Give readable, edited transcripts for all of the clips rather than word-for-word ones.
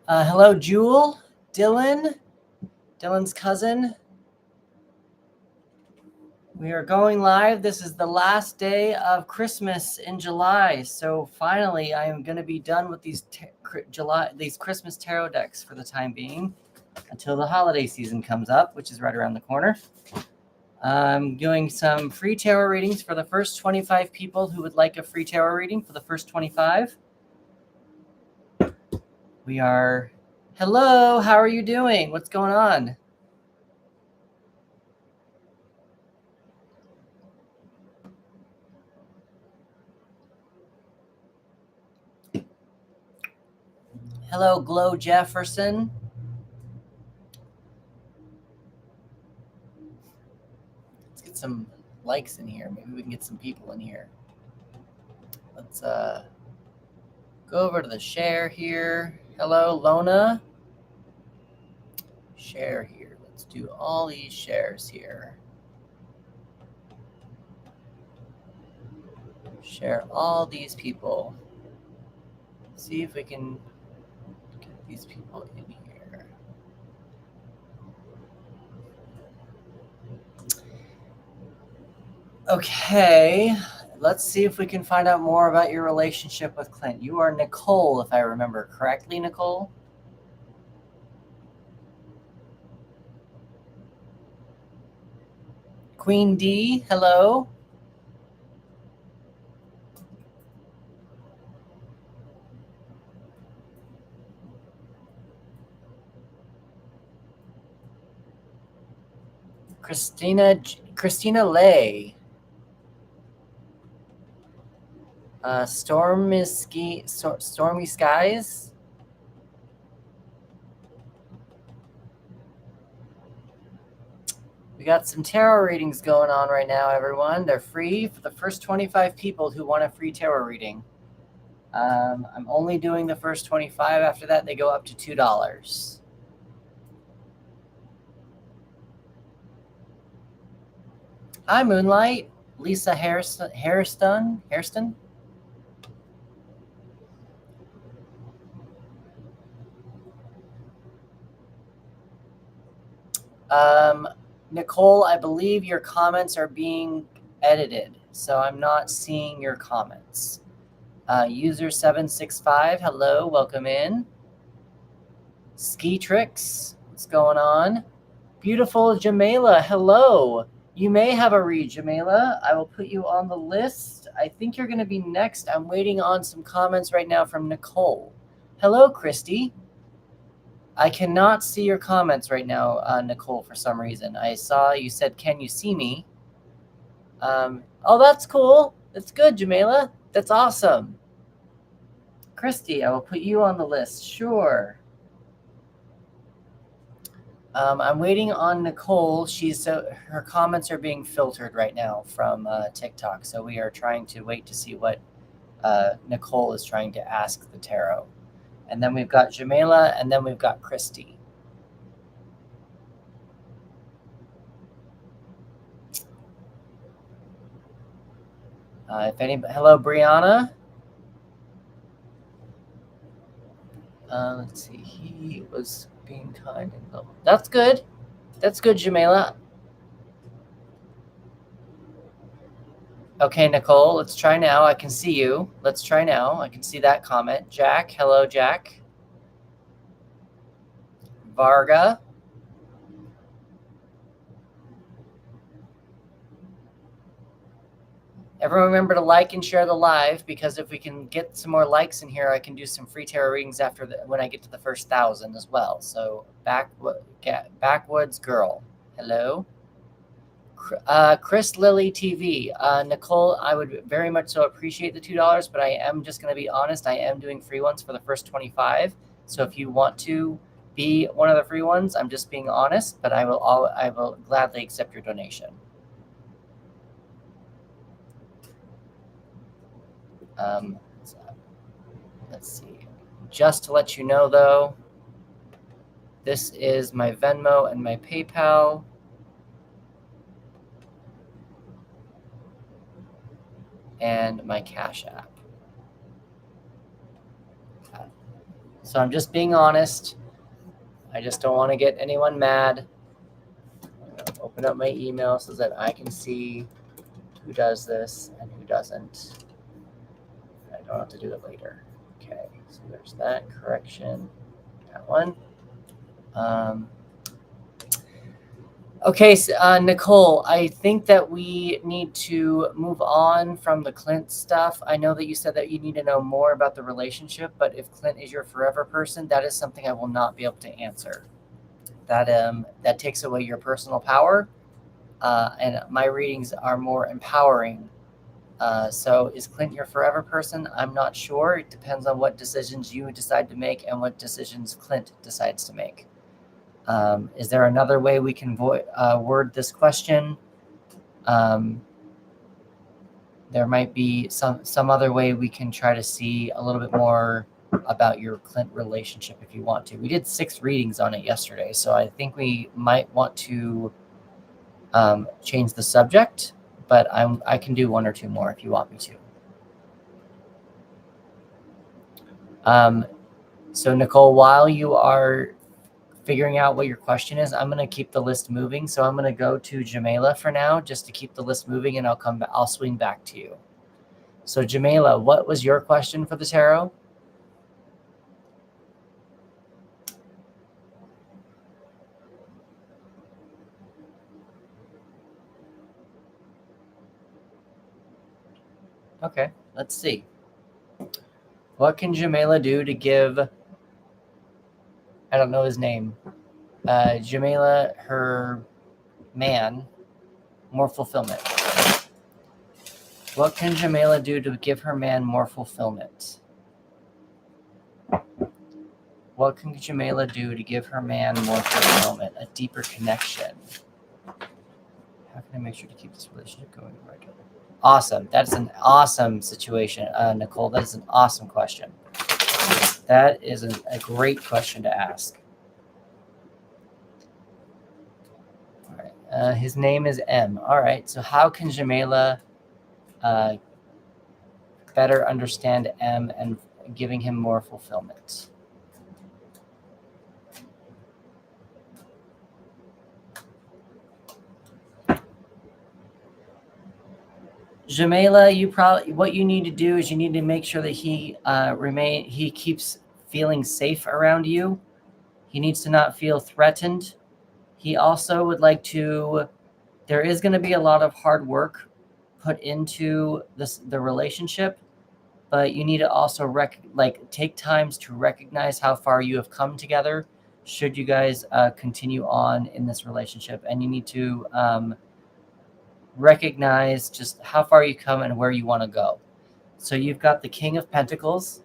Hello, Jewel, Dylan's cousin. We are going live. This is the last day of Christmas in July. So finally, I am going to be done with these Christmas tarot decks for the time being until the holiday season comes up, which is right around the corner. I'm doing some free tarot readings for the first 25 people who would like a free tarot reading for the first 25. Hello, how are you doing? What's going on? Hello, Glow Jefferson. Let's get some likes in here. Maybe we can get some people in here. Let's go over to the share here. Hello, Lona. Share here. Let's do all these shares here. Share all these people. See if we can get these people in here. Okay, let's see if we can find out more about your relationship with Clint. You are Nicole, if I remember correctly, Nicole? Queen D, hello. Christina Lay. Stormy Skies. We got some tarot readings going on right now, everyone. They're free for the first 25 people who want a free tarot reading. I'm only doing the first 25. After that, they go up to $2. Hi, Moonlight. Lisa Hairston. Nicole, I believe your comments are being edited, so I'm not seeing your comments. User 765, hello, welcome in. Ski Tricks, what's going on? Beautiful Jamela, hello. You may have a read, Jamela. I will put you on the list. I think you're going to be next. I'm waiting on some comments right now from Nicole. Hello, Christy. I cannot see your comments right now, Nicole, for some reason. I saw you said, can you see me? Oh, that's cool. That's good, Jamela. That's awesome. Christy, I will put you on the list. Sure. I'm waiting on Nicole. Her comments are being filtered right now from TikTok. So we are trying to wait to see what Nicole is trying to ask the tarot. And then we've got Jamela, and then we've got Christy. Hello, Brianna. Let's see. He was being kind and loving. That's good. That's good, Jamela. Okay, Nicole, let's try now. I can see you. Let's try now. I can see that comment. Jack, hello, Jack. Varga. Everyone remember to like and share the live, because if we can get some more likes in here, I can do some free tarot readings when I get to the first 1,000 as well. So Backwoods Girl, hello. Chris Lilly TV, Nicole, I would very much so appreciate the $2, but I am just going to be honest. I am doing free ones for the first 25. So if you want to be one of the free ones, I'm just being honest, but I will gladly accept your donation. Let's see. Just to let you know, though, this is my Venmo and my PayPal. And my Cash App. So I'm just being honest. I just don't want to get anyone mad. I'm going to open up my email so that I can see who does this and who doesn't. I don't have to do it later. Okay, so there's that correction, that one. Okay, so, Nicole, I think that we need to move on from the Clint stuff. I know that you said that you need to know more about the relationship, but if Clint is your forever person, that is something I will not be able to answer. That takes away your personal power, and my readings are more empowering. So is Clint your forever person? I'm not sure. It depends on what decisions you decide to make and what decisions Clint decides to make. Is there another way we can word this question? There might be some other way we can try to see a little bit more about your Clint relationship if you want to. We did 6 readings on it yesterday, so I think we might want to change the subject, but I can do 1 or 2 more if you want me to. So Nicole, while you are figuring out what your question is, I'm going to keep the list moving. So I'm going to go to Jamila for now, just to keep the list moving, and I'll swing back to you. So Jamila, what was your question for the tarot? Okay, let's see. What can Jamila do to give, I don't know his name, Jamila, her man, more fulfillment? What can Jamila do to give her man more fulfillment? What can Jamila do to give her man more fulfillment, a deeper connection? How can I make sure to keep this relationship going regularly? Awesome. That's an awesome situation, Nicole. That is an awesome question. That is a great question to ask. All right. His name is M. All right. So how can Jamila better understand M and giving him more fulfillment? Jamila, what you need to do is you need to make sure that he keeps feeling safe around you. He needs to not feel threatened. He also would like to. There is going to be a lot of hard work put into the relationship, but you need to also take times to recognize how far you have come together. Should you guys continue on in this relationship, and you need to recognize just how far you come and where you want to go. So you've got the King of Pentacles.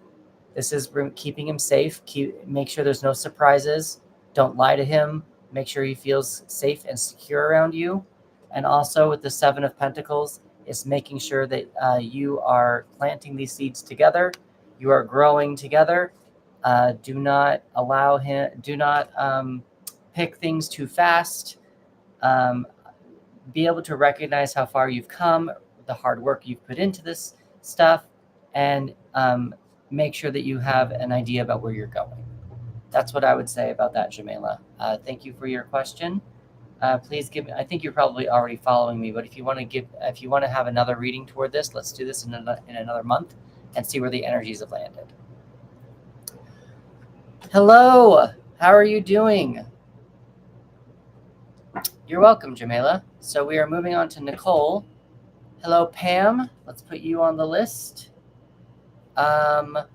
This is keeping him safe. Make sure there's no surprises. Don't lie to him. Make sure he feels safe and secure around you. And also with the 7 of Pentacles, it's making sure that you are planting these seeds together. You are growing together. Do not allow him. Do not pick things too fast. Be able to recognize how far you've come, the hard work you've put into this stuff, and make sure that you have an idea about where you're going. That's what I would say about that, Jamila. Thank you for your question. Please give me. I think you're probably already following me, but if you want to have another reading toward this, let's do this in another month and see where the energies have landed. Hello, how are you doing? You're welcome, Jamila. So we are moving on to Nicole. Hello, Pam. Let's put you on the list. Are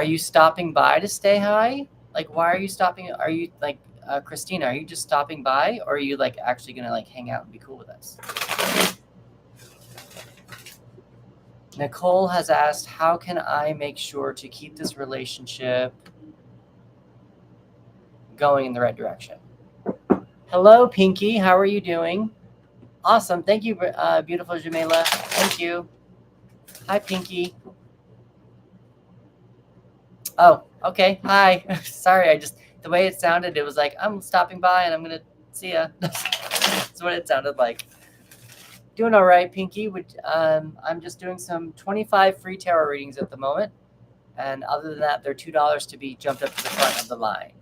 you stopping by to stay high? Like, why are you stopping? Are you like Christina? Are you just stopping by, or are you like actually gonna hang out and be cool with us? Nicole has asked, how can I make sure to keep this relationship going in the right direction? Hello, Pinky. How are you doing? Awesome. Thank you, beautiful Jamila. Thank you. Hi, Pinky. Oh, okay. Hi. Sorry, the way it sounded, it was like, I'm stopping by and I'm going to see ya. That's what it sounded like. Doing all right, Pinky. I'm just doing some 25 free tarot readings at the moment. And other than that, they're $2 to be jumped up to the front of the line.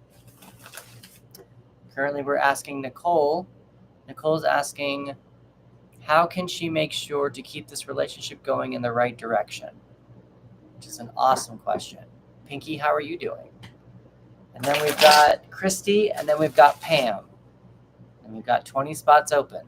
Currently, we're asking Nicole. Nicole's asking, how can she make sure to keep this relationship going in the right direction? Which is an awesome question. Pinky, how are you doing? And then we've got Christy, and then we've got Pam. And we've got 20 spots open.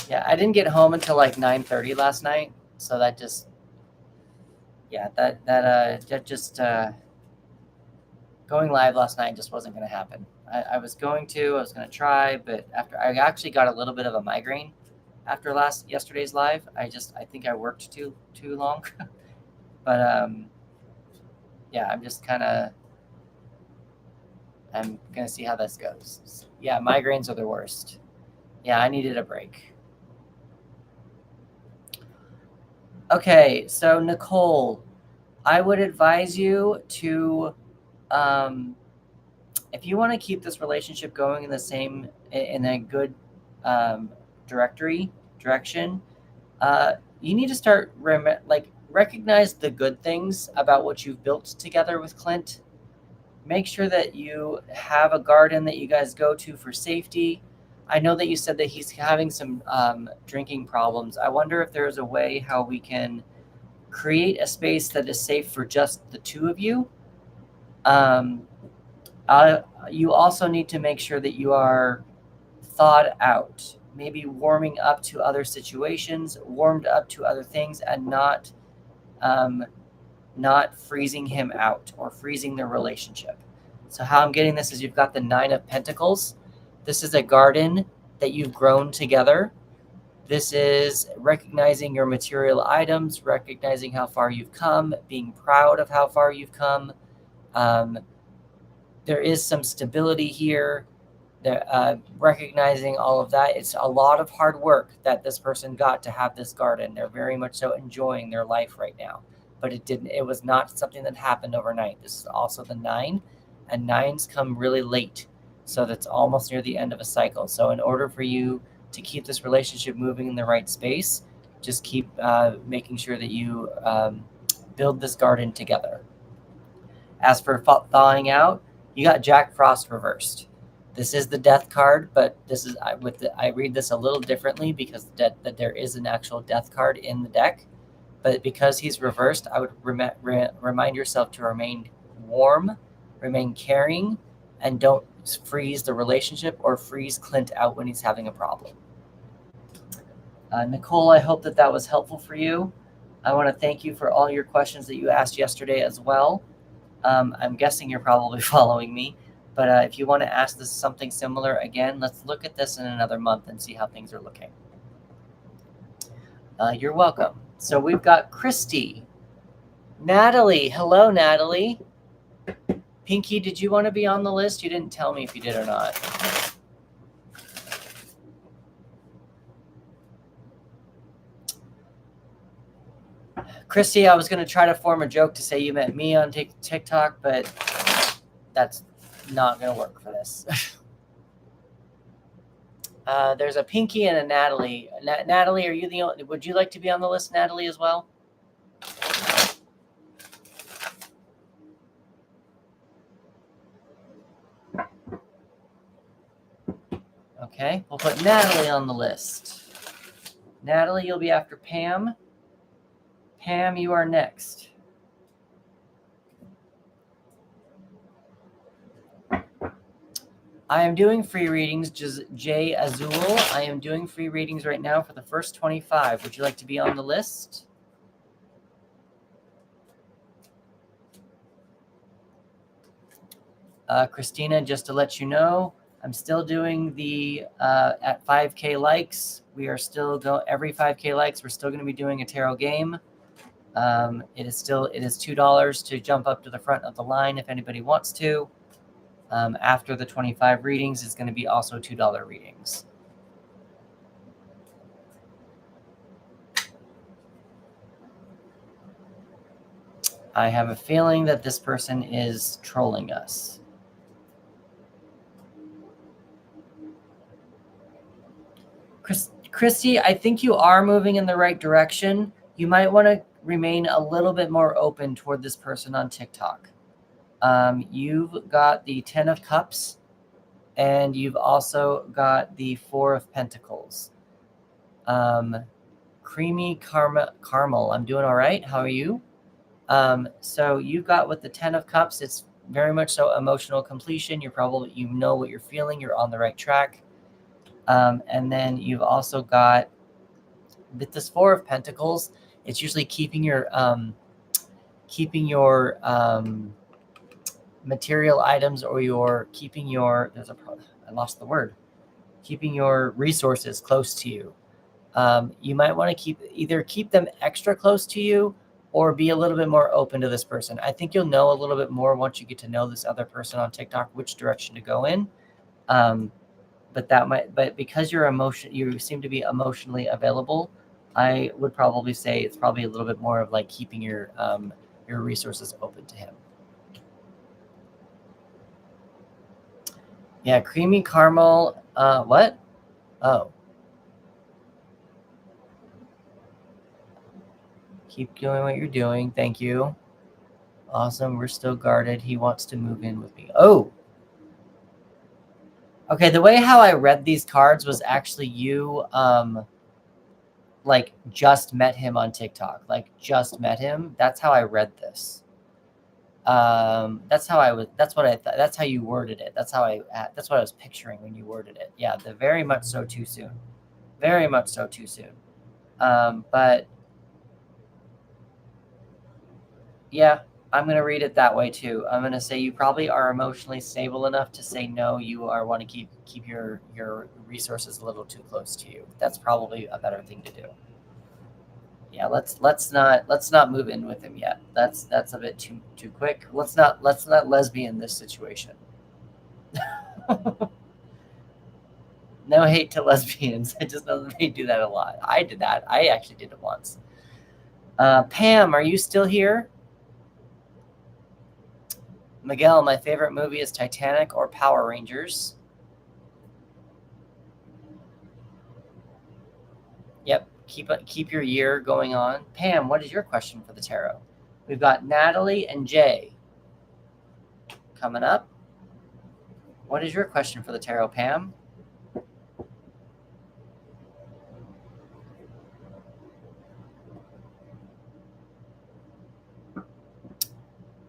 Yeah, I didn't get home until like 9:30 last night, so that just, yeah, going live last night just wasn't going to happen. I was going to try, but after I actually got a little bit of a migraine after yesterday's live. I think I worked too long, but yeah, I'm gonna see how this goes. Yeah, migraines are the worst. Yeah, I needed a break. Okay, so Nicole, I would advise you to, if you want to keep this relationship going in a good direction, you need to start recognize the good things about what you've built together with Clint. Make sure that you have a garden that you guys go to for safety. I know that you said that he's having some drinking problems. I wonder if there's a way how we can create a space that is safe for just the two of you. You also need to make sure that you are thawed out, maybe warming up to other situations, warmed up to other things, and not freezing him out or freezing the relationship. So how I'm getting this is you've got the 9 of Pentacles. This is a garden that you've grown together. This is recognizing your material items, recognizing how far you've come, being proud of how far you've come. There is some stability here. Recognizing all of that. It's a lot of hard work that this person got to have this garden. They're very much so enjoying their life right now. But it was not something that happened overnight. This is also the 9, and 9s come really late. So that's almost near the end of a cycle. So in order for you to keep this relationship moving in the right space, just keep making sure that you build this garden together. As for thawing out, you got Jack Frost reversed. This is the death card, but this is I read this a little differently because that there is an actual death card in the deck. But because he's reversed, I would remind yourself to remain warm, remain caring, and don't freeze the relationship or freeze Clint out when he's having a problem. Nicole, I hope that was helpful for you. I want to thank you for all your questions that you asked yesterday as well. I'm guessing you're probably following me, but if you want to ask this something similar again, let's look at this in another month and see how things are looking. You're welcome. So we've got Christy. Natalie. Hello, Natalie. Pinky, did you want to be on the list? You didn't tell me if you did or not. Christy, I was going to try to form a joke to say you met me on TikTok, but that's not going to work for this. There's a Pinky and a Natalie. Natalie, are you the only? Would you like to be on the list, Natalie, as well? Okay, we'll put Natalie on the list. Natalie, you'll be after Pam. Pam, you are next. I am doing free readings, Jay Azul. I am doing free readings right now for the first 25. Would you like to be on the list? Christina, just to let you know, I'm still doing the at 5K likes. We are still every 5K likes. We're still going to be doing a tarot game. It is $2 to jump up to the front of the line if anybody wants to. After the 25 readings, it's going to be also $2 readings. I have a feeling that this person is trolling us. Christy, I think you are moving in the right direction. You might want to remain a little bit more open toward this person on TikTok. You've got the 10 of Cups, and you've also got the 4 of Pentacles. Creamy caramel. I'm doing all right. How are you? So you've got with the 10 of Cups, it's very much so emotional completion. You're probably, you know what you're feeling. You're on the right track. And then you've also got with this 4 of Pentacles, it's usually keeping your material items, or keeping your keeping your resources close to you. You might want to keep them extra close to you, or be a little bit more open to this person. I think you'll know a little bit more once you get to know this other person on TikTok, which direction to go in. But because you seem to be emotionally available, I would probably say it's probably a little bit more of like keeping your resources open to him. Yeah, creamy caramel. What? Oh. Keep doing what you're doing. Thank you. Awesome. We're still guarded. He wants to move in with me. Oh. Okay, the way how I read these cards was actually you like just met him on TikTok. Like just met him. That's how I read this. That's what I thought. That's how you worded it. That's what I was picturing when you worded it. Yeah, very much so too soon. Very much so too soon. But yeah, I'm going to read it that way too. I'm going to say you probably are emotionally stable enough to say no. You want to keep your resources a little too close to you. That's probably a better thing to do. Yeah, let's not move in with him yet. That's a bit too quick. Let's not lesbian this situation. No hate to lesbians. I just know that they do that a lot. I did that. I actually did it once. Pam, are you still here? Miguel, my favorite movie is Titanic or Power Rangers. Yep, keep your year going on. Pam, what is your question for the tarot? We've got Natalie and Jay coming up. What is your question for the tarot, Pam?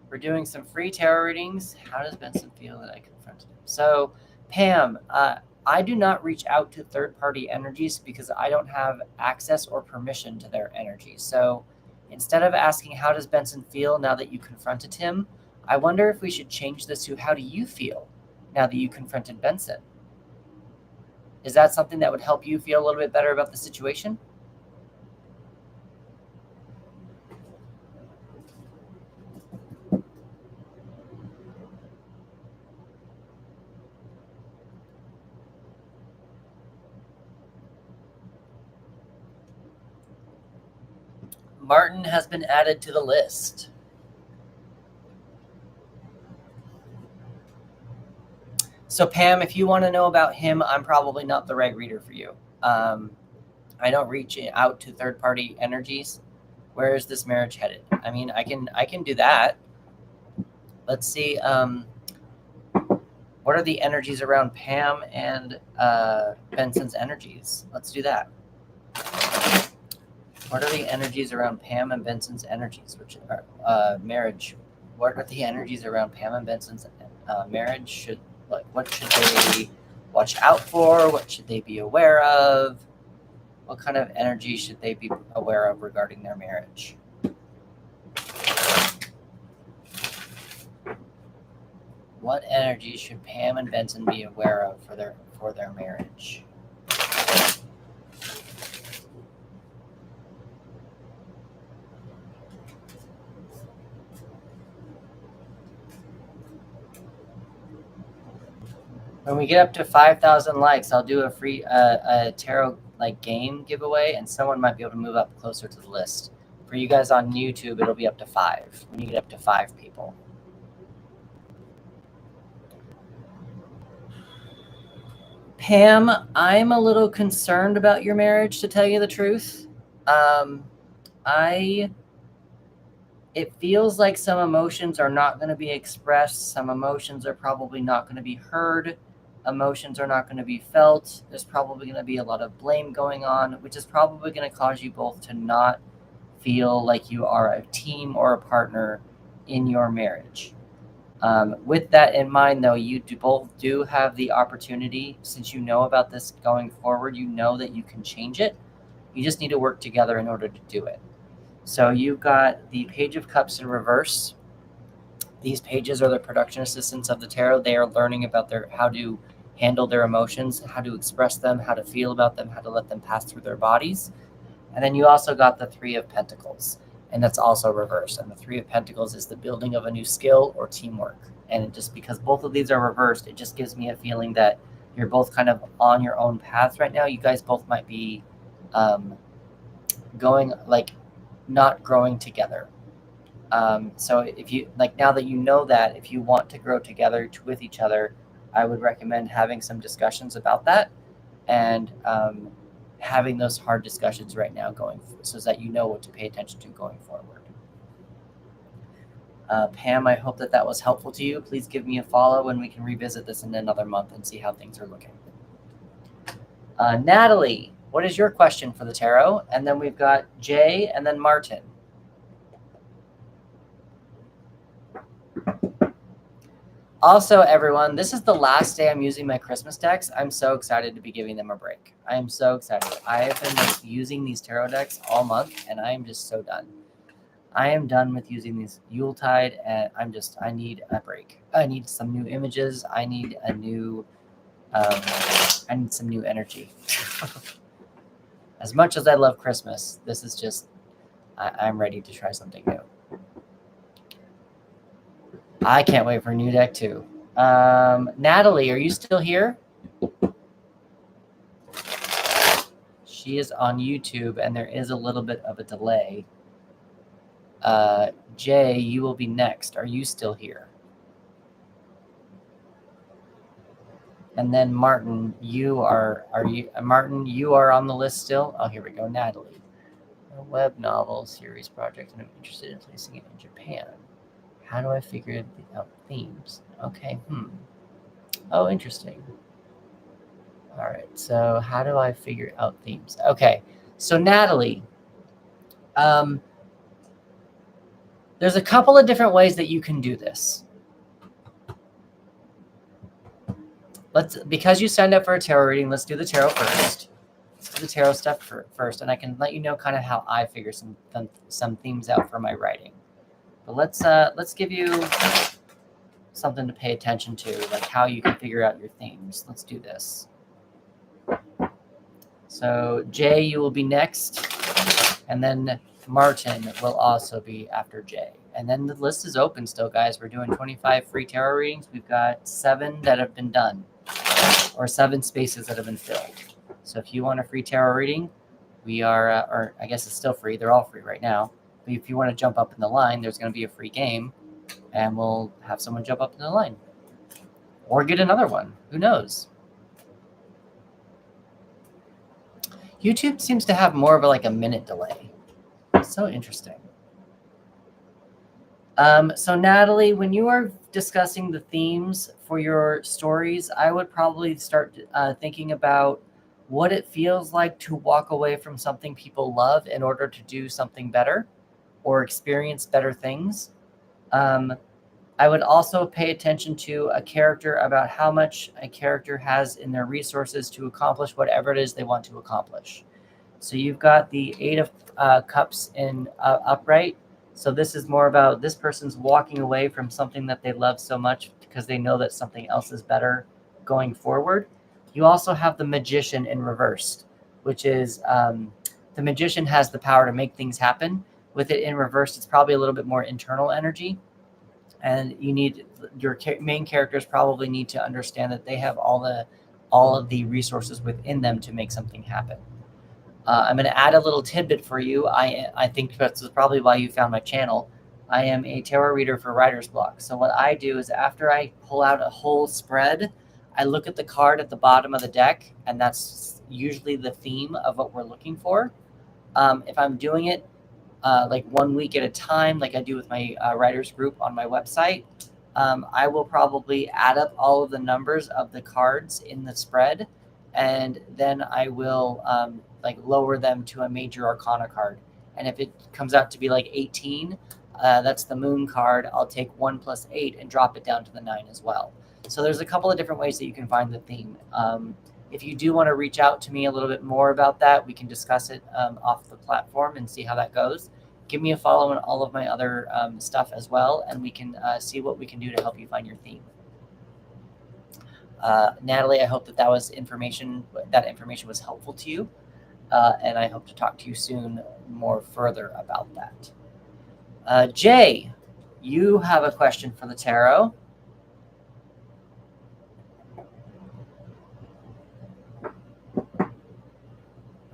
We're doing some free tarot readings. How does Benson feel that I confronted him? So, Pam, I do not reach out to third-party energies because I don't have access or permission to their energies. So instead of asking, how does Benson feel now that you confronted him, I wonder if we should change this to, how do you feel now that you confronted Benson? Is that something that would help you feel a little bit better about the situation? Martin has been added to the list. So Pam, if you want to know about him, I'm probably not the right reader for you. I don't reach out to third-party energies. Where is this marriage headed? I mean, I can do that. Let's see. What are the energies around Pam and Benson's energies? Let's do that. What are the energies around Pam and Benson's energies, which are marriage? What are the energies around Pam and Benson's marriage? What should they watch out for? What should they be aware of? What kind of energy should they be aware of regarding their marriage? What energy should Pam and Benson be aware of for their marriage? When we get up to 5,000 likes, I'll do a free a tarot game giveaway, and someone might be able to move up closer to the list. For you guys on YouTube, it'll be up to 5 when you get up to 5 people. Pam, I'm a little concerned about your marriage, to tell you the truth. It feels like some emotions are not going to be expressed. Some emotions are probably not going to be heard. Emotions are not going to be felt. There's probably going to be a lot of blame going on, which is probably going to cause you both to not feel like you are a team or a partner in your marriage. With that in mind, though, you both do have the opportunity, since you know about this going forward, you know that you can change it. You just need to work together in order to do it. So you've got the Page of Cups in reverse. These pages are the production assistants of the tarot. They are learning about how to handle their emotions, how to express them, how to feel about them, how to let them pass through their bodies. And then you also got the Three of Pentacles, and that's also reversed. And the Three of Pentacles is the building of a new skill or teamwork. And just because both of these are reversed, it just gives me a feeling that you're both kind of on your own paths right now. You guys both might be going like not growing together. So if you now that you know that, if you want to grow together with each other, I would recommend having some discussions about that and having those hard discussions right now so that you know what to pay attention to going forward. Pam, I hope that was helpful to you. Please give me a follow and we can revisit this in another month and see how things are looking. Natalie, what is your question for the tarot? And then we've got Jay and then Martin. Also, everyone, this is the last day I'm using my Christmas decks. I'm so excited to be giving them a break. I am so excited. I have been using these tarot decks all month, and I am just so done. I am done with using these Yuletide, and I need a break. I need some new images. I need some new energy. As much as I love Christmas, this is just, I'm ready to try something new. I can't wait for a new deck too. Natalie, are you still here? She is on YouTube, and there is a little bit of a delay. Jay, you will be next. Are you still here? And then Martin, you are on the list still? Oh, here we go. Natalie, a web novel series project, and I'm interested in placing it in Japan. How do I figure out themes? Okay. Oh, interesting. All right. So how do I figure out themes? Okay. So Natalie, there's a couple of different ways that you can do this. Because you signed up for a tarot reading, let's do the tarot first. Let's do the tarot stuff first, and I can let you know kind of how I figure some themes out for my writing. But let's give you something to pay attention to, like how you can figure out your themes. Let's do this. So Jay, you will be next, and then Martin will also be after Jay. And then the list is open still, guys. We're doing 25 free tarot readings. We've got 7 that have been done, or 7 spaces that have been filled. So if you want a free tarot reading, we are, or I guess it's still free. They're all free right now. But if you want to jump up in the line, there's going to be a free game, and we'll have someone jump up in the line. Or get another one. Who knows? YouTube seems to have more of a minute delay. So interesting. So Natalie, when you are discussing the themes for your stories, I would probably start thinking about what it feels like to walk away from something people love in order to do something better or experience better things. I would also pay attention to a character, about how much a character has in their resources to accomplish whatever it is they want to accomplish. So you've got the 8 of Cups in upright. So this is more about this person's walking away from something that they love so much because they know that something else is better going forward. You also have the Magician in reversed, which is the Magician has the power to make things happen. With it in reversed, it's probably a little bit more internal energy. And your main characters probably need to understand that they have all of the resources within them to make something happen. I'm going to add a little tidbit for you. I think that's probably why you found my channel. I am a tarot reader for writer's block. So what I do is after I pull out a whole spread, I look at the card at the bottom of the deck, and that's usually the theme of what we're looking for. If I'm doing it like 1 week at a time, like I do with my writers group on my website, I will probably add up all of the numbers of the cards in the spread, and then I will like lower them to a major arcana card. And if it comes out to be like 18, that's the moon card, I'll take 1 plus 8 and drop it down to the 9 as well. So there's a couple of different ways that you can find the theme. If you do want to reach out to me a little bit more about that, we can discuss it off the platform and see how that goes. Give me a follow on all of my other stuff as well, and we can see what we can do to help you find your theme. Natalie, I hope that information was helpful to you, and I hope to talk to you soon more further about that. Jay, you have a question for the tarot.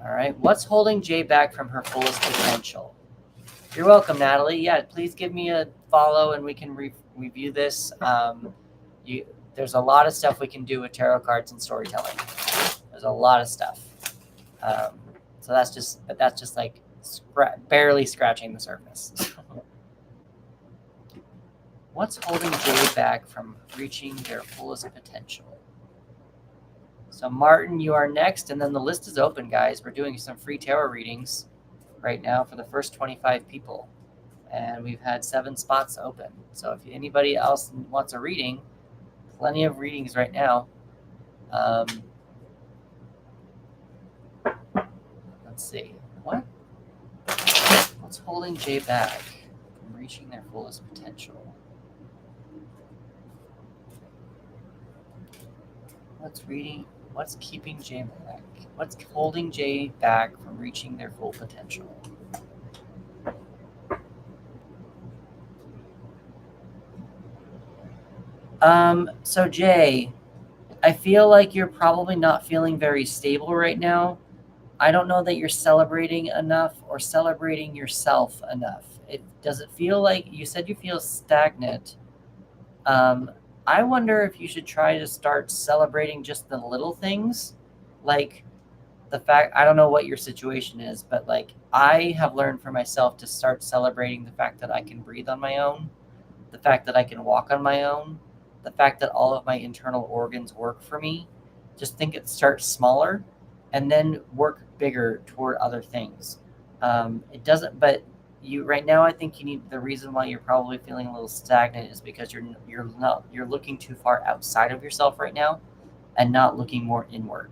All right, what's holding Jay back from her fullest potential? You're welcome, Natalie. Yeah, please give me a follow and we can review this. There's a lot of stuff we can do with tarot cards and storytelling. There's a lot of stuff. So that's just like barely scratching the surface. What's holding Jay back from reaching their fullest potential? So Martin, you are next, and then the list is open, guys. We're doing some free tarot readings right now for the first 25 people, and we've had 7 spots open. So if anybody else wants a reading, plenty of readings right now. Let's see. What's holding Jay back from reaching their fullest potential? What's keeping Jay back? What's holding Jay back from reaching their full potential? So Jay, I feel like you're probably not feeling very stable right now. I don't know that you're celebrating enough or celebrating yourself enough. Does it feel like you said you feel stagnant? I wonder if you should try to start celebrating just the little things, like the fact, I don't know what your situation is, but like I have learned for myself to start celebrating the fact that I can breathe on my own, the fact that I can walk on my own, the fact that all of my internal organs work for me. Just think it starts smaller and then work bigger toward other things. It doesn't, but you right now, I think you need, the reason why you're probably feeling a little stagnant is because you're looking too far outside of yourself right now and not looking more inward.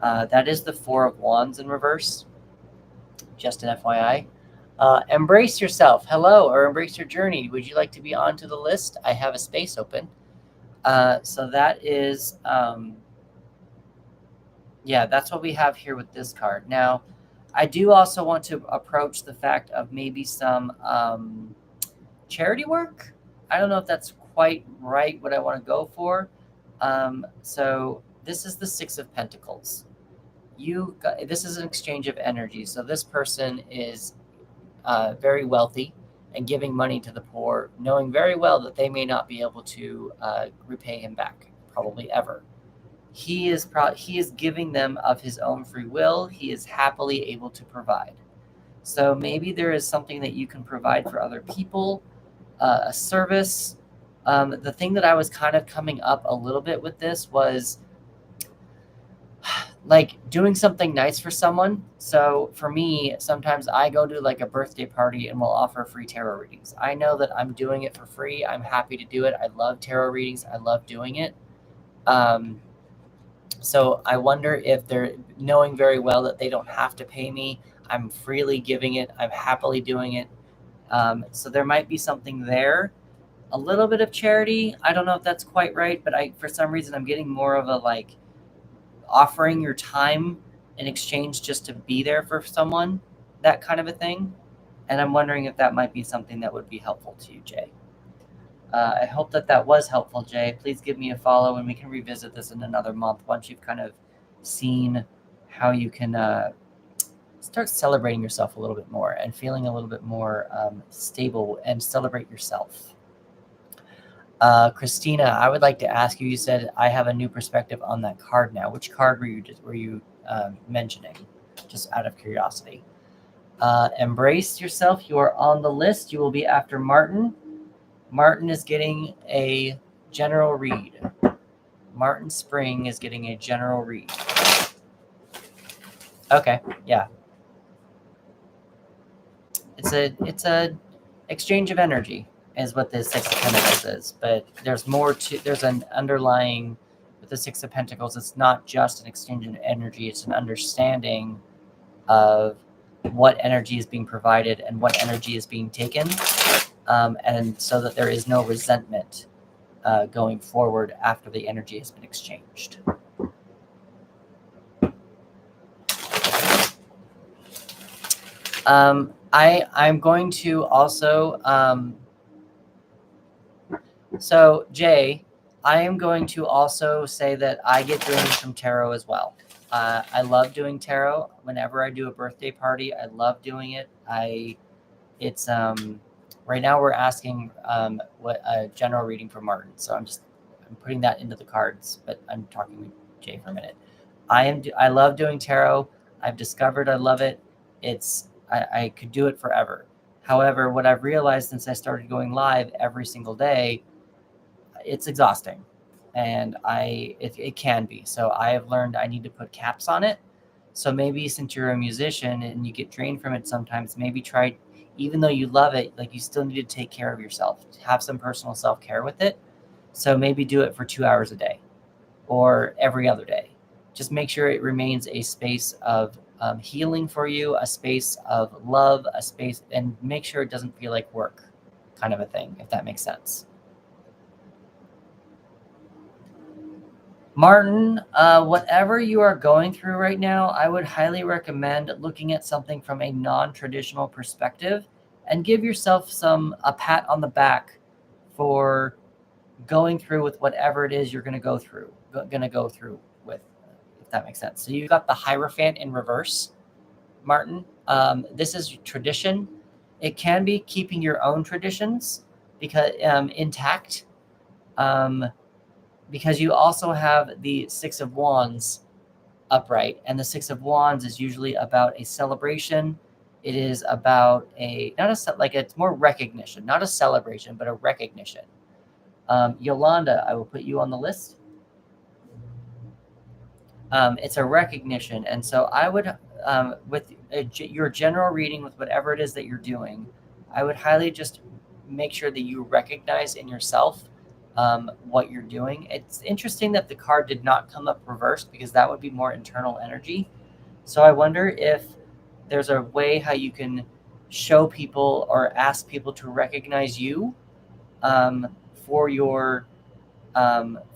That is the 4 of Wands in reverse, just an FYI. Embrace yourself. Hello, or embrace your journey. Would you like to be onto the list? I have a space open. So that is, yeah, that's what we have here with this card. Now, I do also want to approach the fact of maybe some charity work. I don't know if that's quite right what I want to go for. So this is the 6 of Pentacles. This is an exchange of energy. So this person is very wealthy and giving money to the poor, knowing very well that they may not be able to repay him back, probably ever. He is giving them of his own free will. He is happily able to provide. So maybe there is something that you can provide for other people, a service. The thing that I was kind of coming up a little bit with this was like doing something nice for someone. So for me, sometimes I go to like a birthday party and will offer free tarot readings. I know that I'm doing it for free. I'm happy to do it. I love tarot readings. I love doing it. So I wonder if they're knowing very well that they don't have to pay me. I'm freely giving it. I'm happily doing it. So there might be something there. A little bit of charity. I don't know if that's quite right, but for some reason, I'm getting more of a like offering your time in exchange just to be there for someone, that kind of a thing. And I'm wondering if that might be something that would be helpful to you, Jay. I hope that was helpful, Jay. Please give me a follow and we can revisit this in another month once you've kind of seen how you can start celebrating yourself a little bit more and feeling a little bit more stable and celebrate yourself. Christina, I would like to ask you. You said I have a new perspective on that card now. Which card were you mentioning? Just out of curiosity. Embrace yourself. You are on the list. You will be after Martin. Martin is getting a general read. Martin Spring is getting a general read. Okay, yeah. It's a exchange of energy is what the Six of Pentacles is, but there's more to. There's an underlying with the Six of Pentacles. It's not just an exchange of energy. It's an understanding of what energy is being provided and what energy is being taken, and so that there is no resentment going forward after the energy has been exchanged. I'm going to also, so Jay, I am going to also say that I get readings from tarot as well. I love doing tarot. Whenever I do a birthday party, I love doing it. It's right now we're asking what a general reading for Martin. So I'm putting that into the cards, but I'm talking with Jay for a minute. I love doing tarot. I've discovered I love it. I could do it forever. However, what I've realized since I started going live every single day, it's exhausting, and it can be. So I have learned I need to put caps on it. So maybe since you're a musician and you get drained from it sometimes, maybe try, even though you love it, like you still need to take care of yourself, have some personal self-care with it. So maybe do it for 2 hours a day or every other day. Just make sure it remains a space of healing for you, a space of love, a space, and make sure it doesn't feel like work kind of a thing, if that makes sense. Martin, whatever you are going through right now, I would highly recommend looking at something from a non-traditional perspective and give yourself a pat on the back for going through with whatever it is you're going to go through with, if that makes sense. So you've got the Hierophant in reverse, Martin. This is tradition. It can be keeping your own traditions because intact. Because you also have the Six of Wands upright, and the Six of Wands is usually about a celebration. It is about it's more recognition, not a celebration, but a recognition. Yolanda, I will put you on the list. It's a recognition, and so I would, with your general reading, with whatever it is that you're doing, I would highly just make sure that you recognize in yourself what you're doing. It's interesting that the card did not come up reversed because that would be more internal energy. So I wonder if there's a way how you can show people or ask people to recognize you for your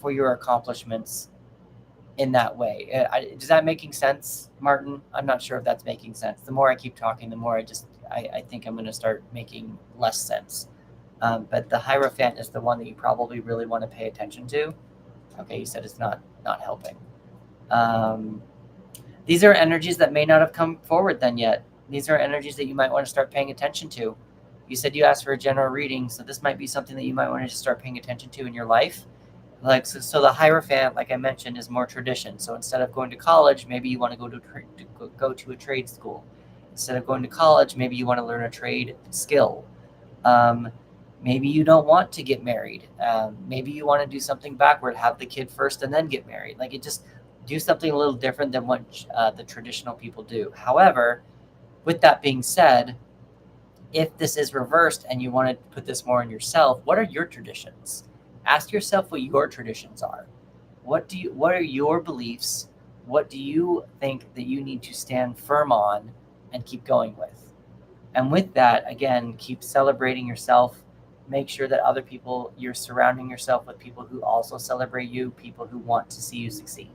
accomplishments in that way. Does that making sense, Martin? I'm not sure if that's making sense. The more I keep talking, the more I think I'm going to start making less sense. But the Hierophant is the one that you probably really want to pay attention to. Okay, you said it's not helping. These are energies that may not have come forward then yet. These are energies that you might want to start paying attention to. You said you asked for a general reading, so this might be something that you might want to start paying attention to in your life. So the Hierophant, like I mentioned, is more tradition. So instead of going to college, maybe you want to go to a trade school. Instead of going to college, maybe you want to learn a trade skill. Maybe you don't want to get married. Maybe you want to do something backward, have the kid first and then get married. Just do something a little different than what the traditional people do. However, with that being said, if this is reversed and you want to put this more on yourself, what are your traditions? Ask yourself what your traditions are. What are your beliefs? What do you think that you need to stand firm on and keep going with? And with that, again, keep celebrating yourself. Make sure that other people, you're surrounding yourself with people who also celebrate you, people who want to see you succeed.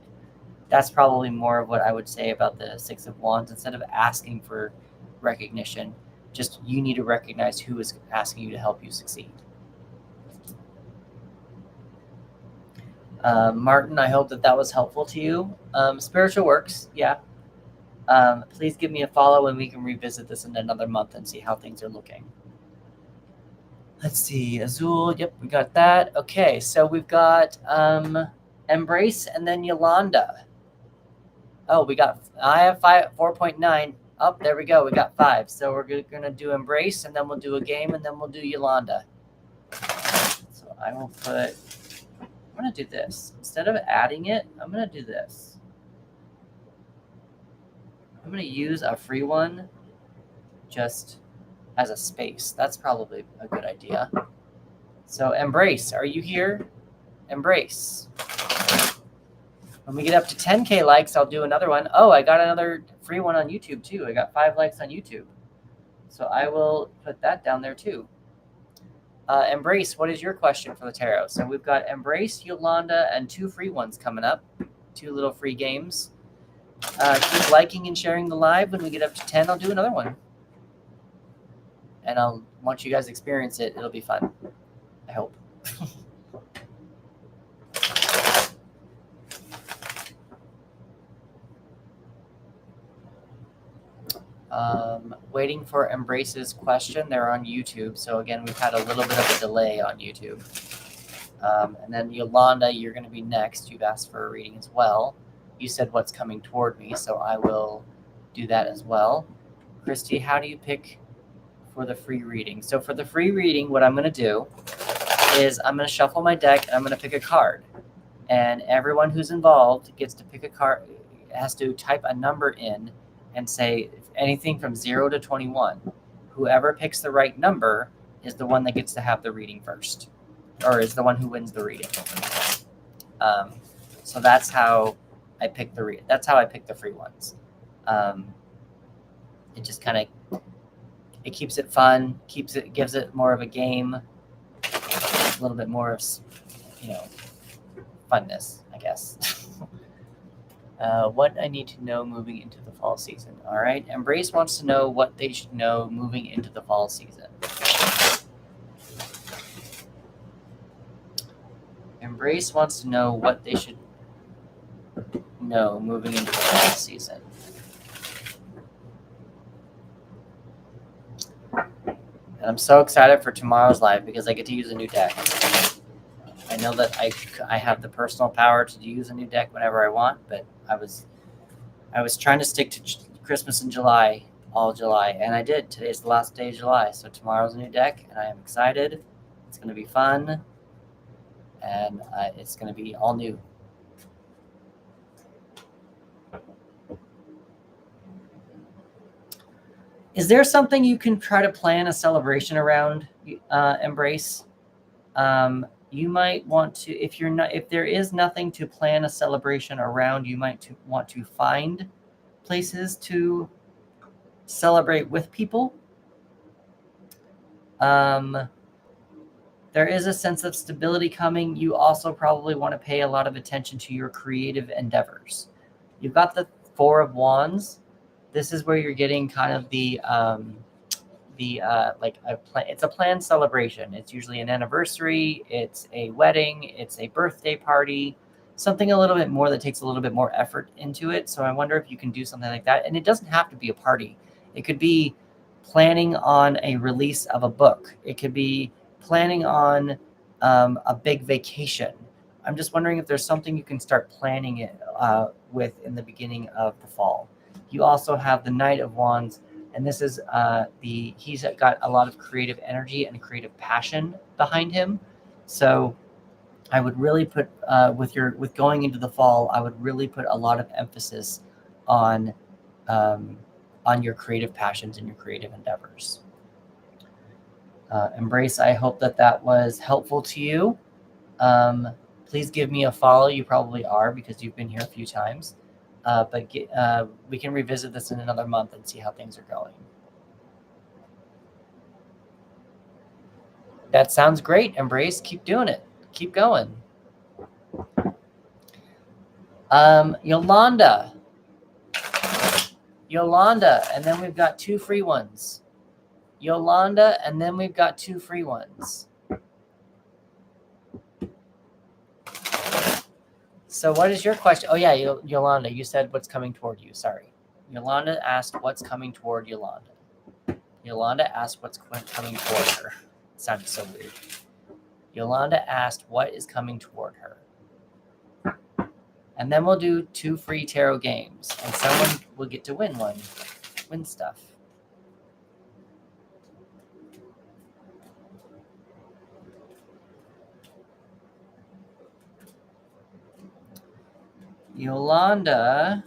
That's probably more of what I would say about the Six of Wands. Instead of asking for recognition, just you need to recognize who is asking you to help you succeed. Martin, I hope that was helpful to you. Spiritual works, yeah. Please give me a follow and we can revisit this in another month and see how things are looking. Let's see, Azul. Yep, we got that. Okay, so we've got Embrace and then Yolanda. Oh, I have 4.9. Oh, there we go. We got 5. So we're going to do Embrace, and then we'll do a game, and then we'll do Yolanda. So I'm going to do this. Instead of adding it, I'm going to do this. I'm going to use a free one just as a space. That's probably a good idea. So Embrace, are you here? Embrace. When we get up to 10K likes, I'll do another one. Oh, I got another free one on YouTube too. I got 5 likes on YouTube. So I will put that down there too. Embrace, what is your question for the tarot? So we've got Embrace, Yolanda, and 2 free ones coming up. 2 little free games. Keep liking and sharing the live. When we get up to 10, I'll do another one. And once you guys experience it, it'll be fun. I hope. Waiting for Embrace's question. They're on YouTube. So again, we've had a little bit of a delay on YouTube. And then Yolanda, you're going to be next. You've asked for a reading as well. You said what's coming toward me, so I will do that as well. Christy, how do you pick for the free reading? So for the free reading, what I'm going to do is I'm going to shuffle my deck and I'm going to pick a card. And everyone who's involved gets to pick a card, has to type a number in and say anything from 0 to 21. Whoever picks the right number is the one that gets to have the reading first, or is the one who wins the reading. So that's how I pick that's how I pick the free ones. It just kind of, it keeps it fun, gives it more of a game, a little bit more of, funness, I guess. What I need to know moving into the fall season. All right. Embrace wants to know what they should know moving into the fall season. Embrace wants to know what they should know moving into the fall season. And I'm so excited for tomorrow's live because I get to use a new deck. I know that I have the personal power to use a new deck whenever I want, but I was trying to stick to Christmas in July, all July, and I did. Today's the last day of July, so tomorrow's a new deck, and I am excited. It's going to be fun, and it's going to be all new. Is there something you can try to plan a celebration around, Embrace? You might want to, if there is nothing to plan a celebration around, you might want to find places to celebrate with people. There is a sense of stability coming. You also probably want to pay a lot of attention to your creative endeavors. You've got the 4 of Wands. This is where you're getting kind of it's a planned celebration. It's usually an anniversary, it's a wedding, it's a birthday party, something a little bit more that takes a little bit more effort into it. So I wonder if you can do something like that. And it doesn't have to be a party. It could be planning on a release of a book. It could be planning on a big vacation. I'm just wondering if there's something you can start planning it with in the beginning of the fall. You also have the Knight of Wands. And this is he's got a lot of creative energy and creative passion behind him. So I would really put with going into the fall, I would really put a lot of emphasis on your creative passions and your creative endeavors. Embrace, I hope that was helpful to you. Please give me a follow. You probably are because you've been here a few times. But we can revisit this in another month and see how things are going. That sounds great, Embrace. Keep doing it. Keep going. Yolanda, and then we've got 2 free ones. Yolanda, and then we've got 2 free ones. So what is your question? Oh, yeah, Yolanda, you said what's coming toward you. Sorry. Yolanda asked what's coming toward Yolanda. Yolanda asked what's coming toward her. It sounded so weird. Yolanda asked what is coming toward her. And then we'll do 2 free tarot games, and someone will get to win stuff. Yolanda.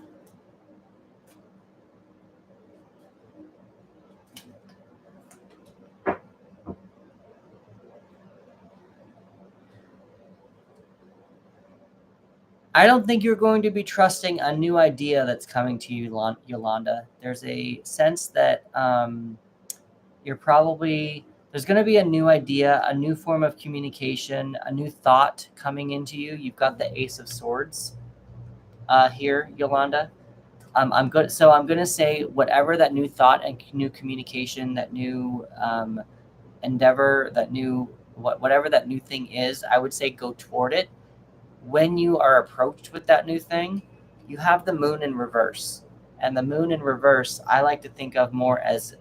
I don't think you're going to be trusting a new idea that's coming to you, Yolanda. There's a sense that there's going to be a new idea, a new form of communication, a new thought coming into you. You've got the Ace of Swords here, Yolanda. I'm going to say whatever that new thought and new communication, that new endeavor, whatever that new thing is, I would say go toward it. When you are approached with that new thing, you have the moon in reverse. And the moon in reverse, I like to think of more as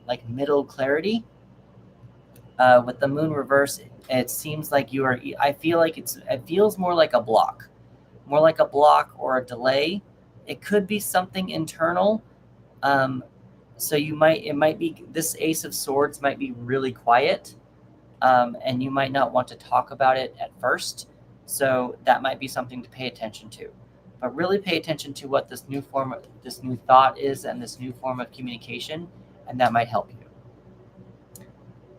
like middle clarity. With the moon reverse, it seems like I feel like it feels more like a block or a delay. It could be something internal. So it might be, this Ace of Swords might be really quiet, and you might not want to talk about it at first. So that might be something to pay attention to. But really pay attention to what this new thought is and this new form of communication, and that might help you.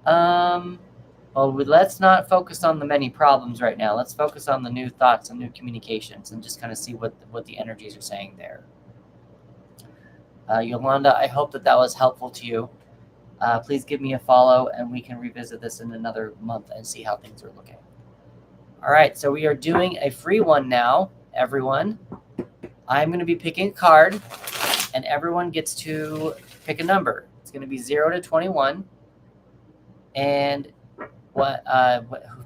Well, let's not focus on the many problems right now. Let's focus on the new thoughts and new communications and just kind of see what the energies are saying there. Yolanda, I hope that was helpful to you. Please give me a follow, and we can revisit this in another month and see how things are looking. All right, so we are doing a free one now, everyone. I'm going to be picking a card, and everyone gets to pick a number. It's going to be 0 to 21. And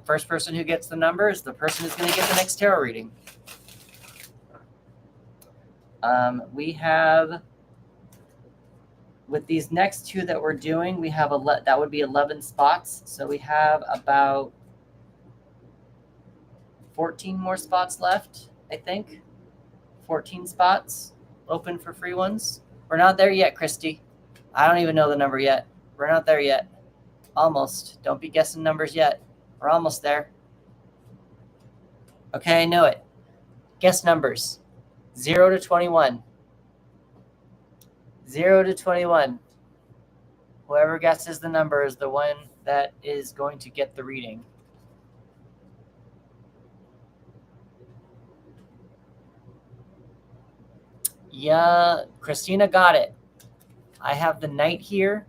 first person who gets the number is the person who's going to get the next tarot reading. We have, with these next 2 that we're doing, we have that would be 11 spots. So we have about 14 more spots left, I think. 14 spots open for free ones. We're not there yet, Christy. I don't even know the number yet. We're not there yet. Almost. Don't be guessing numbers yet. We're almost there. Okay, I know it. Guess numbers. 0 to 21. 0 to 21. Whoever guesses the number is the one that is going to get the reading. Yeah, Christina got it. I have the Knight here,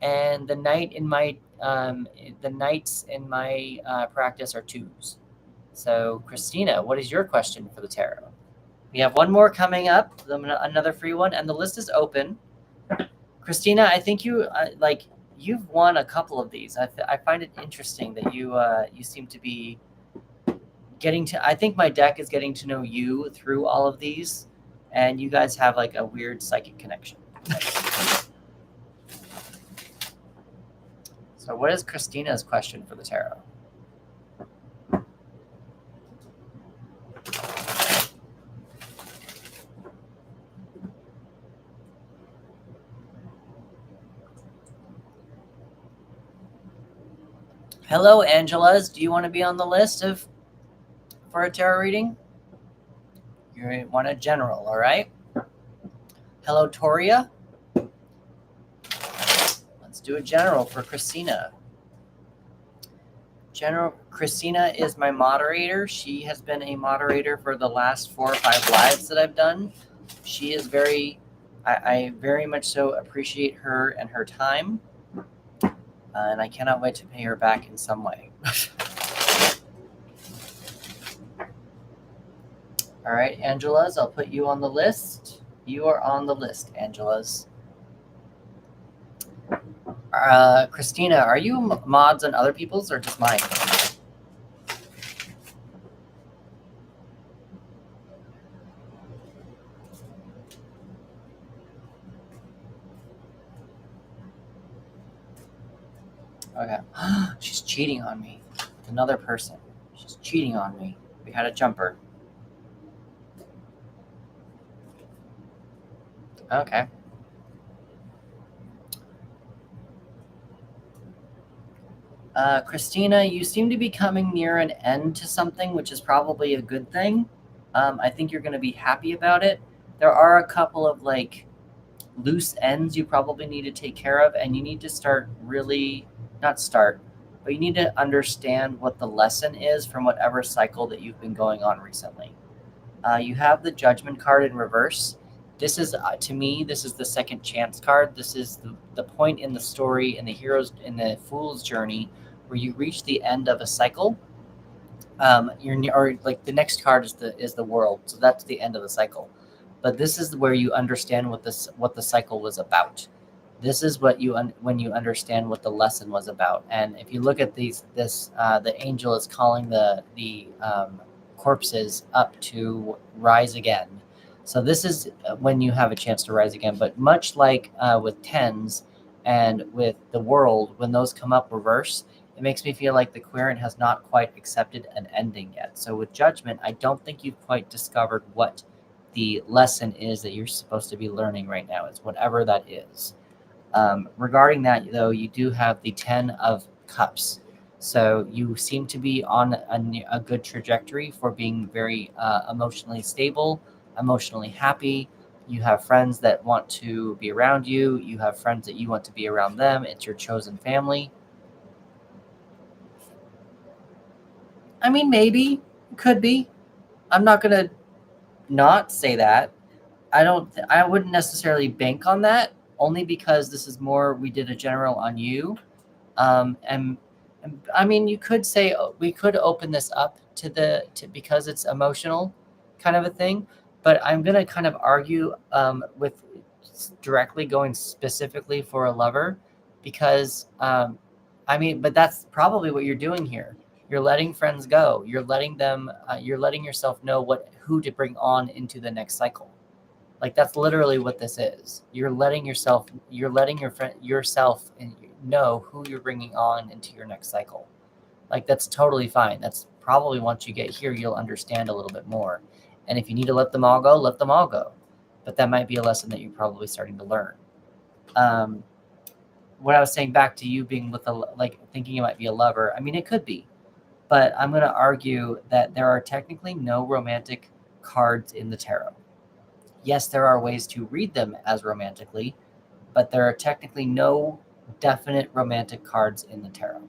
and the Knight in my the Knights in my practice are 2s. So, Christina, what is your question for the tarot? We have one more coming up, another free one, and the list is open. Christina, I think you've won a couple of these. I find it interesting that you seem to be getting to. I think my deck is getting to know you through all of these, and you guys have like a weird psychic connection. So what is Christina's question for the tarot? Hello, Angela's. Do you want to be on the list for a tarot reading? You want a general, all right? Hello, Toria. Let's do a general for Christina. General Christina is my moderator. She has been a moderator for the last 4 or 5 lives that I've done. She is I very much so appreciate her and her time. And I cannot wait to pay her back in some way. All right, Angela's, I'll put you on the list. You are on the list, Angela's. Christina, are you mods on other people's or just mine? Okay. She's cheating on me with another person. She's cheating on me. We had a jumper. Okay. Christina, you seem to be coming near an end to something, which is probably a good thing. I think you're going to be happy about it. There are a couple of like loose ends you probably need to take care of, and you need to start really, not start, but you need to understand what the lesson is from whatever cycle that you've been going on recently. You have the Judgment card in reverse. This is, to me, this is the second chance card. This is the point in the story, in the hero's, in the fool's journey, where you reach the end of a cycle. Or like the next card is the world, so that's the end of the cycle. But this is where you understand what the cycle was about. This is what when you understand what the lesson was about. And if you look at the angel is calling the corpses up to rise again. So this is when you have a chance to rise again. But much like with tens and with the world, when those come up reverse, it makes me feel like the querent has not quite accepted an ending yet. So with Judgment, I don't think you've quite discovered what the lesson is that you're supposed to be learning right now. It's whatever that is. Regarding that, though, you do have the 10 of Cups. So you seem to be on a good trajectory for being very emotionally stable, emotionally happy. You have friends that want to be around you. You have friends that you want to be around them. It's your chosen family. I mean, maybe, could be. I'm not going to not say that. I wouldn't necessarily bank on that, only because this is more, we did a general on you. And I mean, you could say we could open this up to because it's emotional kind of a thing, but I'm going to kind of argue with directly going specifically for a lover because I mean, but that's probably what you're doing here. You're letting friends go. You're letting them. You're letting yourself know who to bring on into the next cycle. Like that's literally what this is. You're letting yourself. You're letting yourself know who you're bringing on into your next cycle. Like that's totally fine. That's probably once you get here, you'll understand a little bit more. And if you need to let them all go, let them all go. But that might be a lesson that you're probably starting to learn. What I was saying back to you being with like thinking it might be a lover. I mean, it could be, but I'm going to argue that there are technically no romantic cards in the tarot. Yes, there are ways to read them as romantically, but there are technically no definite romantic cards in the tarot.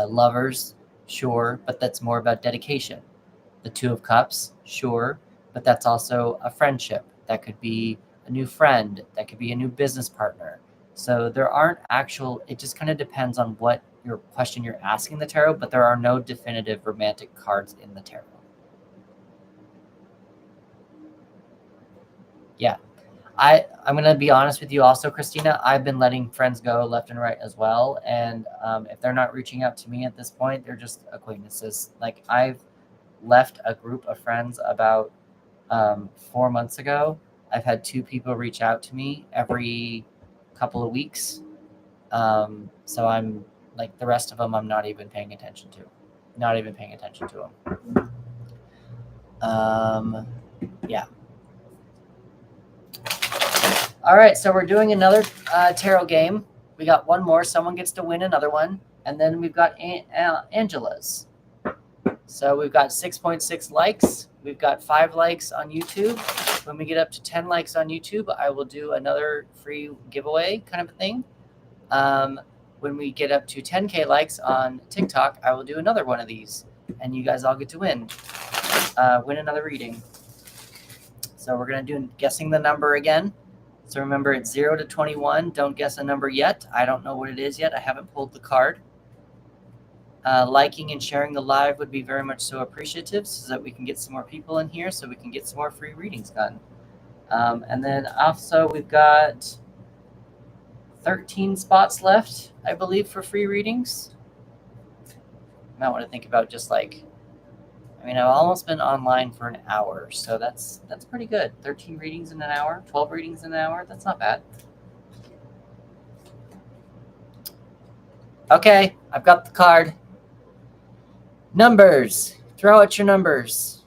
Lovers, sure, but that's more about dedication. The Two of Cups, sure, but that's also a friendship. That could be a new friend, that could be a new business partner. So there aren't it just kind of depends on what your question you're asking the tarot, but there are no definitive romantic cards in the tarot. Yeah. I'm going to be honest with you also, Christina. I've been letting friends go left and right as well. And if they're not reaching out to me at this point, they're just acquaintances. Like I've left a group of friends about 4 months ago. I've had 2 people reach out to me every couple of weeks. So I'm like the rest of them, I'm not even paying attention to. Not even paying attention to them. Yeah. All right, so we're doing another tarot game. We got one more. Someone gets to win another one. And then we've got Angela's. So we've got 6.6 likes. We've got 5 likes on YouTube. When we get up to 10 likes on YouTube, I will do another free giveaway kind of a thing. When we get up to 10K likes on TikTok, I will do another one of these. And you guys all get to win another reading. So we're going to do guessing the number again. So remember, it's 0 to 21. Don't guess a number yet. I don't know what it is yet. I haven't pulled the card. Liking and sharing the live would be very much so appreciative so that we can get some more people in here so we can get some more free readings done. And then also we've got 13 spots left, I believe, for free readings. Might want to think about just like, I mean, I've almost been online for an hour, so that's pretty good. 13 readings in an hour, 12 readings in an hour. That's not bad. Okay, I've got the card. Numbers. Throw out your numbers.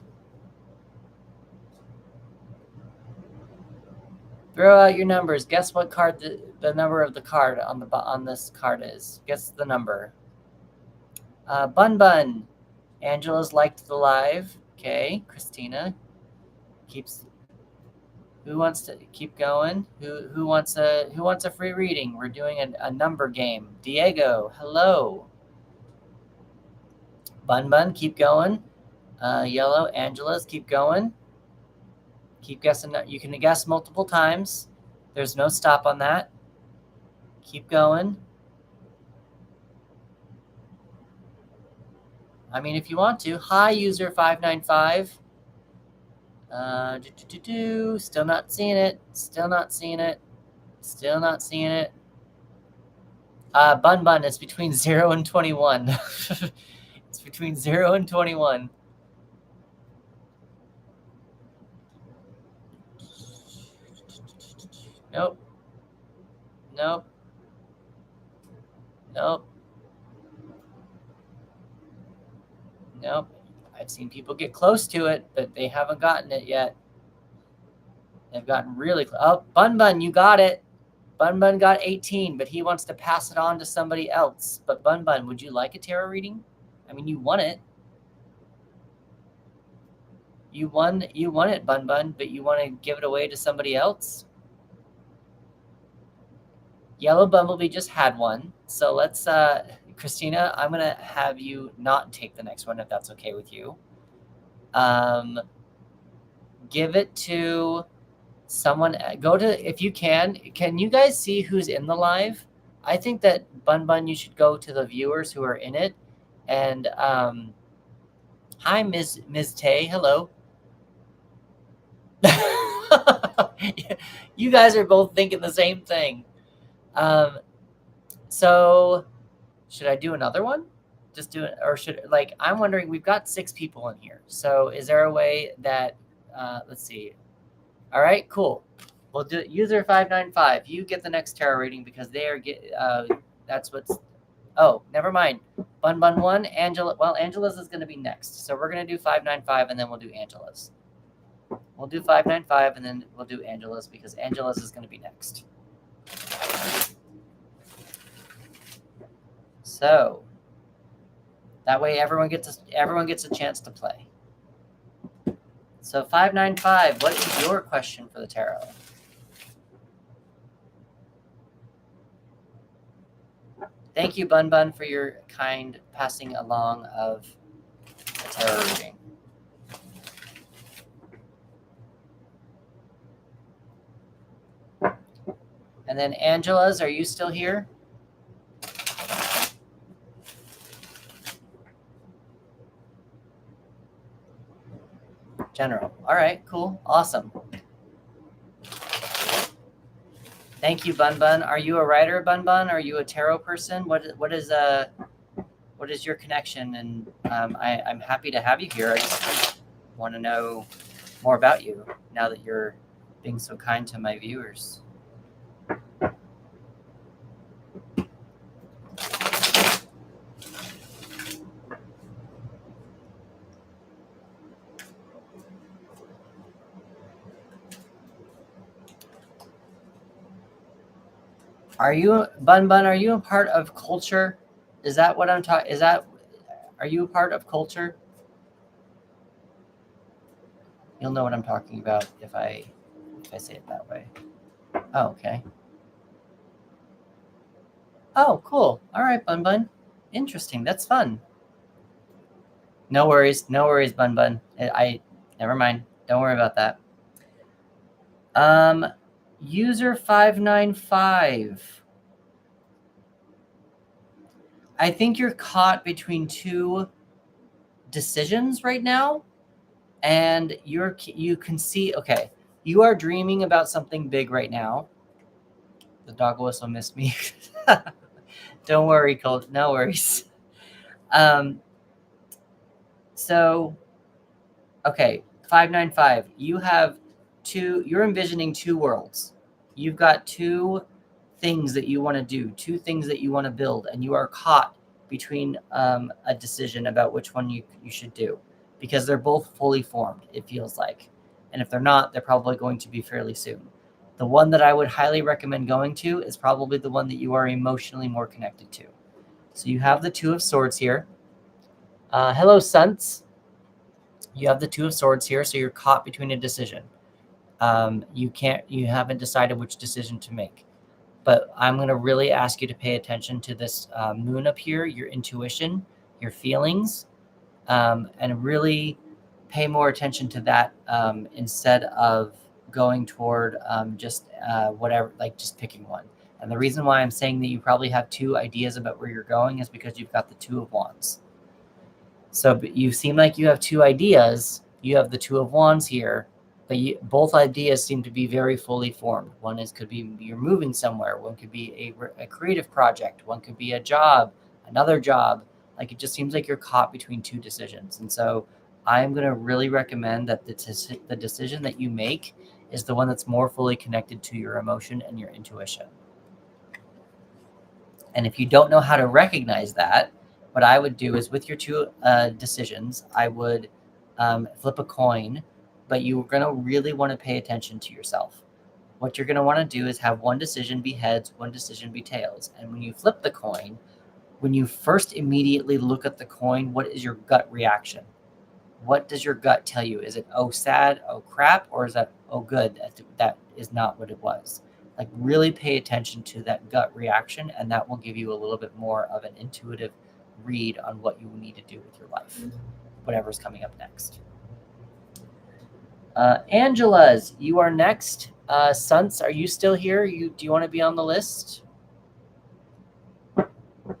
Throw out your numbers. Guess what card the number of the card on this card is. Guess the number. Bun Bun. Angela's liked the live. Okay, Christina keeps. Who wants to keep going? Who wants a free reading? We're doing a number game. Diego, hello. Bun Bun, keep going. Yellow, Angela's, keep going. Keep guessing. You can guess multiple times. There's no stop on that. Keep going. I mean, if you want to. Hi, user 595. Still not seeing it. Still not seeing it. Still not seeing it. Bun Bun is between 0 and 21. It's between 0 and 21. Nope. Nope. Nope. Nope. I've seen people get close to it, but they haven't gotten it yet. They've gotten really close. Oh, Bun Bun, you got it. Bun Bun got 18, but he wants to pass it on to somebody else. But Bun Bun, would you like a tarot reading? I mean, you won it. You won it, Bun Bun, but you want to give it away to somebody else? Yellow Bumblebee just had one. So let's, Christina, I'm going to have you not take the next one if that's okay with you. Give it to someone. Go to, if you can you guys see who's in the live? I think that Bun Bun, you should go to the viewers who are in it. And hi, Ms. Tay. Hello. You guys are both thinking the same thing. So should I do another one? Just do it, or should, like, I'm wondering, we've got 6 people in here. So is there a way that, let's see. All right, cool. We'll do user 595. You get the next tarot reading because they are that's what's. Oh, never mind. Bun Bun 1, Angela. Well, Angela's is going to be next. So we're going to do 595 and then we'll do Angela's. We'll do 595 and then we'll do Angela's because Angela's is going to be next. So that way everyone gets a chance to play. So 595, what is your question for the tarot? Thank you, Bun Bun, for your kind passing along of the tarot reading. And then Angela's, are you still here? General. All right, cool. Awesome. Thank you, Bun Bun. Are you a writer, Bun Bun? Are you a tarot person? What is your connection? And I'm happy to have you here. I just want to know more about you now that you're being so kind to my viewers. Are you, Bun Bun, are you a part of culture? Is that what I'm talking? Are you a part of culture? You'll know what I'm talking about if I say it that way. Oh, okay. Oh, cool. All right, Bun Bun. Interesting. That's fun. No worries, Bun Bun. I never mind. Don't worry about that. User 595. I think you're caught between 2 decisions right now, and you can see. Okay, you are dreaming about something big right now. The dog whistle missed me. Don't worry, Colt. No worries. So, okay, 595. You're envisioning 2 worlds. You've got 2 things that you want to do, two things that you want to build, and you are caught between a decision about which one you should do, because they're both fully formed, it feels like. And if they're not, they're probably going to be fairly soon. The one that I would highly recommend going to is probably the one that you are emotionally more connected to. So you have the Two of Swords here. Hello, Suns. You have the Two of Swords here, so you're caught between a decision. You haven't decided which decision to make. But I'm going to really ask you to pay attention to this moon up here, your intuition, your feelings, and really pay more attention to that instead of going toward just whatever, like just picking one. And the reason why I'm saying that you probably have two ideas about where you're going is because you've got the Two of Wands. So you seem like you have two ideas. You have the Two of Wands here, but both ideas seem to be very fully formed. One could be you're moving somewhere. One could be a creative project. One could be a job, another job. Like, it just seems like you're caught between two decisions. And so I'm going to really recommend that the decision that you make is the one that's more fully connected to your emotion and your intuition. And if you don't know how to recognize that, what I would do is with your two decisions, I would flip a coin, but you're going to really want to pay attention to yourself. What you're going to want to do is have one decision be heads, one decision be tails. And when you flip the coin, when you first immediately look at the coin, what is your gut reaction? What does your gut tell you? Is it, oh, sad, oh, crap? Or is that, oh, good, that is not what it was? Like, really pay attention to that gut reaction, and that will give you a little bit more of an intuitive read on what you need to do with your life, whatever's coming up next. Angela's, you are next. Suns, are you still here? Do you want to be on the list?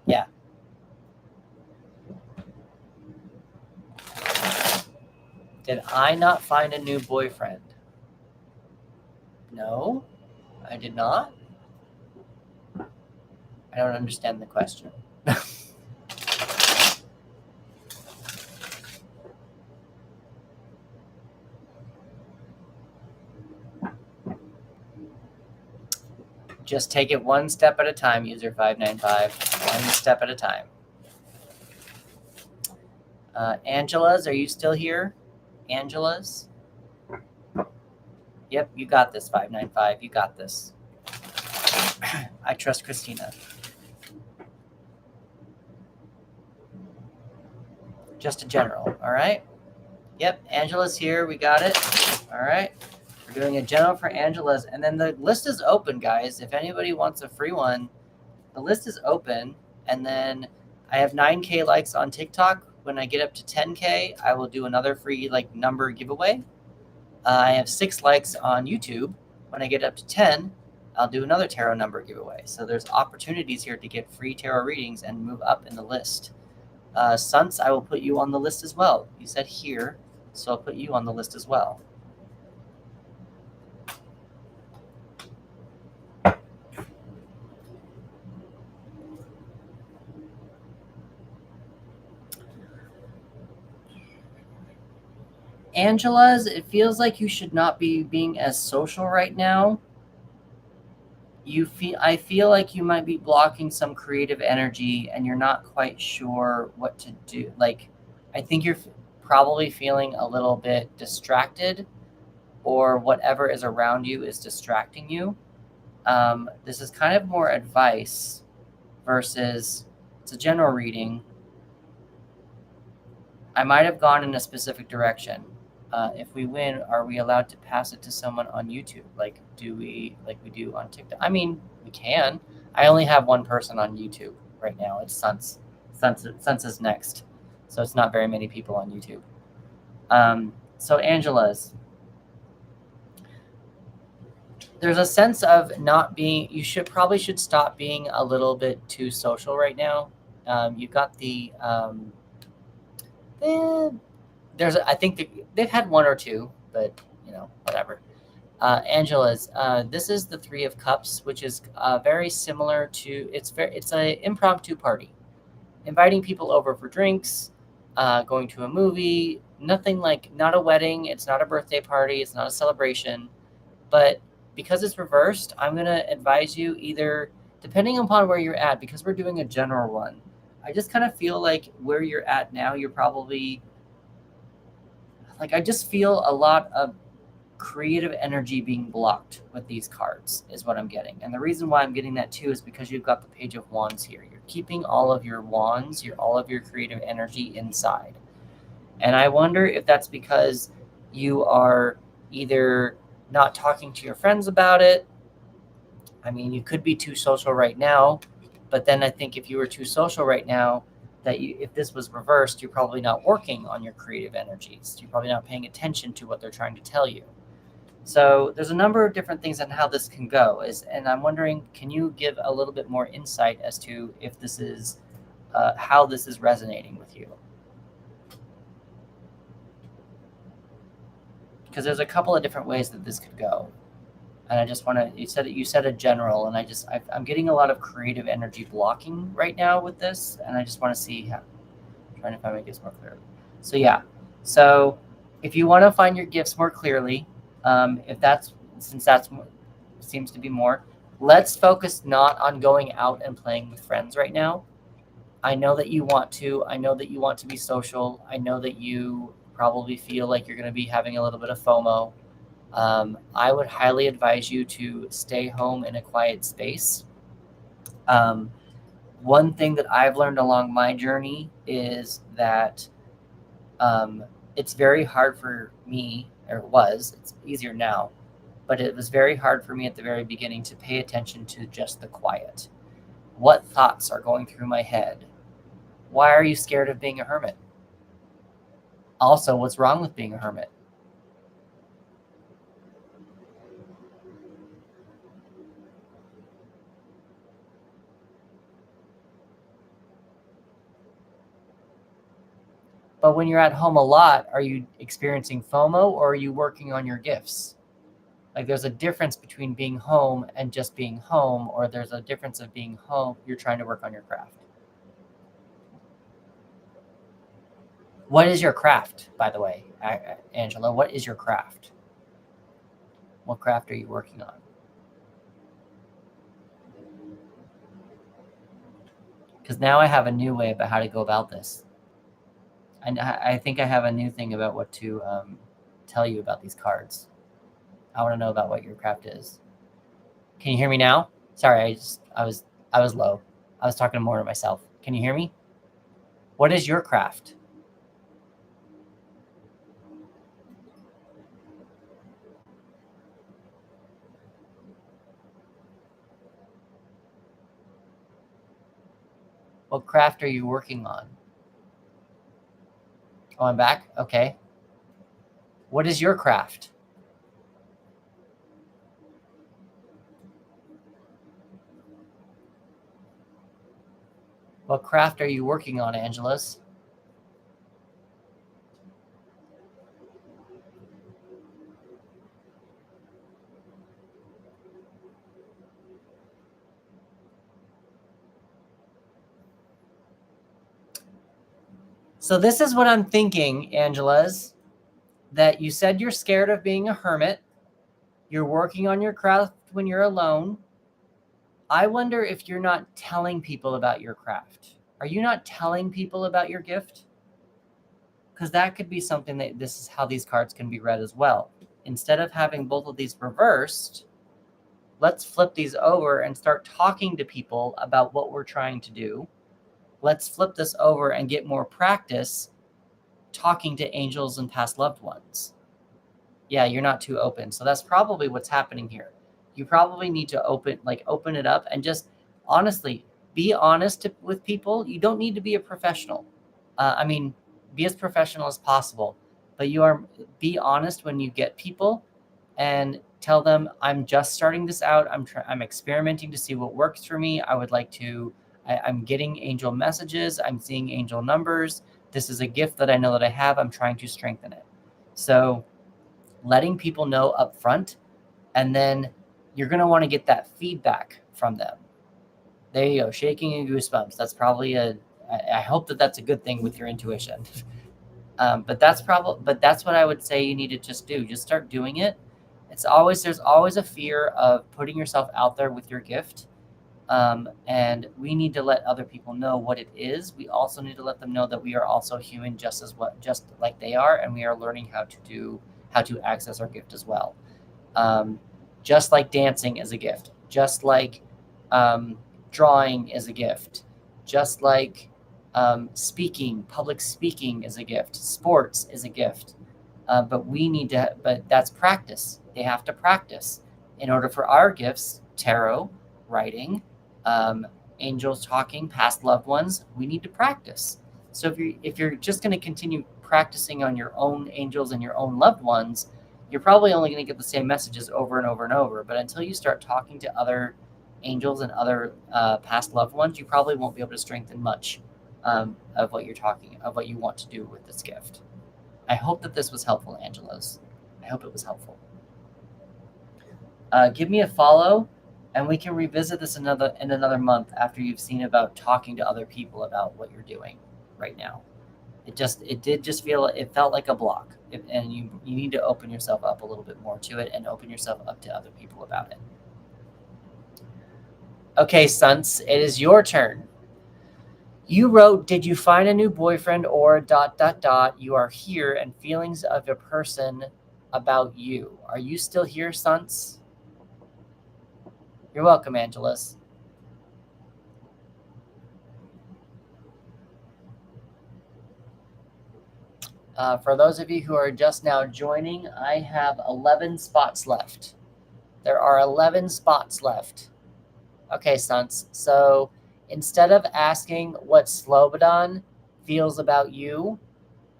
Yeah. Did I not find a new boyfriend? No, I did not. I don't understand the question. Just take it one step at a time, user 595. One step at a time. Angela's, are you still here? Angela's? Yep, you got this, 595. You got this. I trust Christina. Just a general, all right? Yep, Angela's here. We got it. All right. We're doing a general for Angela's. And then the list is open, guys. If anybody wants a free one, the list is open. And then I have 9K likes on TikTok. When I get up to 10K, I will do another free number giveaway. I have 6 likes on YouTube. When I get up to 10, I'll do another tarot number giveaway. So there's opportunities here to get free tarot readings and move up in the list. Suns, I will put you on the list as well. You said here, so I'll put you on the list as well. Angela's, it feels like you should not be being as social right now. I feel like you might be blocking some creative energy and you're not quite sure what to do. Like, I think you're probably feeling a little bit distracted, or whatever is around you is distracting you. This is kind of more advice versus it's a general reading. I might have gone in a specific direction. If we win, are we allowed to pass it to someone on YouTube? Like we do on TikTok? I mean, we can. I only have one person on YouTube right now. It's Suns. Suns is next. So it's not very many people on YouTube. So Angela's. There's a sense of not being, you probably should stop being a little bit too social right now. You've got the, I think they've had one or two, but whatever. Angela's, this is the 3 of Cups, which is very similar to, it's an impromptu party, inviting people over for drinks, going to a movie, nothing like, not a wedding, it's not a birthday party, it's not a celebration, but because it's reversed, I'm going to advise you either, depending upon where you're at, because we're doing a general one, I just kind of feel like where you're at now, you're probably, like, I just feel a lot of creative energy being blocked with these cards is what I'm getting. And the reason why I'm getting that too is because you've got the Page of Wands here. You're keeping all of your wands, all of your creative energy inside. And I wonder if that's because you are either not talking to your friends about it. I mean, you could be too social right now, but then I think if you were too social right now, if this was reversed, you're probably not working on your creative energies. You're probably not paying attention to what they're trying to tell you. So there's a number of different things on how this can go. And I'm wondering, can you give a little bit more insight as to if this is how this is resonating with you? Because there's a couple of different ways that this could go. And I just want to, you said a general, and I'm getting a lot of creative energy blocking right now with this, and I just want to see how, I'm trying to find my gifts more clearly. So yeah, so if you want to find your gifts more clearly, since that seems to be more, let's focus not on going out and playing with friends right now. I know that you want to. I know that you want to be social. I know that you probably feel like you're going to be having a little bit of FOMO. I would highly advise you to stay home in a quiet space. One thing that I've learned along my journey is that it's very hard for me, or it was, it's easier now, but it was very hard for me at the very beginning to pay attention to just the quiet. What thoughts are going through my head? Why are you scared of being a hermit? Also, what's wrong with being a hermit? But when you're at home a lot, are you experiencing FOMO, or are you working on your gifts? Like, there's a difference between being home and just being home, or there's a difference of being home, you're trying to work on your craft. What is your craft, by the way, Angela? What is your craft? What craft are you working on? Because now I have a new way about how to go about this. And I think I have a new thing about what to tell you about these cards. I want to know about what your craft is. Can you hear me now? Sorry, I was low. I was talking more to myself. Can you hear me? What is your craft? What craft are you working on? Oh, I'm back? Okay. What is your craft? What craft are you working on, Angeles? So this is what I'm thinking, Angela's, that you said you're scared of being a hermit. You're working on your craft when you're alone. I wonder if you're not telling people about your craft. Are you not telling people about your gift? Because that could be something that this is how these cards can be read as well. Instead of having both of these reversed, let's flip these over and start talking to people about what we're trying to do. Let's flip this over and get more practice talking to angels and past loved ones. Yeah, you're not too open. So that's probably what's happening here. You probably need to open it up and just honestly be honest with people. You don't need to be a professional. Be as professional as possible, but be honest when you get people and tell them, I'm just starting this out. I'm experimenting to see what works for me. I'm getting angel messages. I'm seeing angel numbers. This is a gift that I know that I have. I'm trying to strengthen it. So letting people know up front, and then you're going to want to get that feedback from them. There you go. Shaking and goosebumps. That's probably I hope that that's a good thing with your intuition. But that's what I would say you need to just do. Just start doing it there's always a fear of putting yourself out there with your gift. And we need to let other people know what it is. We also need to let them know that we are also human, just like they are, and we are learning how to access our gift as well. Just like dancing is a gift, just like drawing is a gift, just like public speaking is a gift, sports is a gift. But that's practice. They have to practice in order for our gifts, tarot, writing, angels talking, past loved ones. We need to practice. So if you're just going to continue practicing on your own angels and your own loved ones, you're probably only going to get the same messages over and over and over. But until you start talking to other angels and other past loved ones, you probably won't be able to strengthen much of what you want to do with this gift. I hope that this was helpful, Angelos. I hope it was helpful. Give me a follow, and we can revisit this in another month after you've seen about talking to other people about what you're doing right now. It felt like a block, and you need to open yourself up a little bit more to it and open yourself up to other people about it. Okay, Suns, it is your turn. You wrote, did you find a new boyfriend or ... You are here and feelings of a person about you. Are you still here, Suns? You're welcome, Angelus. For those of you who are just now joining, I have 11 spots left. There are 11 spots left. Okay, Suns. So instead of asking what Slobodan feels about you,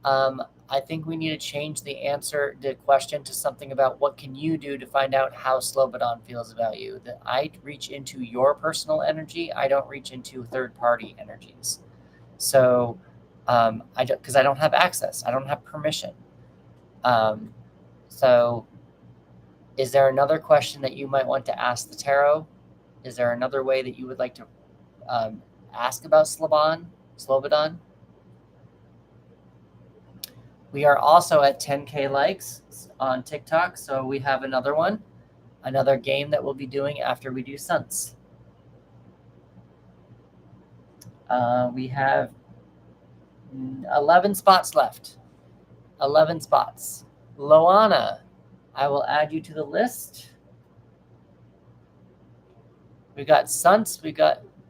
I think we need to change the question to something about what can you do to find out how Slobodan feels about you. That I reach into your personal energy. I don't reach into third-party energies. So, because I don't have access. I don't have permission. So is there another question that you might want to ask the tarot? Is there another way that you would like to ask about Slobodan? We are also at 10K likes on TikTok, so we have another game that we'll be doing after we do Suns. We have 11 spots left. 11 spots. Loana, I will add you to the list. We got Suns.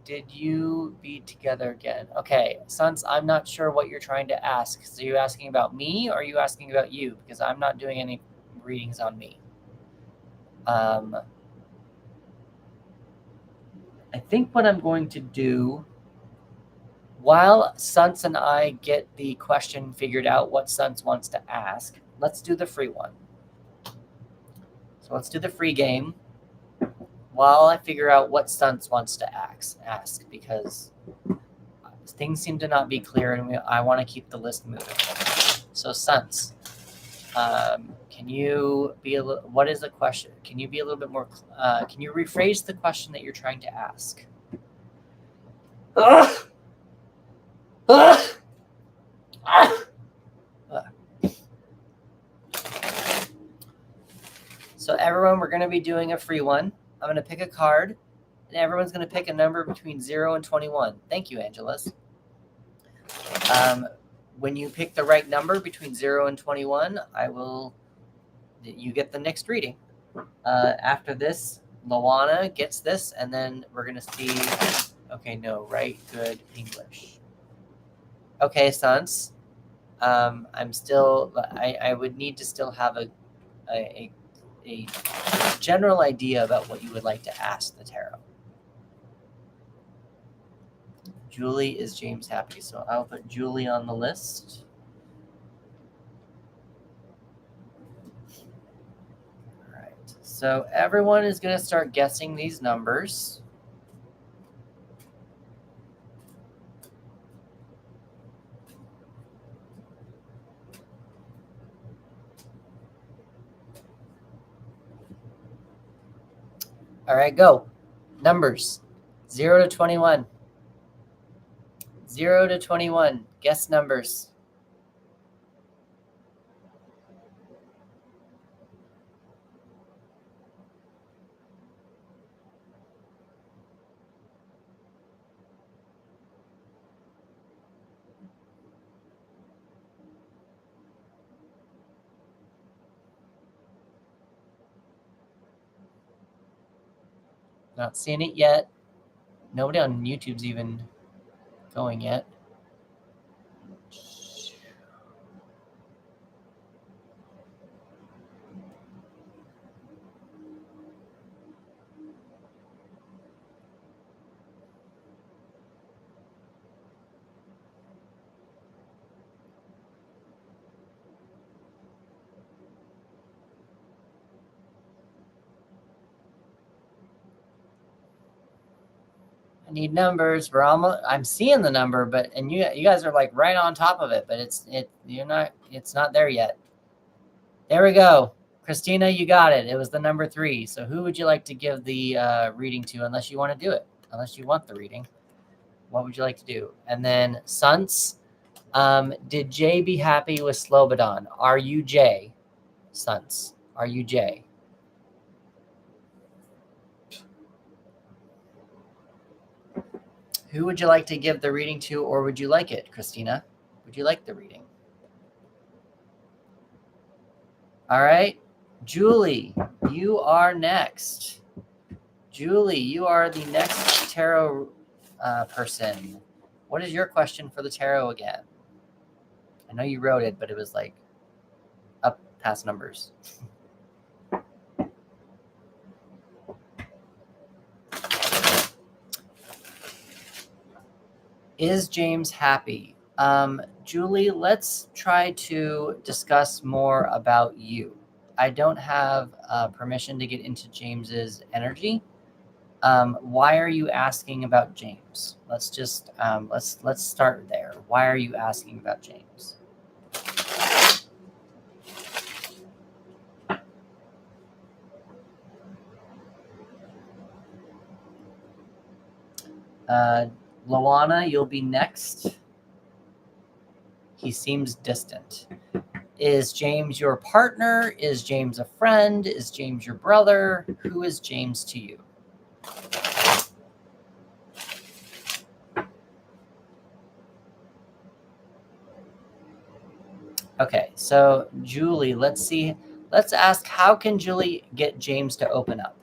Did you be together again? Okay, Suns, I'm not sure what you're trying to ask. So are you asking about me or are you asking about you? Because I'm not doing any readings on me. I think what I'm going to do, while Suns and I get the question figured out, what Suns wants to ask, let's do the free one. So let's do the free game while I figure out what Suns wants to ask, because things seem to not be clear and I want to keep the list moving. So Suns, can you what is the question? Can you be a little bit more, can you rephrase the question that you're trying to ask? So everyone, we're going to be doing a free one. I'm going to pick a card, and everyone's going to pick a number between 0 and 21. Thank you, Angelus. When you pick the right number between 0 and 21, you get the next reading. After this, Loana gets this, and then we're going to see, okay, no, right, good, English. Okay, Suns, I would need to still have a general idea about what you would like to ask the tarot. Julie is James happy, so I'll put Julie on the list. All right, so everyone is going to start guessing these numbers. All right, go. Numbers 0 to 21. 0 to 21. Guess numbers. Not seeing it yet. Nobody on YouTube's even going yet. I need numbers. I'm seeing the number, and you guys are like right on top of it, but it's not there yet. There we go. Christina, you got it. It was the number 3. So who would you like to give the reading to, unless you want to do it? Unless you want the reading. What would you like to do? And then Suns, did Jay be happy with Slobodan? Are you Jay? Suns, are you Jay? Who would you like to give the reading to, or would you like it, Christina? Would you like the reading? All right. Julie, you are next. Julie, you are the next tarot person. What is your question for the tarot again? I know you wrote it, but it was like up past numbers. Is James happy? Julie, let's try to discuss more about you. I don't have permission to get into James's energy. Why are you asking about James? Let's just let's start there. Why are you asking about James? Loana, you'll be next. He seems distant. Is James your partner? Is James a friend? Is James your brother? Who is James to you? Okay, so Julie, let's see. Let's ask, how can Julie get James to open up?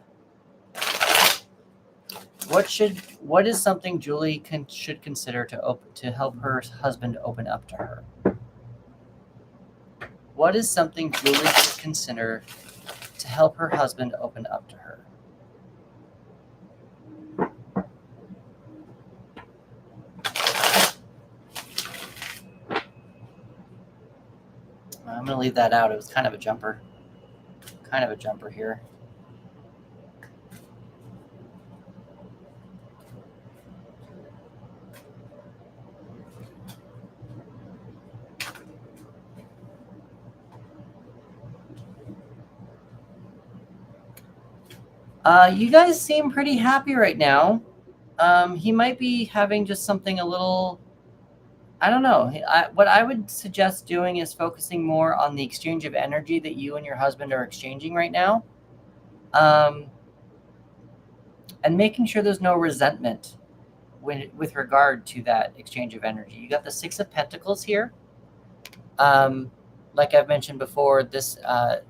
What is something Julie should consider to help her husband open up to her? What is something Julie should consider to help her husband open up to her? I'm going to leave that out. It was kind of a jumper. Here. You guys seem pretty happy right now. He might be having just something a little, I don't know. What I would suggest doing is focusing more on the exchange of energy that you and your husband are exchanging right now. And making sure there's no resentment with regard to that exchange of energy. You got the 6 of Pentacles here. Like I've mentioned before, this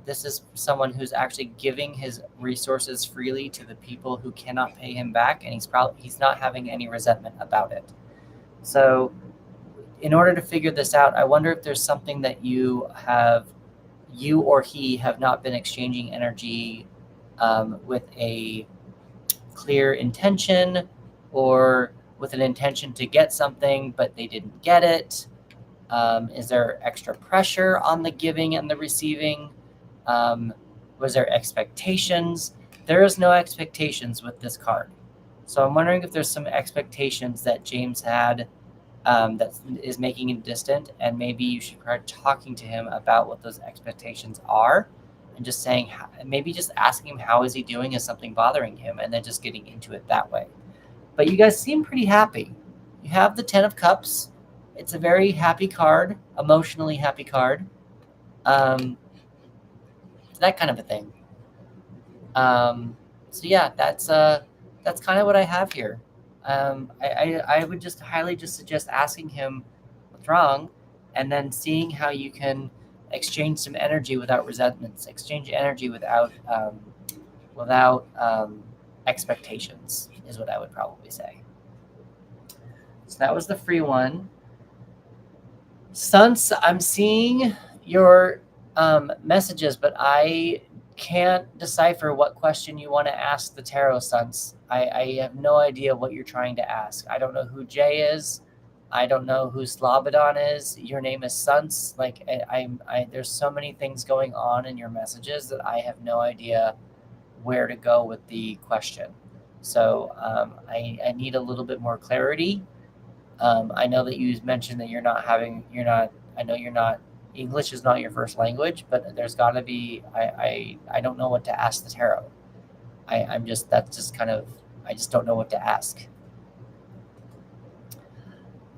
is someone who's actually giving his resources freely to the people who cannot pay him back, and he's not having any resentment about it. So, in order to figure this out, I wonder if there's something that you or he have not been exchanging energy with a clear intention, or with an intention to get something, but they didn't get it. Is there extra pressure on the giving and the receiving? Was there expectations? There is no expectations with this card. So I'm wondering if there's some expectations that James had that is making him distant, and maybe you should start talking to him about what those expectations are, and just saying, maybe just asking him how is he doing, is something bothering him, and then just getting into it that way. But you guys seem pretty happy. You have the 10 of Cups. It's a very happy card, emotionally happy card. That kind of a thing. So yeah, that's kind of what I have here. I would just highly suggest asking him what's wrong, and then seeing how you can exchange some energy without resentments, exchange energy without expectations is what I would probably say. So that was the free one. Suns, I'm seeing your messages, but I can't decipher what question you want to ask the tarot, Suns. I have no idea what you're trying to ask. I don't know who Jay is. I don't know who Slobodon is. Your name is Suns. Like there's so many things going on in your messages that I have no idea where to go with the question. So I need a little bit more clarity. I know that you mentioned that I know you're not, English is not your first language, but there's got to be, I don't know what to ask the tarot. I just don't know what to ask.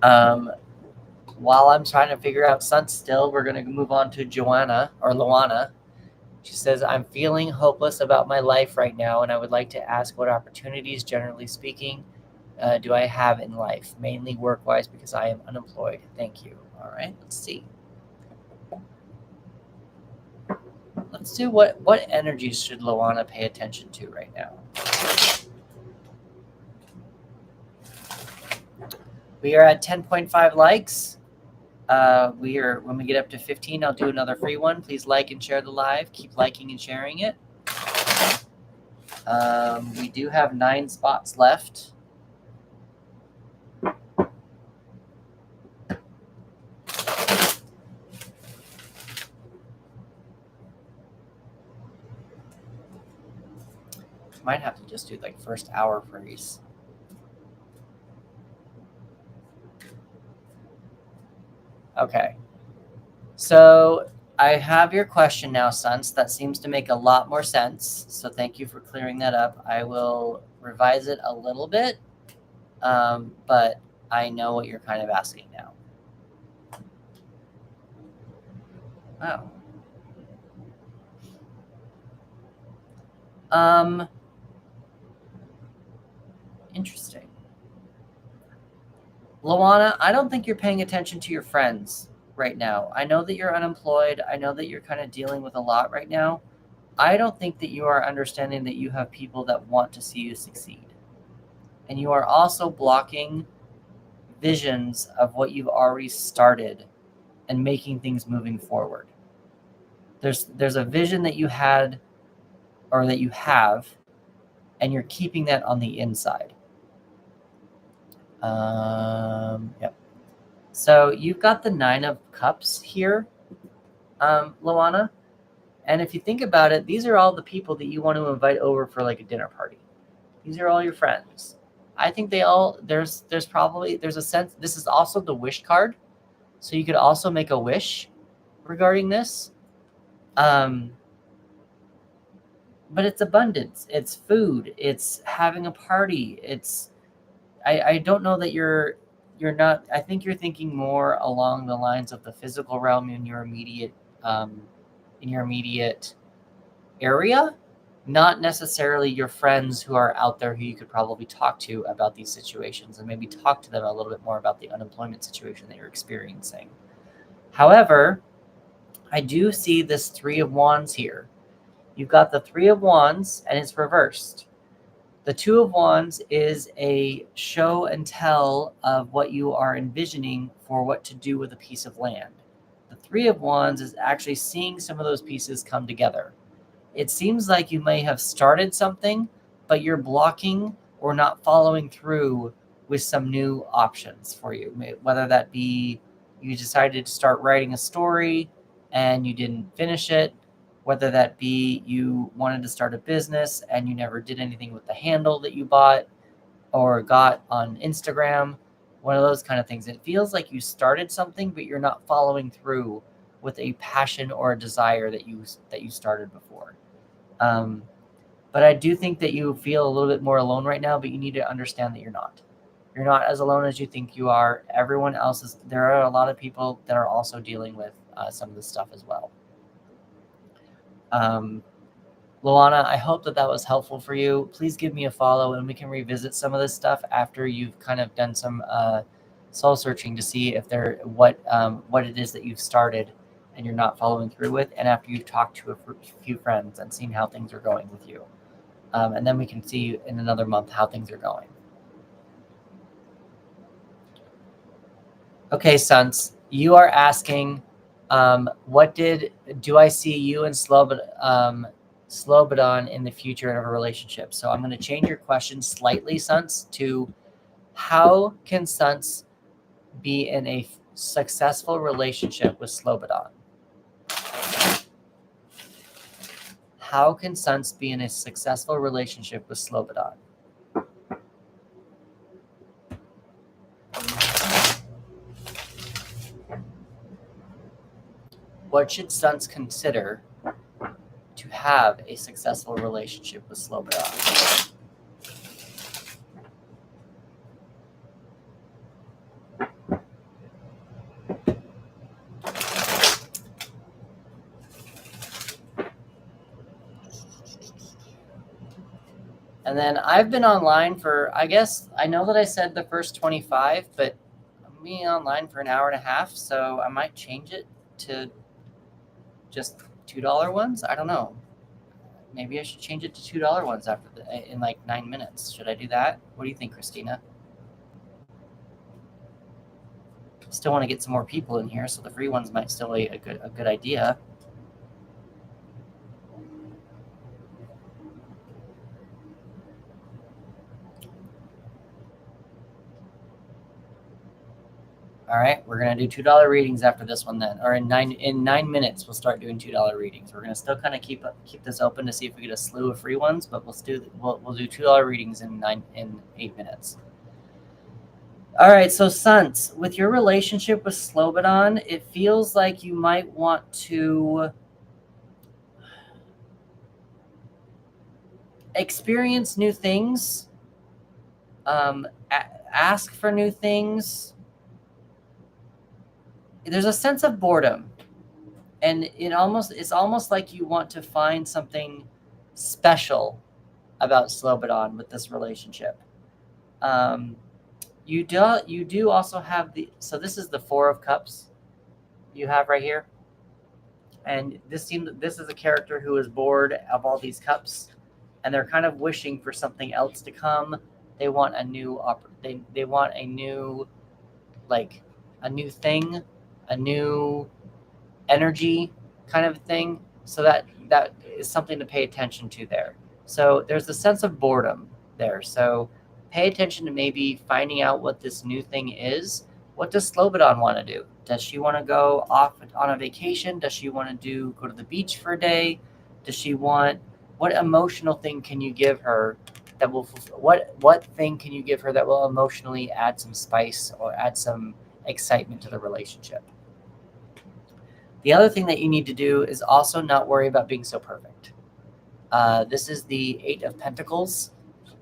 While I'm trying to figure out Sun still, we're going to move on to Joanna or Luana. She says, I'm feeling hopeless about my life right now, and I would like to ask what opportunities, generally speaking, do I have in life, mainly work-wise because I am unemployed. Thank you. All right, let's see. Let's do what energies should Luana pay attention to right now? We are at 10.5 likes. When we get up to 15, I'll do another free one. Please like and share the live. Keep liking and sharing it. We do have 9 spots left. Might have to just do like first hour freeze. Okay. So I have your question now, Suns. That seems to make a lot more sense. So thank you for clearing that up. I will revise it a little bit, but I know what you're kind of asking now. Wow. Interesting. Luana, I don't think you're paying attention to your friends right now. I know that you're unemployed. I know that you're kind of dealing with a lot right now. I don't think that you are understanding that you have people that want to see you succeed. And you are also blocking visions of what you've already started and making things moving forward. There's a vision that you had or that you have, and you're keeping that on the inside. Yep. So you've got the 9 of Cups here, Luana. And if you think about it, these are all the people that you want to invite over for like a dinner party. These are all your friends. I think there's a sense, this is also the wish card. So you could also make a wish regarding this. But it's abundance. It's food. It's having a party. I don't know that you're not, I think you're thinking more along the lines of the physical realm in your immediate area, not necessarily your friends who are out there who you could probably talk to about these situations and maybe talk to them a little bit more about the unemployment situation that you're experiencing. However, I do see this 3 of Wands here. You've got the 3 of Wands and it's reversed. The 2 of Wands is a show and tell of what you are envisioning for what to do with a piece of land. The 3 of Wands is actually seeing some of those pieces come together. It seems like you may have started something, but you're blocking or not following through with some new options for you. Whether that be you decided to start writing a story and you didn't finish it, whether that be you wanted to start a business and you never did anything with the handle that you bought or got on Instagram, one of those kind of things. It feels like you started something, but you're not following through with a passion or a desire that you started before. But I do think that you feel a little bit more alone right now, but you need to understand that you're not. You're not as alone as you think you are. Everyone else is. There are a lot of people that are also dealing with some of this stuff as well. Luana, I hope that was helpful for you. Please give me a follow and we can revisit some of this stuff after you've kind of done some soul searching to see if what it is that you've started and you're not following through with, and after you've talked to a few friends and seen how things are going with you. And then we can see in another month how things are going. Okay, Suns, you are asking, do I see you and Slobodan in the future of a relationship? So I'm going to change your question slightly, Suns, to how can Suns be in a successful relationship with Slobodan? How can Suns be in a successful relationship with Slobodan? What should Suns consider to have a successful relationship with Slobodan? And then I've been online for, I guess, I know that I said the first 25, but I'm being online for an hour and a half, so I might change it to just $2 ones. I don't know. Maybe I should change it to $2 ones in like 9 minutes. Should I do that? What do you think, Christina? Still want to get some more people in here, so the free ones might still be a good idea. All right, we're gonna do $2 readings after this one then, or in 9 minutes we'll start doing $2 readings. We're gonna still kind of keep this open to see if we get a slew of free ones, but we'll do $2 readings in 8 minutes. All right, so Suns, with your relationship with Slobodan, it feels like you might want to experience new things, ask for new things. There's a sense of boredom, and it's almost like you want to find something special about Slobodan with this relationship. You do also have so this is the Four of Cups you have right here, and this is a character who is bored of all these cups, and they're kind of wishing for something else to come. They want a new they want a new, like, a new thing, a new energy kind of thing. So that is something to pay attention to there. So there's a sense of boredom there. So pay attention to maybe finding out what this new thing is. What does Slobodan want to do? Does she want to go off on a vacation? Does she want to go to the beach for a day? Does she want, what emotional thing can you give her that will, what thing can you give her that will emotionally add some spice or add some excitement to the relationship? The other thing that you need to do is also not worry about being so perfect. This is the Eight of Pentacles,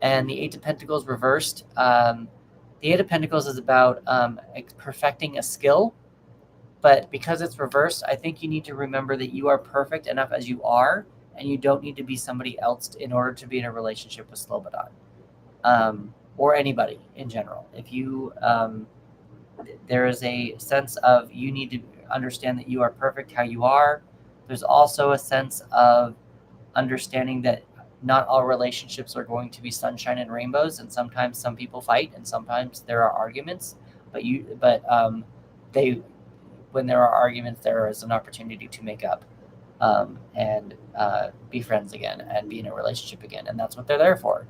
and the Eight of Pentacles reversed. The Eight of Pentacles is about perfecting a skill, but because it's reversed, I think you need to remember that you are perfect enough as you are, and you don't need to be somebody else in order to be in a relationship with Slobodan, or anybody in general. If you, there is a sense of you need to understand that you are perfect how you are. There's also a sense of understanding that not all relationships are going to be sunshine and rainbows, and sometimes some people fight, and sometimes there are arguments. When there are arguments, there is an opportunity to make up and be friends again and be in a relationship again, and that's what they're there for.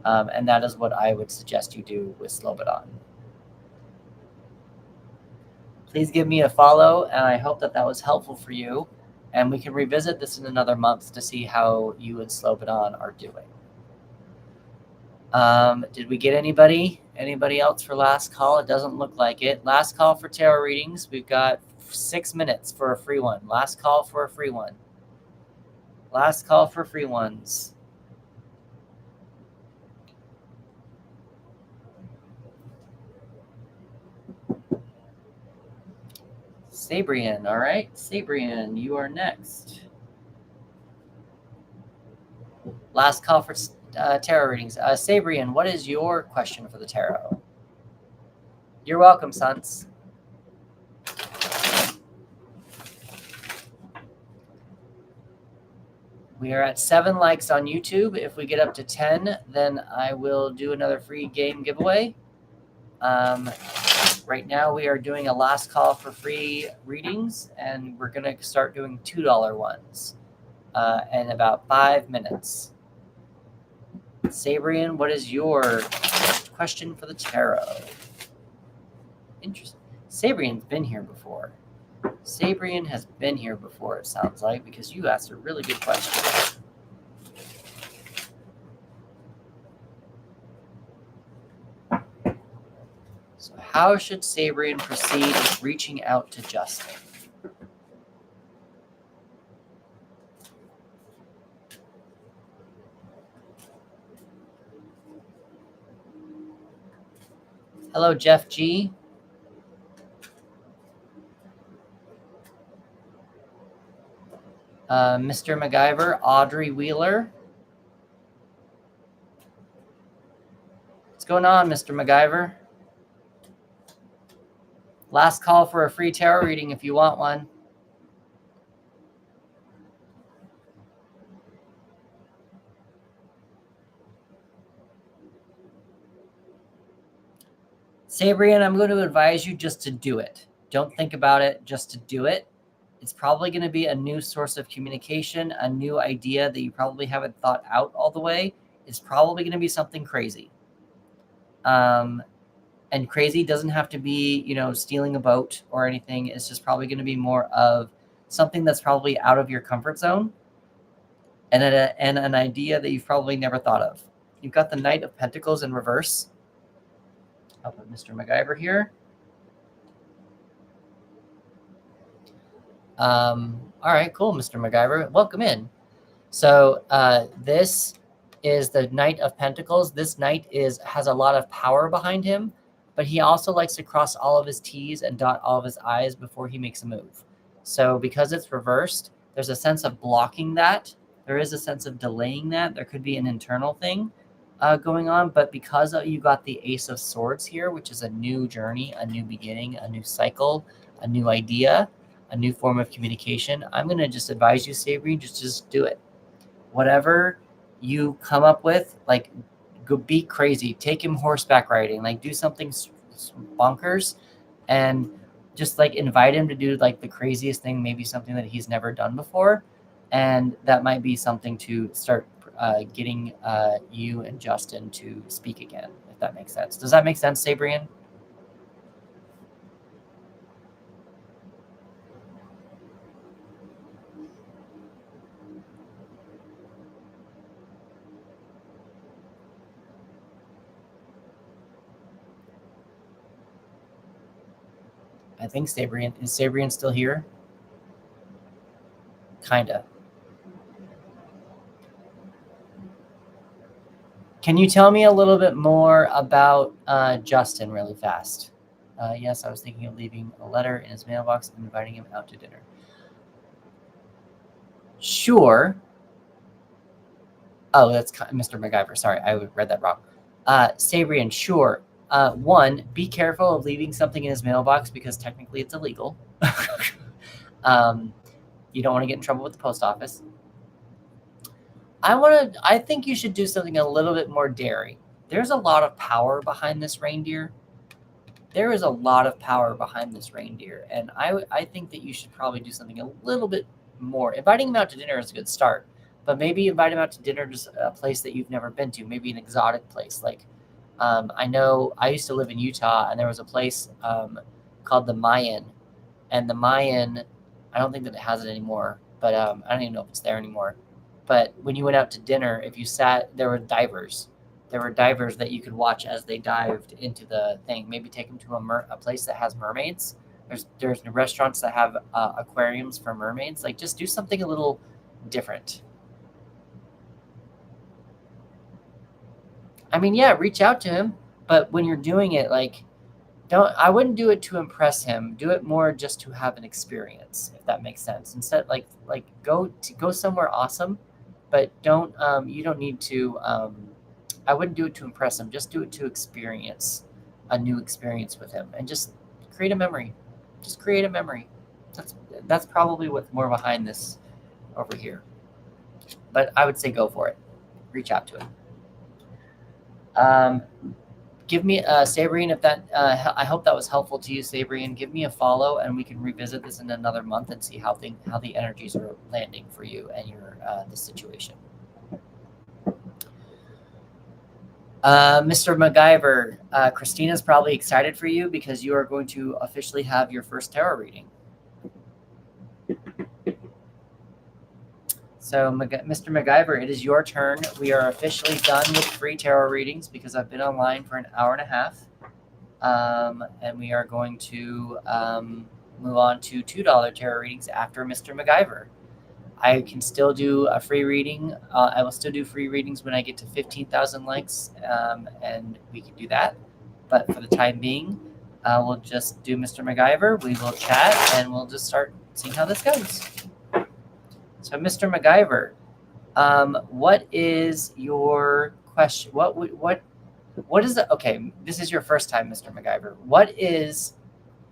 And that is what I would suggest you do with Slobodan. Please give me a follow, and I hope that was helpful for you. And we can revisit this in another month to see how you and Slobodan are doing. Did we get anybody else for last call? It doesn't look like it. Last call for tarot readings. We've got 6 minutes for a free one. Last call for a free one. Last call for free ones. Sabrian, all right. Sabrian, you are next. Last call for tarot readings. Sabrian, what is your question for the tarot? You're welcome, Suns. We are at 7 likes on YouTube. If we get up to 10, then I will do another free game giveaway. Right now we are doing a last call for free readings, and we're going to start doing $2 ones in about 5 minutes. Sabrian, what is your question for the tarot? Interesting. Sabrian's been here before. Sabrian has been here before, it sounds like, because you asked a really good question. So how should Sabrian proceed with reaching out to Justin? Hello, Jeff G. Mr. MacGyver, Audrey Wheeler. What's going on, Mr. MacGyver? Last call for a free tarot reading if you want one. Sabrian, I'm going to advise you just to do it. Don't think about it, just to do it. It's probably going to be a new source of communication, a new idea that you probably haven't thought out all the way. It's probably going to be something crazy. And crazy doesn't have to be, stealing a boat or anything. It's just probably going to be more of something that's probably out of your comfort zone and an idea that you've probably never thought of. You've got the Knight of Pentacles in reverse. I'll put Mr. MacGyver here. All right, cool, Mr. MacGyver. Welcome in. So this is the Knight of Pentacles. This knight has a lot of power behind him, but he also likes to cross all of his T's and dot all of his I's before he makes a move. So because it's reversed, there's a sense of blocking that. There is a sense of delaying that. There could be an internal thing going on, but because you got the Ace of Swords here, which is a new journey, a new beginning, a new cycle, a new idea, a new form of communication, I'm going to just advise you, Sabrian, just do it. Whatever you come up with, like, go be crazy. Take him horseback riding, like do something bonkers, and just like invite him to do like the craziest thing, maybe something that he's never done before, and that might be something to start getting you and Justin to speak again, if that makes sense. Does that make sense, Sabrian? I think Sabrian. Is Sabrian still here? Kinda. Can you tell me a little bit more about Justin really fast? Yes, I was thinking of leaving a letter in his mailbox and inviting him out to dinner. Sure. Oh, that's Mr. MacGyver. Sorry, I read that wrong. Sabrian, sure. One, be careful of leaving something in his mailbox because technically it's illegal. You don't want to get in trouble with the post office. I think you should do something a little bit more daring. There's a lot of power behind this reindeer. There is a lot of power behind this reindeer, and I think that you should probably do something a little bit more. Inviting him out to dinner is a good start, but maybe invite him out to dinner to a place that you've never been to, maybe an exotic place. Like, I know I used to live in Utah, and there was a place called the Mayan, and the Mayan, I don't think that it has it anymore, but I don't even know if it's there anymore. But when you went out to dinner, if you sat, there were divers. There were divers that you could watch as they dived into the thing. Maybe take them to a place that has mermaids. There's restaurants that have aquariums for mermaids. Like, just do something a little different. I mean, yeah, reach out to him, but when you're doing it, like, I wouldn't do it to impress him. Do it more just to have an experience, if that makes sense. Instead, like go somewhere awesome, but you don't need to. I wouldn't do it to impress him. Just do it to experience a new experience with him, and just create a memory. Just create a memory. That's probably what's more behind this over here. but I would say go for it. Reach out to it. Give me Sabrine, if that I hope that was helpful to you, Sabrine. Give me a follow, and we can revisit this in another month and see how the energies are landing for you and your the situation. Mr. MacGyver, Christina's probably excited for you because you are going to officially have your first tarot reading. So, Mr. MacGyver, it is your turn. We are officially done with free tarot readings because I've been online for an hour and a half. And we are going to move on to $2 tarot readings after Mr. MacGyver. I can still do a free reading. I will still do free readings when I get to 15,000 likes, and we can do that. But for the time being, we'll just do Mr. MacGyver. We will chat, and we'll just start seeing how this goes. So, Mr. MacGyver, what is your question? What is it? Okay, this is your first time, Mr. MacGyver. What is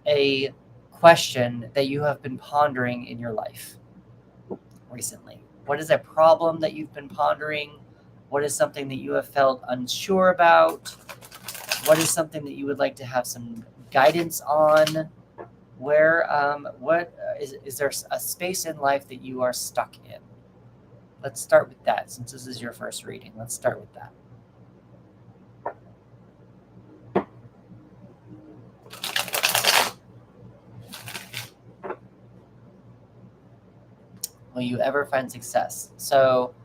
a question that you have been pondering in your life recently? What is a problem that you've been pondering? What is something that you have felt unsure about? What is something that you would like to have some guidance on? Where, what is there a space in life that you are stuck in? Let's start with that, since this is your first reading. Let's start with that. Will you ever find success? So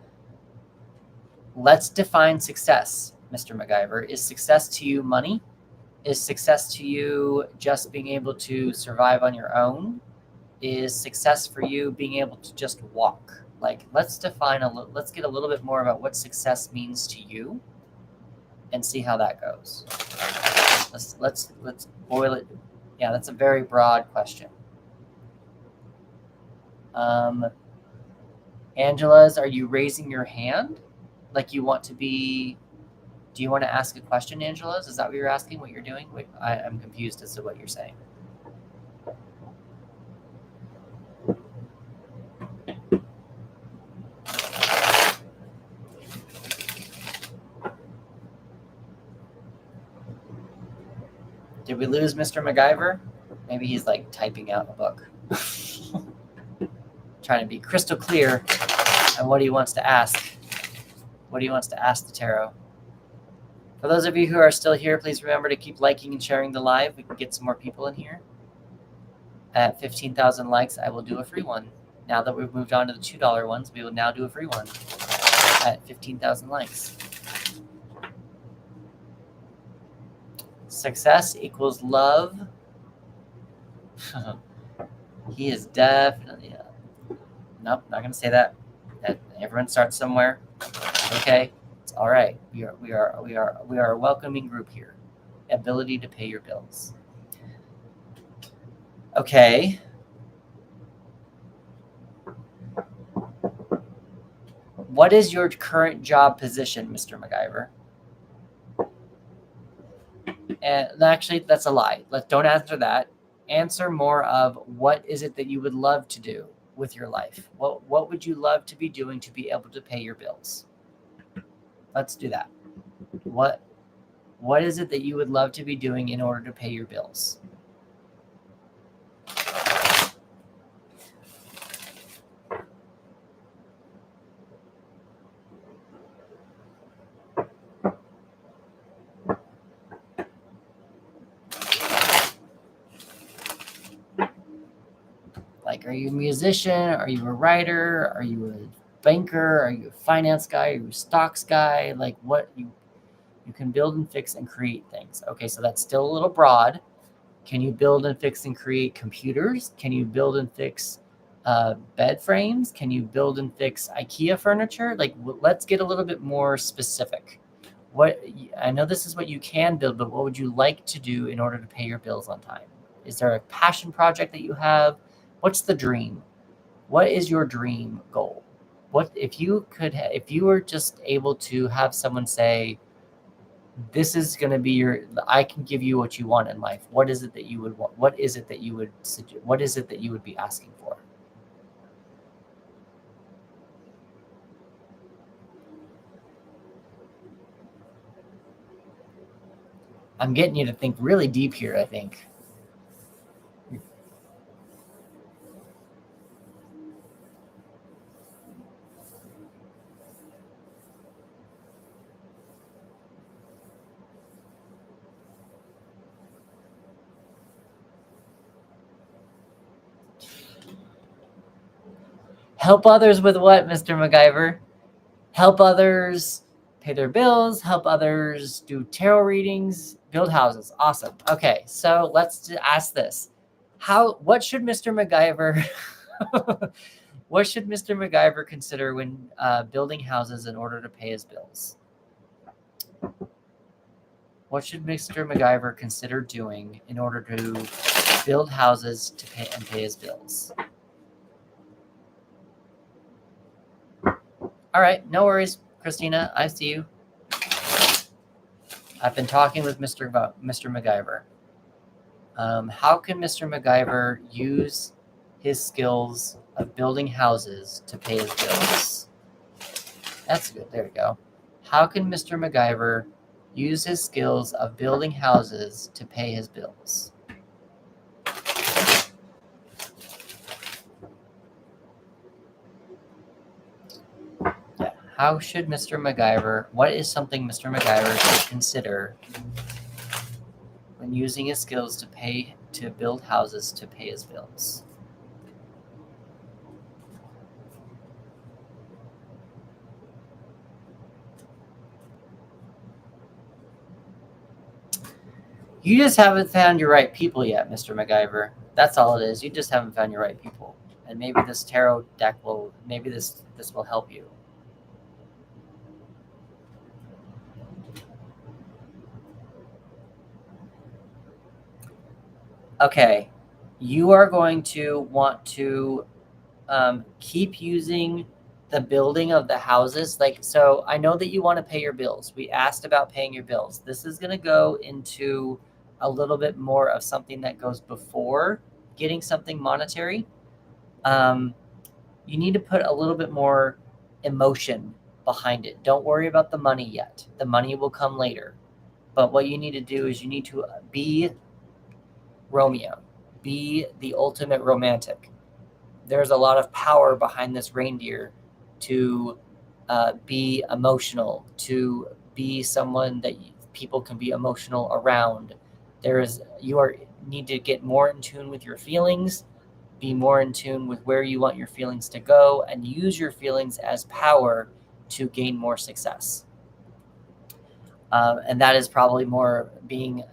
let's define success, Mr. MacGyver. Is success to you money? Is success to you just being able to survive on your own? Is success for you being able to just walk? Like, let's define let's get a little bit more about what success means to you and see how that goes. Let's boil it. Yeah, that's a very broad question. Angela's, are you raising your hand? Like you want to be, do you want to ask a question, Angela's? Is that what you're asking, what you're doing? Wait, I'm confused as to what you're saying. Did we lose Mr. MacGyver? Maybe he's like typing out a book. Trying to be crystal clear on what he wants to ask. What he wants to ask the tarot. For those of you who are still here, please remember to keep liking and sharing the live. We can get some more people in here. At 15,000 likes, I will do a free one. Now that we've moved on to the $2 ones, we will now do a free one at 15,000 likes. Success equals love. He is definitely... Nope, not going to say that. Everyone starts somewhere. Okay, it's all right. We are a welcoming group here. Ability to pay your bills. Okay. What is your current job position, Mr. MacGyver? And actually, that's a lie. Don't answer that. Answer more of what is it that you would love to do with your life? What would you love to be doing to be able to pay your bills? Let's do that. What is it that you would love to be doing in order to pay your bills? Like, are you a musician? Are you a writer? Are you a banker? Are you a finance guy? Are you a stocks guy? Like, what you can build and fix and create things. Okay, so that's still a little broad. Can you build and fix and create computers? Can you build and fix bed frames? Can you build and fix IKEA furniture? Like, let's get a little bit more specific. I know this is what you can build, but what would you like to do in order to pay your bills on time? Is there a passion project that you have? What's the dream? What is your dream goal? What if you were just able to have someone say, this is going to be I can give you what you want in life. What is it that you would want? What is it that you would suggest? What is it that you would be asking for? I'm getting you to think really deep here, I think. Help others with what, Mr. MacGyver? Help others pay their bills, help others do tarot readings, build houses. Awesome. Okay, so let's ask this. What should Mr. MacGyver what should Mr. MacGyver consider when building houses in order to pay his bills? What should Mr. MacGyver consider doing in order to build houses to pay his bills? All right, no worries, Christina. I see you. I've been talking with Mr. MacGyver. How can Mr. MacGyver use his skills of building houses to pay his bills? That's good. There we go. How can Mr. MacGyver use his skills of building houses to pay his bills? Yeah. How should Mr. MacGyver, what is something Mr. MacGyver should consider when using his skills to build houses to pay his bills? You just haven't found your right people yet, Mr. MacGyver. That's all it is. You just haven't found your right people. And maybe this tarot deck maybe this will help you. Okay, you are going to want to keep using the building of the houses. So I know that you want to pay your bills. We asked about paying your bills. This is going to go into a little bit more of something that goes before getting something monetary. You need to put a little bit more emotion behind it. Don't worry about the money yet. The money will come later. But what you need to do is you need to be Romeo, be the ultimate romantic. There's a lot of power behind this reindeer to be emotional, to be someone that people can be emotional around. Need to get more in tune with your feelings, be more in tune with where you want your feelings to go, and use your feelings as power to gain more success. And that is probably more being,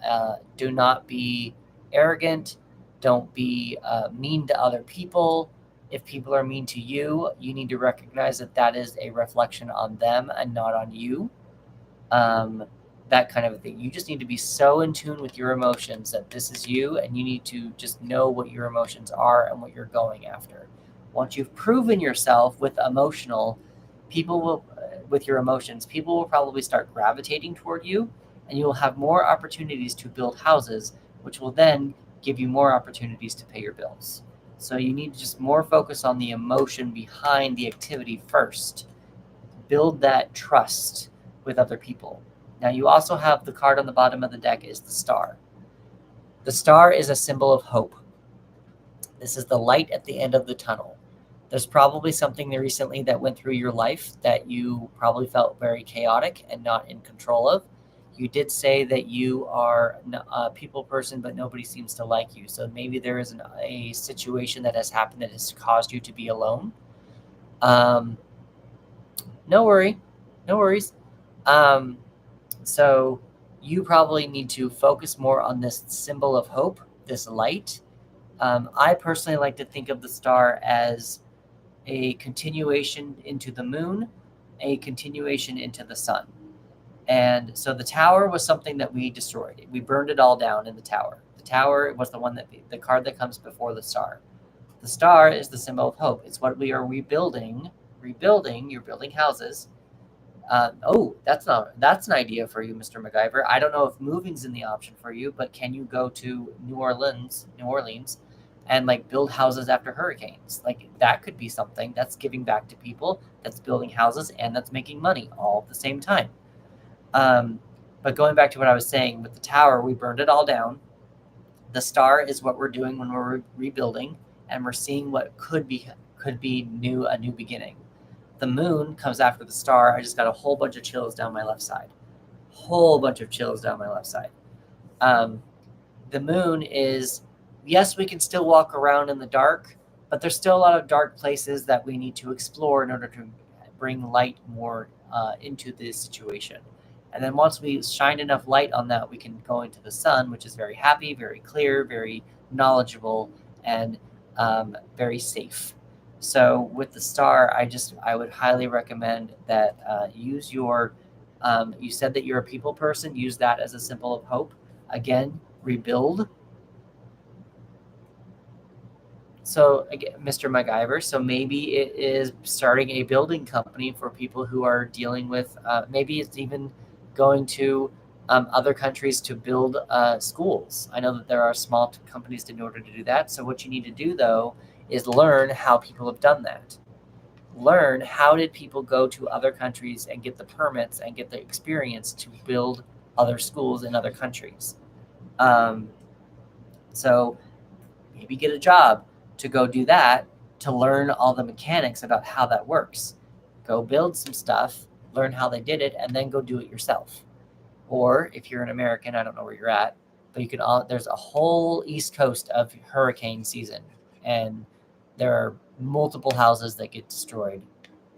do not be arrogant, don't be mean to other people. If people are mean to you, you need to recognize that that is a reflection on them and not on you. That kind of a thing. You just need to be so in tune with your emotions that this is you, and you need to just know what your emotions are and what you're going after. Once you've proven yourself with your emotions, people will probably start gravitating toward you, and you will have more opportunities to build houses, which will then give you more opportunities to pay your bills. So you need to just more focus on the emotion behind the activity first. Build that trust with other people. Now you also have the card on the bottom of the deck is the star. The star is a symbol of hope. This is the light at the end of the tunnel. There's probably something recently that went through your life that you probably felt very chaotic and not in control of. You did say that you are a people person, but nobody seems to like you. So maybe there is a situation that has happened that has caused you to be alone. No worries. So you probably need to focus more on this symbol of hope, this light. I personally like to think of the star as a continuation into the moon, a continuation into the sun. And so the tower was something that we destroyed. We burned it all down in the tower. The tower was the card that comes before the star. The star is the symbol of hope. It's what we are rebuilding. You're building houses. That's an idea for you, Mr. MacGyver. I don't know if moving's in the option for you, but can you go to New Orleans, and build houses after hurricanes? That could be something that's giving back to people, that's building houses, and that's making money all at the same time. But going back to what I was saying, with the tower, we burned it all down. The star is what we're doing when we're rebuilding, and we're seeing what could be a new beginning. The moon comes after the star. I just got a whole bunch of chills down my left side. Whole bunch of chills down my left side. The moon is, yes, we can still walk around in the dark, but there's still a lot of dark places that we need to explore in order to bring light more into this situation. And then once we shine enough light on that, we can go into the sun, which is very happy, very clear, very knowledgeable, and very safe. So with the star, I would highly recommend that use your, you said that you're a people person, use that as a symbol of hope. Again, rebuild. So again, Mr. MacGyver, so maybe it is starting a building company for people who are dealing with, maybe it's even going to other countries to build schools. I know that there are small companies in order to do that. So what you need to do, though, is learn how people have done that. Learn how did people go to other countries and get the permits and get the experience to build other schools in other countries. So maybe get a job to go do that, to learn all the mechanics about how that works. Go build some stuff, learn how they did it, and then go do it yourself. Or if you're an American, I don't know where you're at, but you can there's a whole East Coast of hurricane season, and there are multiple houses that get destroyed,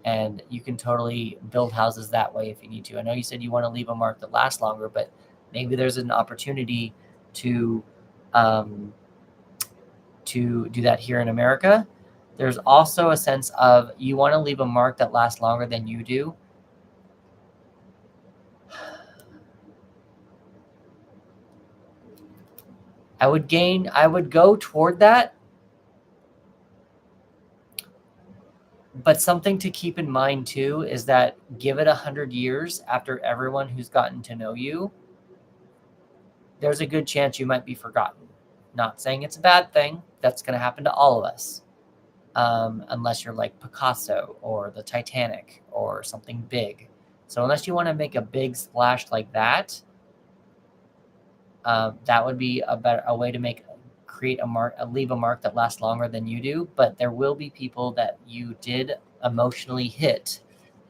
and you can totally build houses that way if you need to. I know you said you want to leave a mark that lasts longer, but maybe there's an opportunity to do that here in America. There's also a sense of you want to leave a mark that lasts longer than you do. I would go toward that. But something to keep in mind too is that give it 100 years after everyone who's gotten to know you, there's a good chance you might be forgotten. Not saying it's a bad thing. That's going to happen to all of us. Unless you're like Picasso or the Titanic or something big. So unless you want to make a big splash like that, that would be a way to create a mark, leave a mark that lasts longer than you do. But there will be people that you did emotionally hit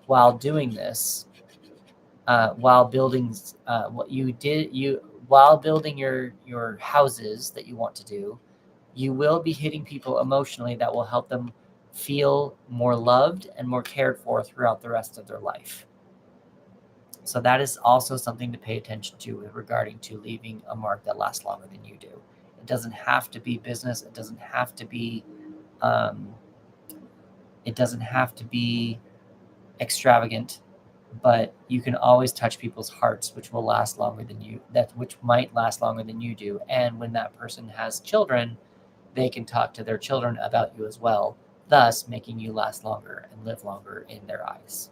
while doing this, while building while building your houses that you want to do. You will be hitting people emotionally that will help them feel more loved and more cared for throughout the rest of their life. So that is also something to pay attention to regarding to leaving a mark that lasts longer than you do. It doesn't have to be business. It doesn't have to be extravagant, but you can always touch people's hearts, which will last longer than you. Which might last longer than you do. And when that person has children, they can talk to their children about you as well, thus making you last longer and live longer in their eyes.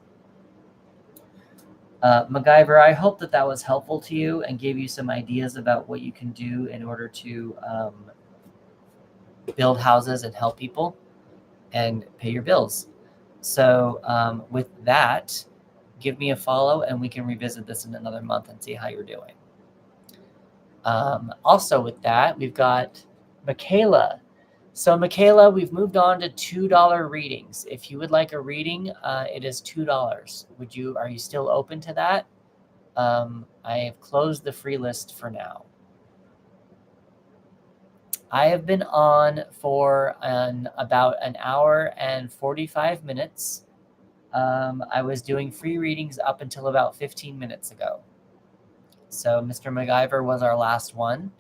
MacGyver, I hope that was helpful to you and gave you some ideas about what you can do in order to build houses and help people and pay your bills. So with that, give me a follow and we can revisit this in another month and see how you're doing. Also with that, we've got Michaela. So Michaela, we've moved on to $2 readings. If you would like a reading, it is $2. Are you still open to that? I have closed the free list for now. I have been on for about an hour and 45 minutes. I was doing free readings up until about 15 minutes ago. So Mr. MacGyver was our last one.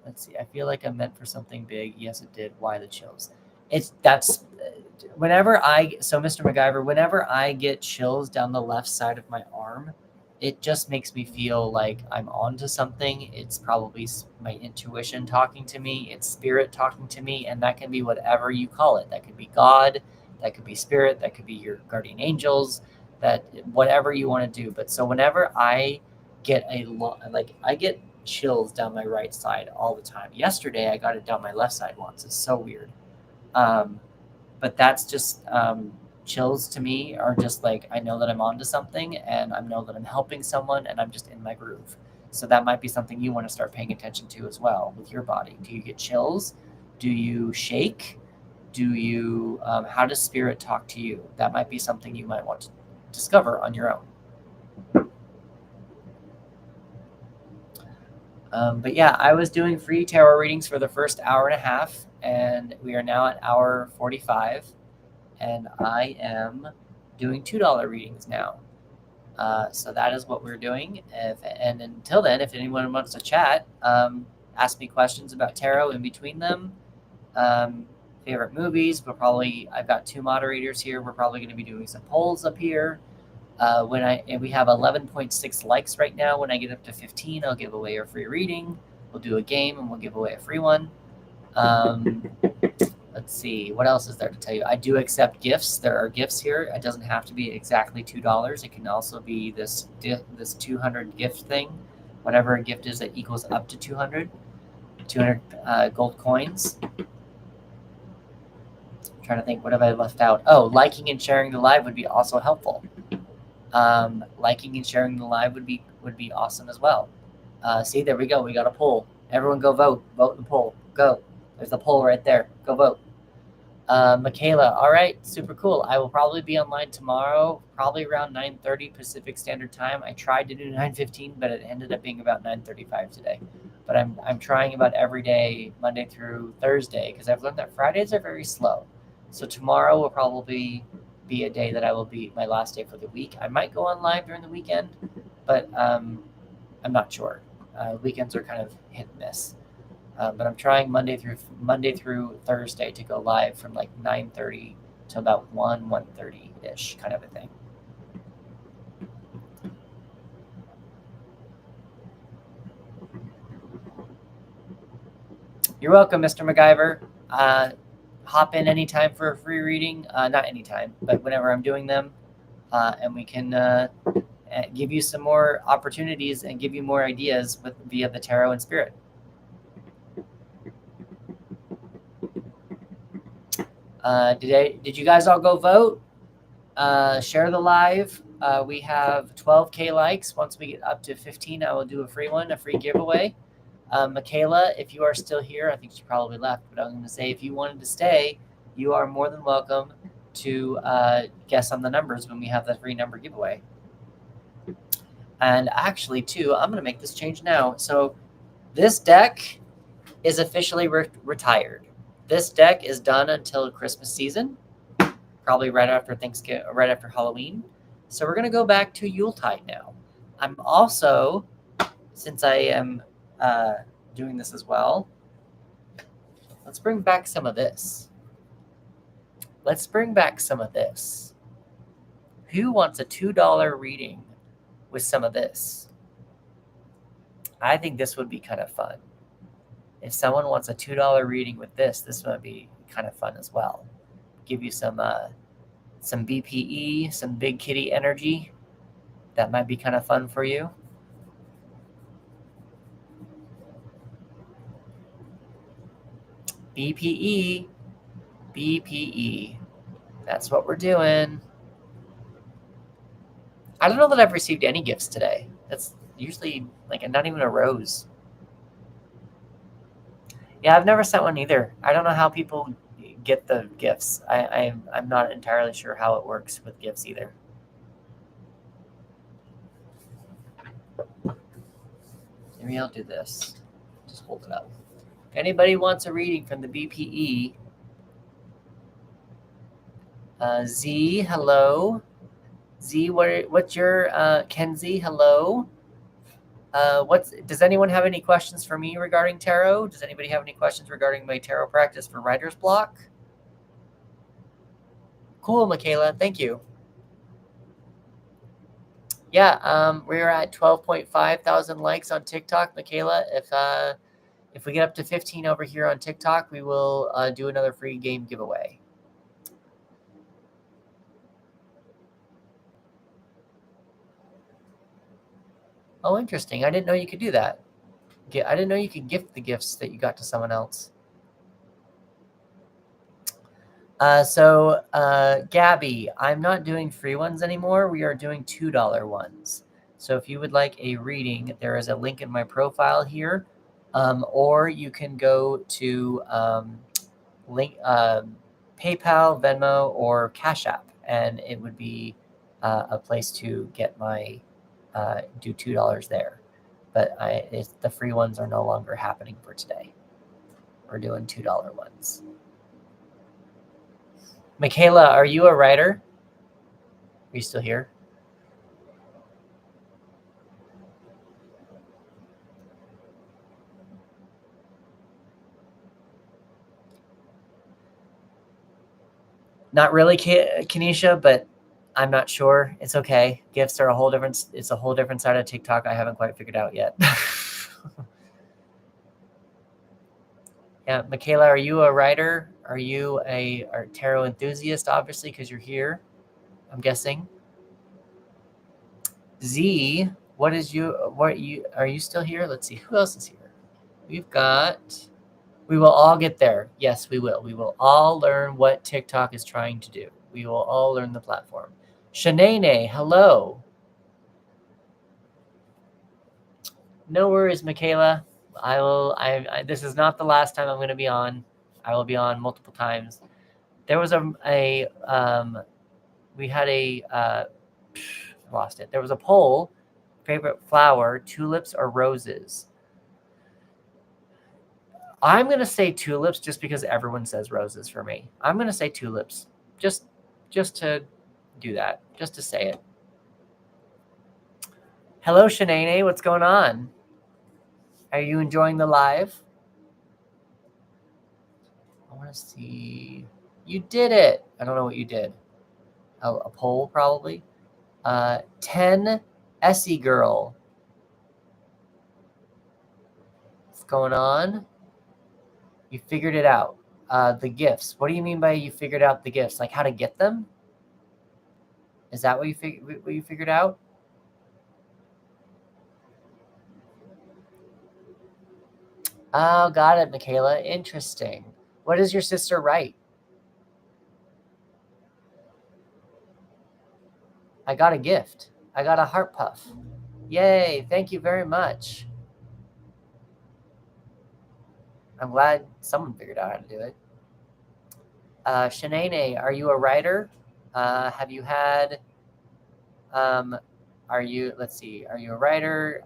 Let's see. I feel like I meant for something big. Yes, it did. Why the chills? So Mr. MacGyver, whenever I get chills down the left side of my arm, it just makes me feel like I'm onto something. It's probably my intuition talking to me. It's spirit talking to me. And that can be whatever you call it. That could be God. That could be spirit. That could be your guardian angels. That whatever you want to do. But so whenever I get I get chills down my right side all the time. Yesterday, I got it down my left side once. It's so weird. But that's just chills to me are just like, I know that I'm onto something, and I know that I'm helping someone, and I'm just in my groove. So that might be something you want to start paying attention to as well with your body. Do you get chills? Do you shake? Do you, how does spirit talk to you? That might be something you might want to discover on your own. But yeah, I was doing free tarot readings for the first hour and a half, and we are now at hour 45, and I am doing $2 readings now. So that is what we're doing. And until then, if anyone wants to chat, ask me questions about tarot in between them. Favorite movies, I've got 2 moderators here. We're probably going to be doing some polls up here. We have 11.6 likes right now. When I get up to 15, I'll give away a free reading. We'll do a game and we'll give away a free one. Let's see, what else is there to tell you? I do accept gifts. There are gifts here. It doesn't have to be exactly $2. It can also be this 200 gift thing. Whatever a gift is that equals up to 200 gold coins. I'm trying to think, what have I left out? Oh, liking and sharing the live would be also helpful. Liking and sharing the live would be awesome as well. See, there we go. We got a poll. Everyone go vote. Vote in the poll. Go. There's the poll right there. Go vote. Michaela, all right, super cool. I will probably be online tomorrow, probably around 9:30 Pacific Standard Time. I tried to do 9:15, but it ended up being about 9:35 today. But I'm trying about every day, Monday through Thursday, because I've learned that Fridays are very slow. So tomorrow will probably be a day that I will be my last day for the week. I might go on live during the weekend, but I'm not sure. Weekends are kind of hit and miss. But I'm trying Monday through Thursday to go live from like 9:30 to about 1:30-ish kind of a thing. You're welcome, Mr. MacGyver. Hop in anytime for a free reading. Not anytime, but whenever I'm doing them. And we can give you some more opportunities and give you more ideas via the tarot and spirit. Did you guys all go vote? Share the live. We have 12K likes. Once we get up to 15, I will do a free giveaway. Michaela, if you are still here, I think she probably left, but I'm going to say if you wanted to stay, you are more than welcome to guess on the numbers when we have the free number giveaway. And actually, too, I'm going to make this change now. So this deck is officially retired. This deck is done until Christmas season, probably right after Halloween. So we're going to go back to Yuletide now. I'm also, since I am doing this as well, let's bring back some of this. Who wants a $2 reading with some of this? I think this would be kind of fun. If someone wants a $2 reading with this might be kind of fun as well. Give you some BPE, some big kitty energy. That might be kind of fun for you. BPE. That's what we're doing. I don't know that I've received any gifts today. That's usually like not even a rose. Yeah, I've never sent one either. I don't know how people get the gifts. I'm not entirely sure how it works with gifts either. Maybe I'll do this. Just hold it up. If anybody wants a reading from the BPE, Z, hello. Z, what's your Kenzie? Hello. Does anyone have any questions for me regarding tarot? Does anybody have any questions regarding my tarot practice for writer's block? Cool, Michaela. Thank you. Yeah, we're at 12.5 thousand likes on TikTok, Michaela. If we get up to 15 over here on TikTok, we will do another free game giveaway. Oh, interesting. I didn't know you could do that. I didn't know you could gift the gifts that you got to someone else. Gabby, I'm not doing free ones anymore. We are doing $2 ones. So if you would like a reading, there is a link in my profile here, or you can go to link PayPal, Venmo, or Cash App, and it would be a place to get my do $2 there. But the free ones are no longer happening for today. We're doing $2 ones. Michaela, are you a writer? Are you still here? Not really, Kenesha, but I'm not sure. It's okay. Gifts are it's a whole different side of TikTok I haven't quite figured out yet. Yeah, Michaela, are you a writer? Are you a tarot enthusiast, obviously, because you're here, I'm guessing? Z, are you still here? Let's see, who else is here? We will all get there. Yes, we will. We will all learn what TikTok is trying to do. We will all learn the platform. Shanae, hello. No worries, Michaela. This is not the last time I'm going to be on. I will be on multiple times. There was lost it. There was a poll, favorite flower, tulips or roses? I'm going to say tulips just because everyone says roses for me. I'm going to say tulips just to do that, just to say it. Hello, Shanae. What's going on? Are you enjoying the live? I want to see. You did it. I don't know what you did. A poll, probably. 10 Essie girl. What's going on? You figured it out. The gifts. What do you mean by you figured out the gifts? Like how to get them? Is that what you figured out? Oh, got it, Michaela. Interesting. What does your sister write? I got a gift. I got a heart puff. Yay, thank you very much. I'm glad someone figured out how to do it. Shanae, are you a writer? Have you had, let's see, are you a writer?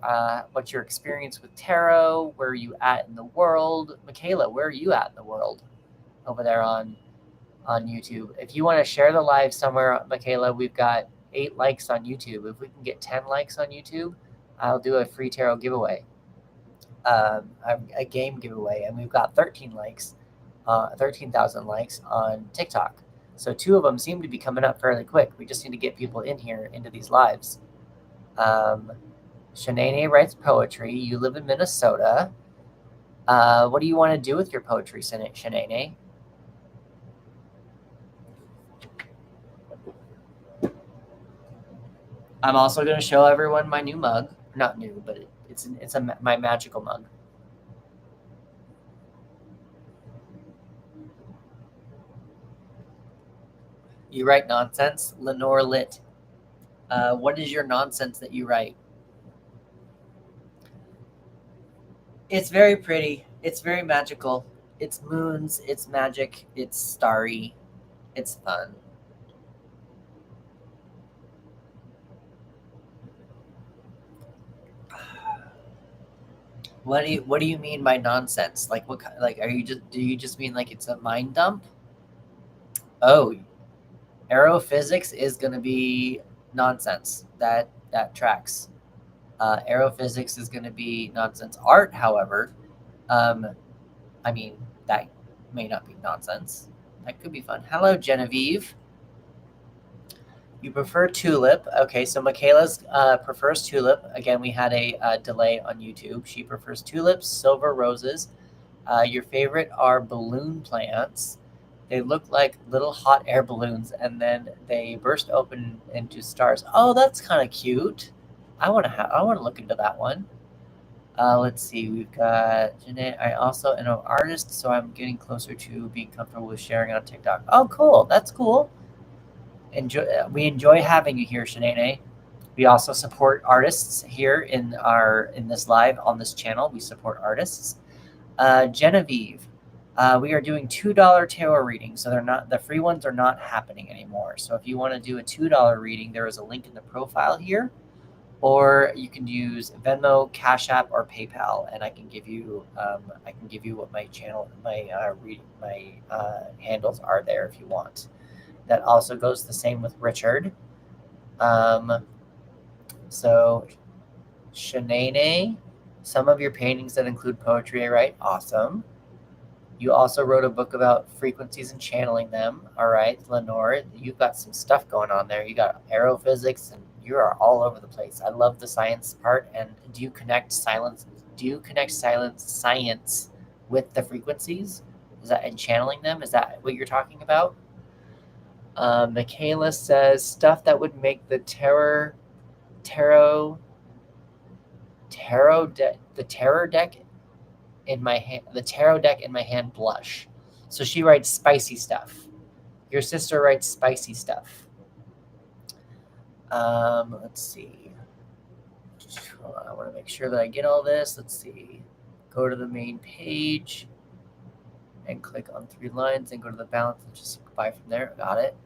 What's your experience with tarot? Where are you at in the world? Michaela, where are you at in the world? Over there on YouTube. If you want to share the live somewhere, Michaela, we've got 8 likes on YouTube. If we can get 10 likes on YouTube, I'll do a free tarot giveaway, a game giveaway, and we've got 13 likes, 13,000 likes on TikTok. So 2 of them seem to be coming up fairly quick. We just need to get people in here into these lives. Shanae writes poetry. You live in Minnesota. What do you want to do with your poetry, Shanae? I'm also going to show everyone my new mug. Not new, but it's my magical mug. You write nonsense? Lenore Lit. What is your nonsense that you write? It's very pretty. It's very magical. It's moons. It's magic. It's starry. It's fun. What do you mean by nonsense? Like what? Like do you just mean like it's a mind dump? Oh, aerophysics is going to be nonsense. That tracks. Aerophysics is going to be nonsense. Art, however, I mean that may not be nonsense. That could be fun. Hello, Genevieve. You prefer tulip. Okay, so Michaela's prefers tulip. Again, we had a delay on YouTube. She prefers tulips, silver roses. Your favorite are balloon plants. They look like little hot air balloons, and then they burst open into stars. Oh, that's kind of cute. I want to look into that one. Let's see. We've got Jeanette. I also am an artist, so I'm getting closer to being comfortable with sharing on TikTok. Oh, cool. That's cool. We enjoy having you here, Shanae. We also support artists here in this live on this channel. We support artists. Genevieve, we are doing $2 tarot readings, so the free ones are not happening anymore. So if you want to do a $2 reading, there is a link in the profile here, or you can use Venmo, Cash App, or PayPal, and I can give you what my channel, my handles are there if you want. That also goes the same with Richard. So Shanae, some of your paintings that include poetry, I write. Awesome. You also wrote a book about frequencies and channeling them. All right, Lenore, you've got some stuff going on there. You got aerophysics, and you are all over the place. I love the science part. And do you connect science with the frequencies? Is that and channeling them? Is that what you're talking about? Michaela says stuff that would make the tarot deck in my hand blush. So she writes spicy stuff. Your sister writes spicy stuff. Let's see. I want to make sure that I get all this. Let's see. Go to the main page and click on 3 lines and go to the balance and just buy from there. Got it.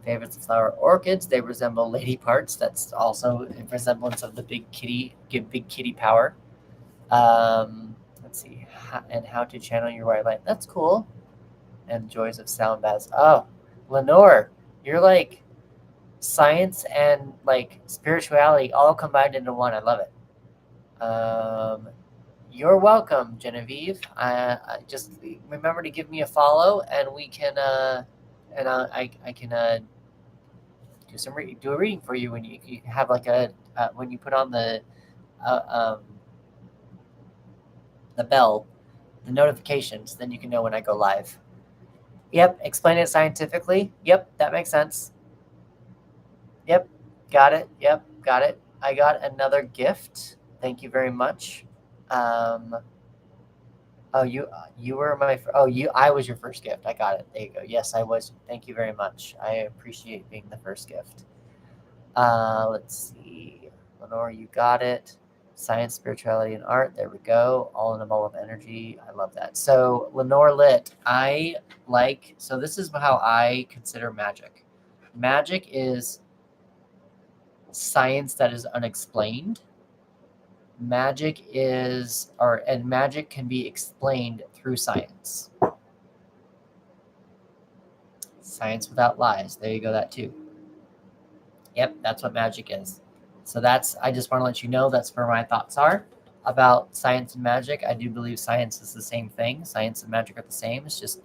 Favorites of flower orchids. They resemble lady parts. That's also a resemblance of the big kitty. Give big kitty power. Let's see. And how to channel your white light. That's cool. And joys of sound baths. Oh, Lenore, you're like science and like spirituality all combined into one. I love it. You're welcome, Genevieve. I just remember to give me a follow, and we can I can do a reading for you when you have like when you put on the bell, the notifications, then you can know when I go live. Yep, explain it scientifically. Yep, that makes sense. Yep, got it. Yep, got it. I got another gift. Thank you very much. Oh, you were my I was your first gift. I got it. There you go. Yes, I was. Thank you very much. I appreciate being the first gift. Let's see. Lenore, you got it. Science, spirituality, and art. There we go. All in a ball of energy. I love that. So Lenore Lit, so this is how I consider magic. Magic is science that is unexplained. Magic can be explained through science. Science without lies. There you go, that too. Yep, that's what magic is. So I just want to let you know that's where my thoughts are about science and magic. I do believe science is the same thing. Science and magic are the same. It's just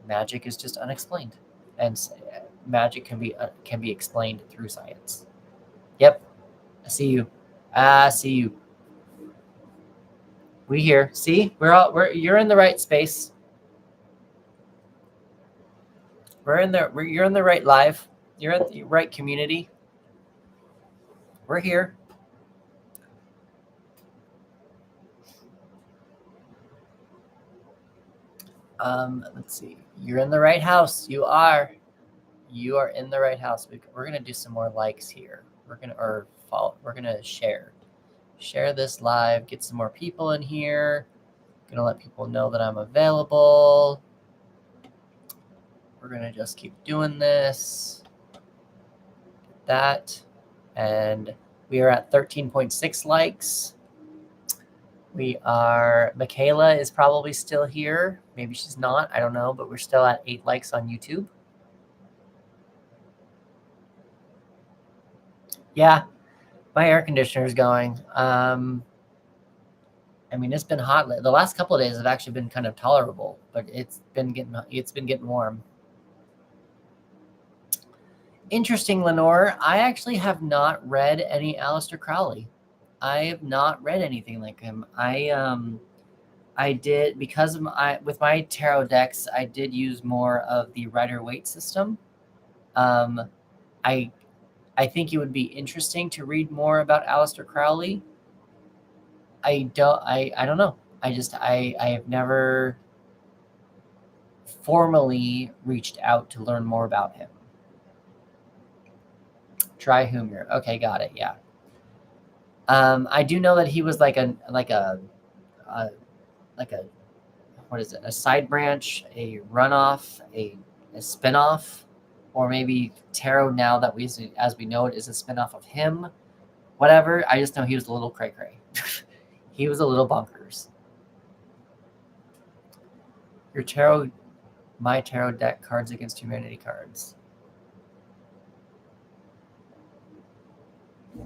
magic is just unexplained. And magic can be explained through science. Yep. I see you. We here. See? You're in the right space. You're in the right live. You're in the right community. We're here. Let's see. You're in the right house. You are in the right house. We're gonna do some more likes here. We're gonna share this live. Get some more people in here. Gonna let people know that I'm available. We're gonna just keep doing this. That, and we are at 13.6 likes. Michaela is probably still here. Maybe she's not. I don't know, but we're still at 8 likes on YouTube. Yeah, my air conditioner is going. I mean, it's been hot. The last couple of days have actually been kind of tolerable, but it's been getting warm. Interesting, Lenore. I actually have not read any Aleister Crowley. I have not read anything like him. I did, because with my tarot decks, I did use more of the Rider-Waite system. I think it would be interesting to read more about Aleister Crowley. I don't know. I have never formally reached out to learn more about him. Try Humor. Okay, got it. Yeah. I do know that he was like a what is it? A side branch, a runoff, a spinoff, or maybe Tarot now that as we know it is a spinoff of him. Whatever. I just know he was a little cray cray. He was a little bonkers. My tarot deck, Cards Against Humanity cards.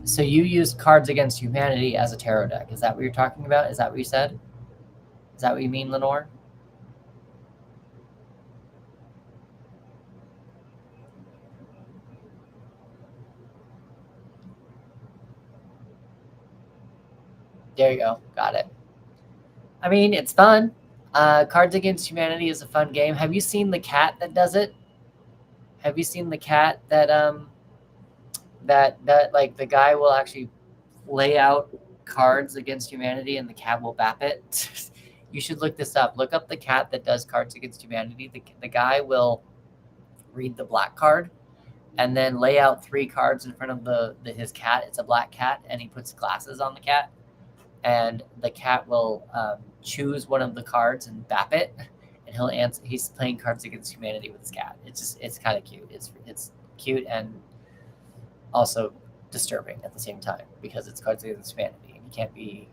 So you used Cards Against Humanity as a tarot deck. Is that what you're talking about? Is that what you said? Is that what you mean, Lenore? There you go. Got it. I mean, it's fun. Cards Against Humanity is a fun game. Have you seen the cat that does it? Have you seen the cat that like the guy will actually lay out Cards Against Humanity and the cat will bap it? You should look this up. Look up the cat that does Cards Against Humanity. The guy will read the black card and then lay out 3 cards in front of his cat. It's a black cat, and he puts glasses on the cat, and the cat will choose one of the cards and bap it, and he'll answer. He's playing Cards Against Humanity with his cat. It's kind of cute. It's cute and also disturbing at the same time because it's Cards Against Humanity. You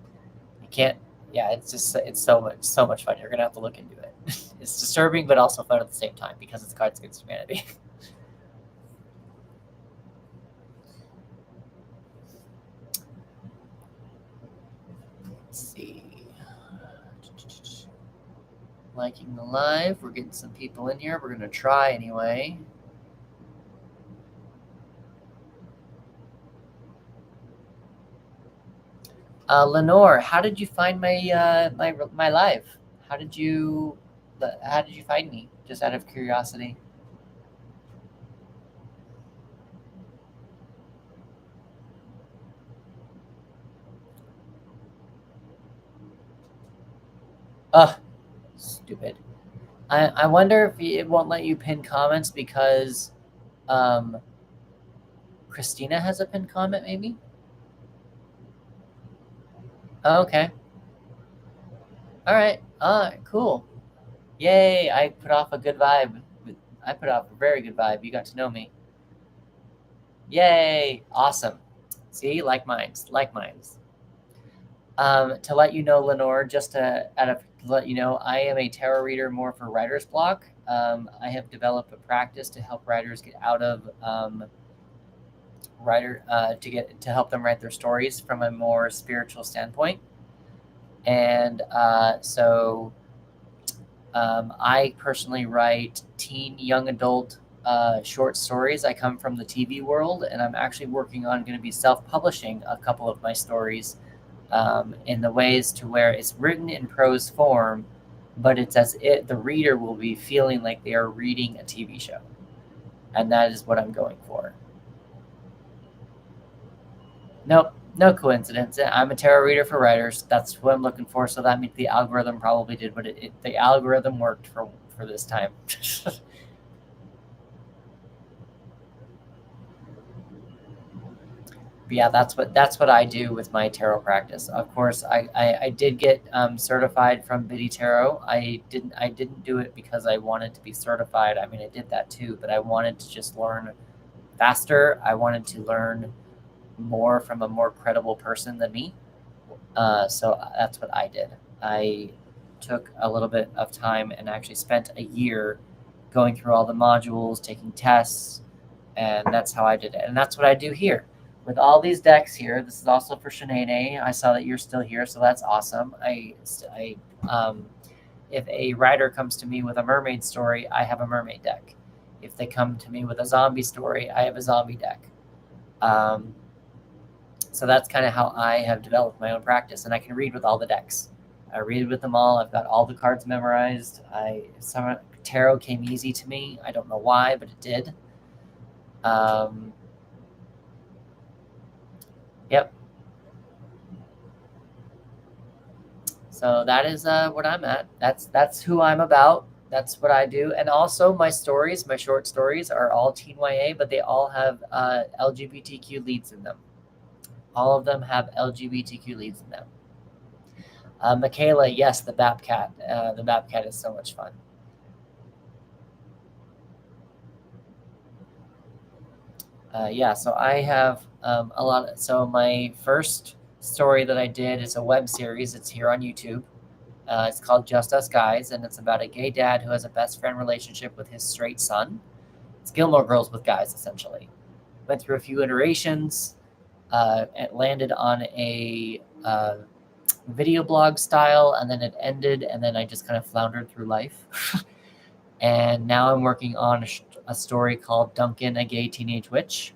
can't. Yeah, it's so much fun. You're gonna have to look into it. It's disturbing but also fun at the same time because it's Cards Against Humanity. Let's see. Liking the live. We're getting some people in here. We're gonna try anyway. Lenore, how did you find my live? How did you find me? Just out of curiosity. Ugh, stupid. I wonder if it won't let you pin comments because Christina has a pinned comment, maybe? Oh, okay. All right. Cool. Yay, I put off a good vibe. I put off a very good vibe. You got to know me. Yay, awesome. See, like minds. To let you know, Lenore, just to let you know, I am a tarot reader more for writer's block. I have developed a practice to help writers get out of to help them write their stories from a more spiritual standpoint. And I personally write teen, young adult short stories. I come from the TV world, and I'm actually working on going to be self-publishing a couple of my stories in the ways to where it's written in prose form, but it's as if the reader will be feeling like they are reading a TV show. And that is what I'm going for. Nope, no coincidence. I'm a tarot reader for writers. That's what I'm looking for. So that means the algorithm probably did what the algorithm worked for this time. But yeah, that's what I do with my tarot practice. Of course, I did get certified from Biddy Tarot. I didn't do it because I wanted to be certified. I mean, I did that too, but I wanted to just learn faster. I wanted to learn more from a more credible person than me. So that's what I did. I took a little bit of time and actually spent a year going through all the modules, taking tests, and that's how I did it. And that's what I do here with all these decks here. This is also for Shanae. I saw that you're still here, so that's awesome. If a writer comes to me with a mermaid story, I have a mermaid deck. If they come to me with a zombie story, I have a zombie deck. So that's kind of how I have developed my own practice, and I can read with all the decks. I read with them all. I've got all the cards memorized. Tarot came easy to me. I don't know why, but it did. Yep. So that is what I'm at. That's who I'm about. That's what I do. And also my stories, my short stories are all teen YA, but they all have LGBTQ leads in them. All of them have LGBTQ leads in them. Michaela, yes, the Bapcat. The Bapcat is so much fun. Yeah, so I have a lot. So my first story that I did is a web series. It's here on YouTube. It's called Just Us Guys, and it's about a gay dad who has a best friend relationship with his straight son. It's Gilmore Girls with guys, essentially. Went through a few iterations. It landed on a video blog style, and then it ended, and then I just kind of floundered through life. And now I'm working on a story called Duncan, a Gay Teenage Witch.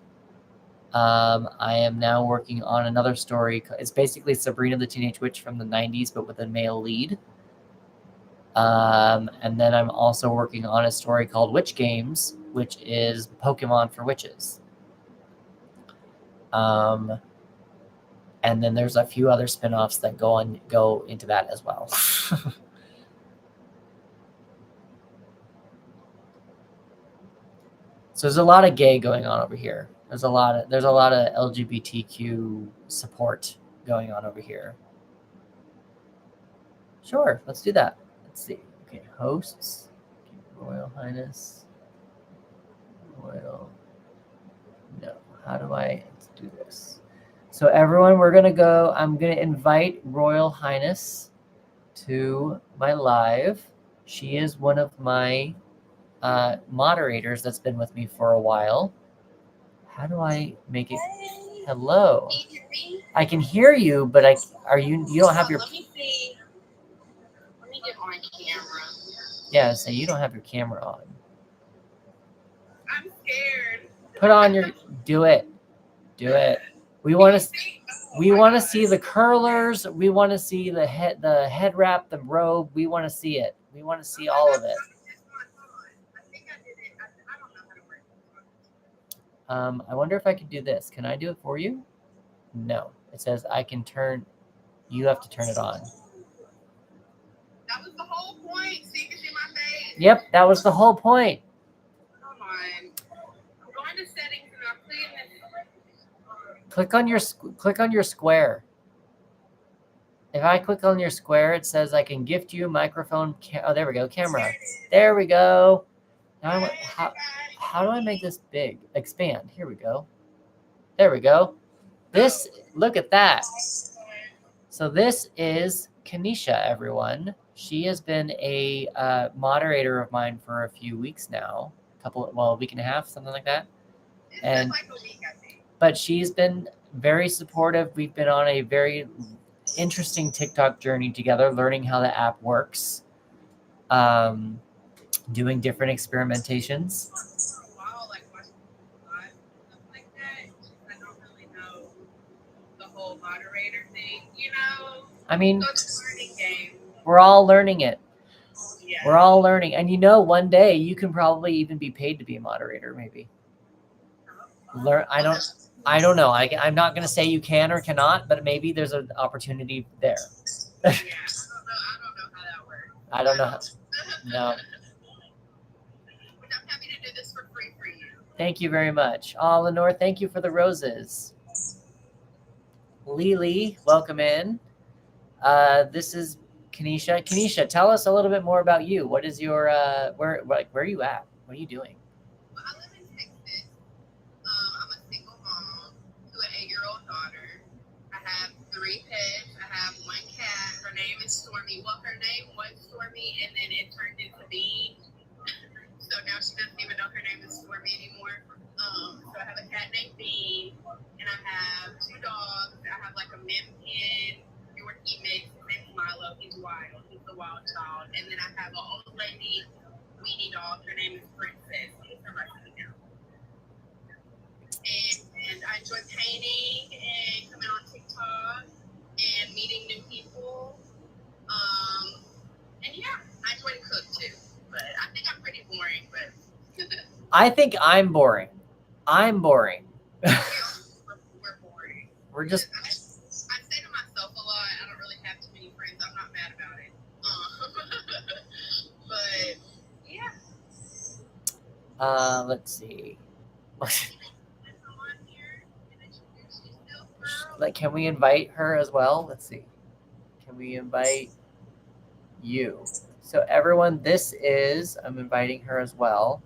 I am now working on another story. It's basically Sabrina the Teenage Witch from the 90s, but with a male lead. And then I'm also working on a story called Witch Games, which is Pokemon for witches. And then there's a few other spin-offs that go into that as well. So there's a lot of gay going on over here. There's a lot of LGBTQ support going on over here. Sure, let's do that. Let's see. Okay, hosts, Royal Highness, Royal. No, how do I do this? So everyone, we're gonna go. I'm gonna invite Royal Highness to my live. She is one of my moderators that's been with me for a while. How do I make it? Hello. Can you hear me? I can hear you, but you don't have your. Let me see. Let me get my camera. Yeah, so you don't have your camera on. I'm scared. Put on your. Do it. Do it. We want to see the curlers. We want to see the head wrap, the robe. We want to see it. We want to see all of it. I wonder if I could do this. Can I do it for you? No. It says I can turn. You have to turn it on. That was the whole point. So you can see my face. Yep, that was the whole point. Come on. I'm going to settings and I'm cleaning this. Click on your square. If I click on your square, it says I can gift you a microphone. Oh, there we go. Camera. There we go. Now how do I make this big? Expand. Here we go. There we go. Look at that. So this is Kanisha, everyone. She has been a moderator of mine for a few weeks now. A week and a half, something like that. And like a week, I think. But she's been very supportive. We've been on a very interesting TikTok journey together, learning how the app works. Doing different experimentations. Like watching live stuff like that. I don't really know the whole moderator thing, I mean, so it's a learning game. We're all learning it. Yeah. We're all learning. And one day you can probably even be paid to be a moderator, maybe. I don't know. I'm not going to say you can or cannot, but maybe there's an opportunity there. Yeah, I don't know how that works. I don't know. No. I'm happy to do this for free for you. Thank you very much. Oh, Lenore, thank you for the roses. Lily, welcome in. This is Kanisha. Kanisha, tell us a little bit more about you. What is your where are you at? What are you doing? Well, I live in Texas. I'm a single mom to an 8-year-old daughter. I have 3 pets. I have 1 cat. Her name is Stormy. Well, her name was Stormy, and then it turned into Bean. So now she doesn't even know her name is Stormy anymore. So I have a cat named Bean, and I have 2 dogs. I have like a Min Pin, Yorkie mix. His name's Milo. He's wild. He's the wild child. And then I have an old lady weenie dog. Her name is Princess. She's her right now. And I enjoy painting and coming on TikTok and meeting new people. And yeah, I enjoy to cook too. But I think I'm pretty boring. But I think I'm boring. I'm boring. We're boring. We're just. I say to myself a lot, I don't really have too many friends. I'm not mad Let's see. Like, can we invite her as well? Let's see. Can we invite you? So everyone, I'm inviting her as well.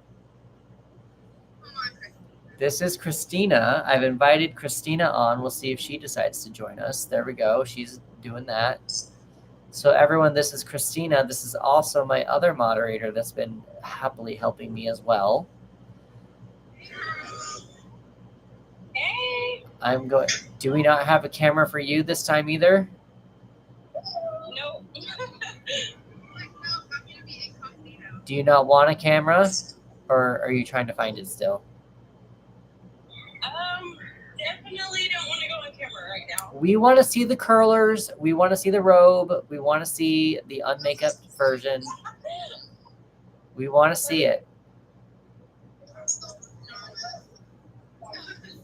This is Christina. I've invited Christina on. We'll see if she decides to join us. There we go. She's doing that. So everyone, this is Christina. This is also my other moderator that's been happily helping me as well. Hey. Do we not have a camera for you this time either? No. Do you not want a camera? Or are you trying to find it still? Definitely don't want to go on camera right now. We want to see the curlers. We want to see the robe. We want to see the unmakeup version. We want to see it.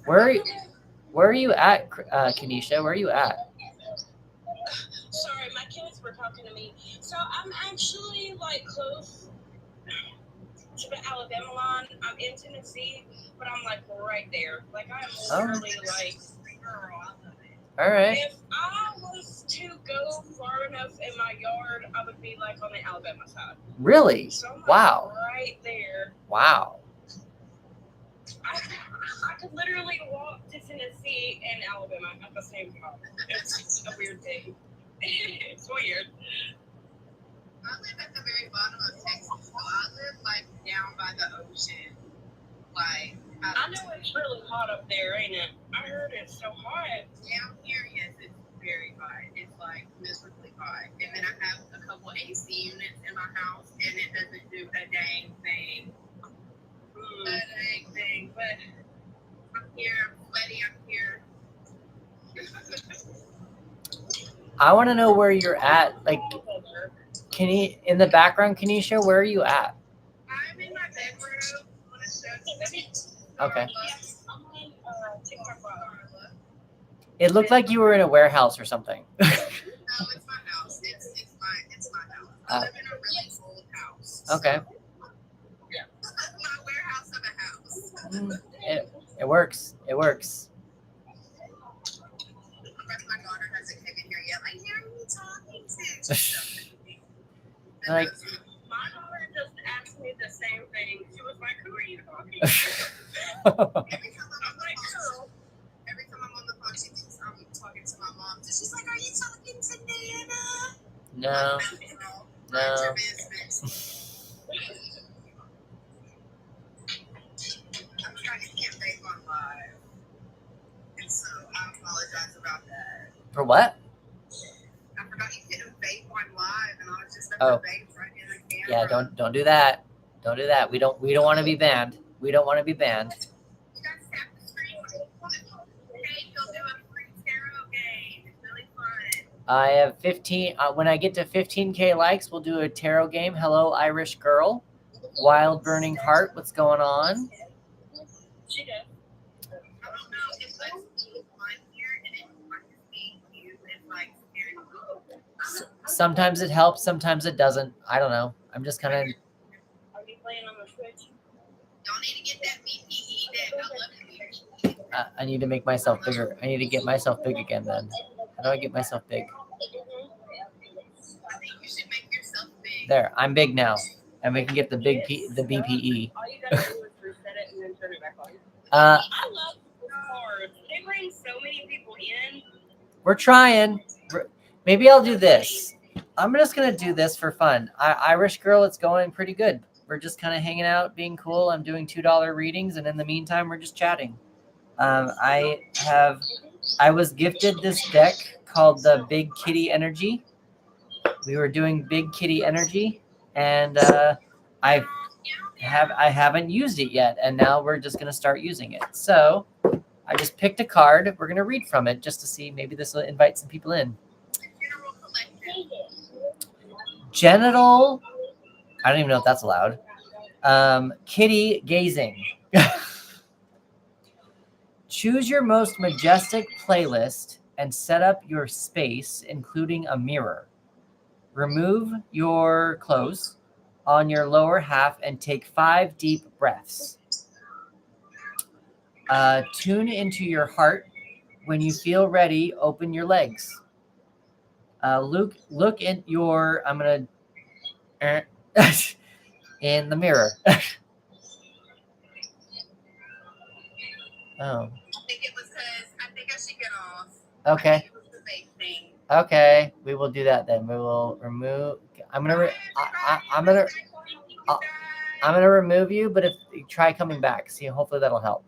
Where are you at, Kenesha? Where are you at? Sorry, my kids were talking to me. So I'm actually like close to the Alabama line. I'm in Tennessee, but I'm like right there. Like I'm literally like, all right. If I was to go far enough in my yard, I would be like on the Alabama side. Really? So I'm like wow. Right there. Wow. I could literally walk to Tennessee and Alabama at the same time. It's a weird thing. It's weird. I live at the very bottom of Texas, so I live like down by the ocean. Like I know it's really hot up there, ain't it? I heard it's so hot. Down here, yes, it's very hot. It's like miserably hot. And then I have a couple AC units in my house, and it doesn't do a dang thing. A dang thing. But I'm here, I'm sweaty, I'm here. I want to know where you're at. Like, in the background, Kenesha, where are you at? I'm in my bedroom. I want to show you. Okay. It looked like you were in a warehouse or something. No, it's my house. It's my house. I live in a really old house. Okay. Yeah. My warehouse of a house. It works. It works. My daughter hasn't come in here yet. Like, who are you talking to? Like, my daughter just asked me the same thing. She was like, "Who are you talking to?" Every time I'm on the phone, she thinks I'm talking to my mom. So she's like, "Are you talking to Nana?" No. Mind your business. I forgot you can't vape on live. And so I apologize about that. For what? I forgot you couldn't vape on live, and I was just at Oh. the vape right in the camera. Yeah, don't do that. Don't do that. We don't want to be banned. We don't want to be banned. You guys tap the screen. Hey, you'll do a free tarot game. It's really fun. I have 15. When I get to 15K likes, we'll do a tarot game. Hello, Irish girl. Wild Burning Heart. What's going on? She does. I don't know if that's on here and it might just be you and like Sometimes it helps. Sometimes it doesn't. I don't know. I'm just kind of. Are you playing on the Switch? Y'all need to get that BPE that I love you. I need to make myself bigger. I need to get myself big again. Then how do I get myself big? I think you should make yourself big. There, I'm big now, and we can get the the BPE. All you gotta do is reset it and then turn it back on. I love those cards. They bring so many people in. We're trying. Maybe I'll do this. I'm just gonna do this for fun. Irish girl, it's going pretty good. We're just kind of hanging out, being cool. I'm doing $2 readings, and in the meantime, we're just chatting. I was gifted this deck called the Big Kitty Energy. We were doing Big Kitty Energy, and I haven't used it yet, and now we're just gonna start using it. So I just picked a card. We're gonna read from it just to see. Maybe this will invite some people in. Genital. I don't even know if that's allowed. Kitty gazing. Choose your most majestic playlist and set up your space, including a mirror. Remove your clothes. on your lower half and take 5 deep breaths. Tune into your heart. When you feel ready, open your legs. Look at your, I'm going to, in the mirror. Oh. I think I should get off. Okay. I think it was the vape thing. Okay, we will do that then. We will remove. I'm gonna remove you, but if you try coming back, see, hopefully that'll help.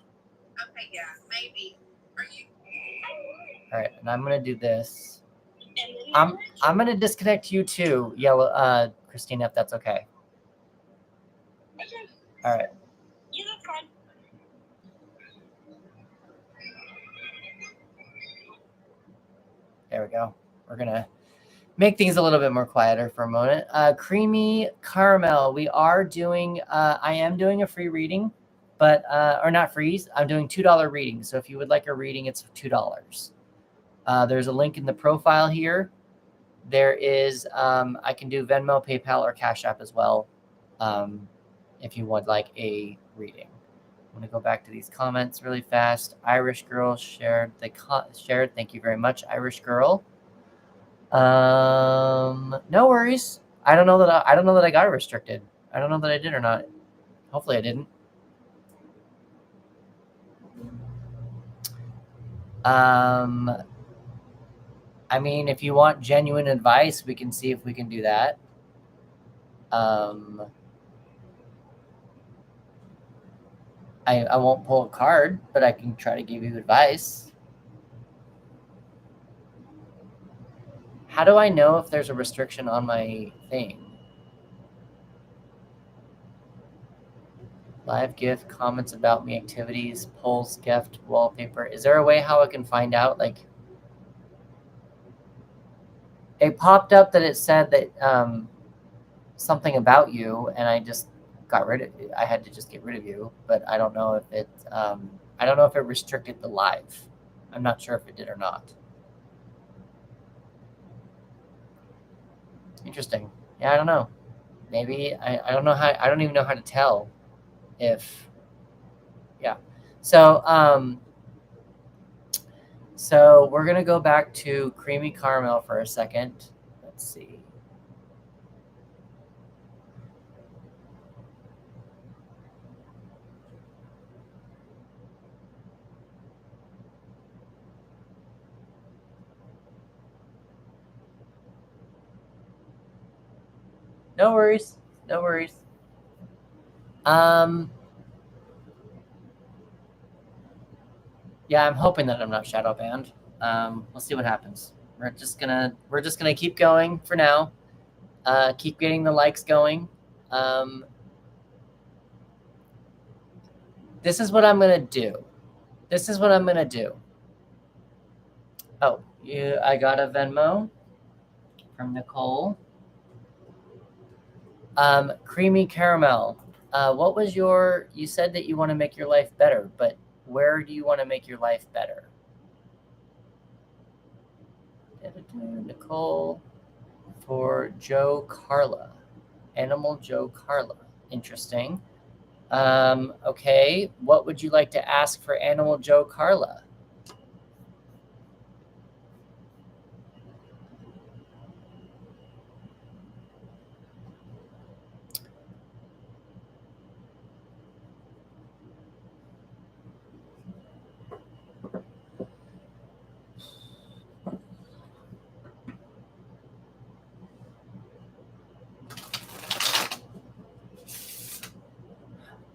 Okay, yeah, maybe. Are you? All right, and I'm gonna do this. I'm gonna disconnect you too, Yellow, Christina, if that's okay. All right. Yeah, that's fine. There we go. We're gonna make things a little bit more quieter for a moment. Creamy Caramel. We are doing. I am doing a free reading, but or not free. I'm doing $2 reading. So if you would like a reading, it's $2. There's a link in the profile here. There is. I can do Venmo, PayPal, or Cash App as well. If you would like a reading. I'm going to go back to these comments really fast. Irish Girl shared. Shared. Thank you very much, Irish Girl. No worries. I don't know that I got restricted. I don't know that I did or not. Hopefully I didn't. I mean, if you want genuine advice, we can see if we can do that. I won't pull a card, but I can try to give you advice. How do I know if there's a restriction on my thing? Live gift, comments about me, activities, polls, gift, wallpaper. Is there a way how I can find out? Like, it popped up that it said that something about you, and I just got rid of it. I had to just get rid of you, but I don't know if it restricted the live. I'm not sure if it did or not. Interesting. Yeah, I don't know. Maybe I don't know how. I don't even know how to tell if. Yeah. So we're gonna go back to Creamy Caramel for a second. Let's see. No worries. No worries. Yeah, I'm hoping that I'm not shadow banned. We'll see what happens. We're just gonna keep going for now. Keep getting the likes going. This is what I'm gonna do. Oh, I got a Venmo from Nicole. Creamy Caramel. What was you said that you want to make your life better, but where do you want to make your life better? Nicole for Joe Carla. Animal Joe Carla. Interesting. Okay. What would you like to ask for Animal Joe Carla?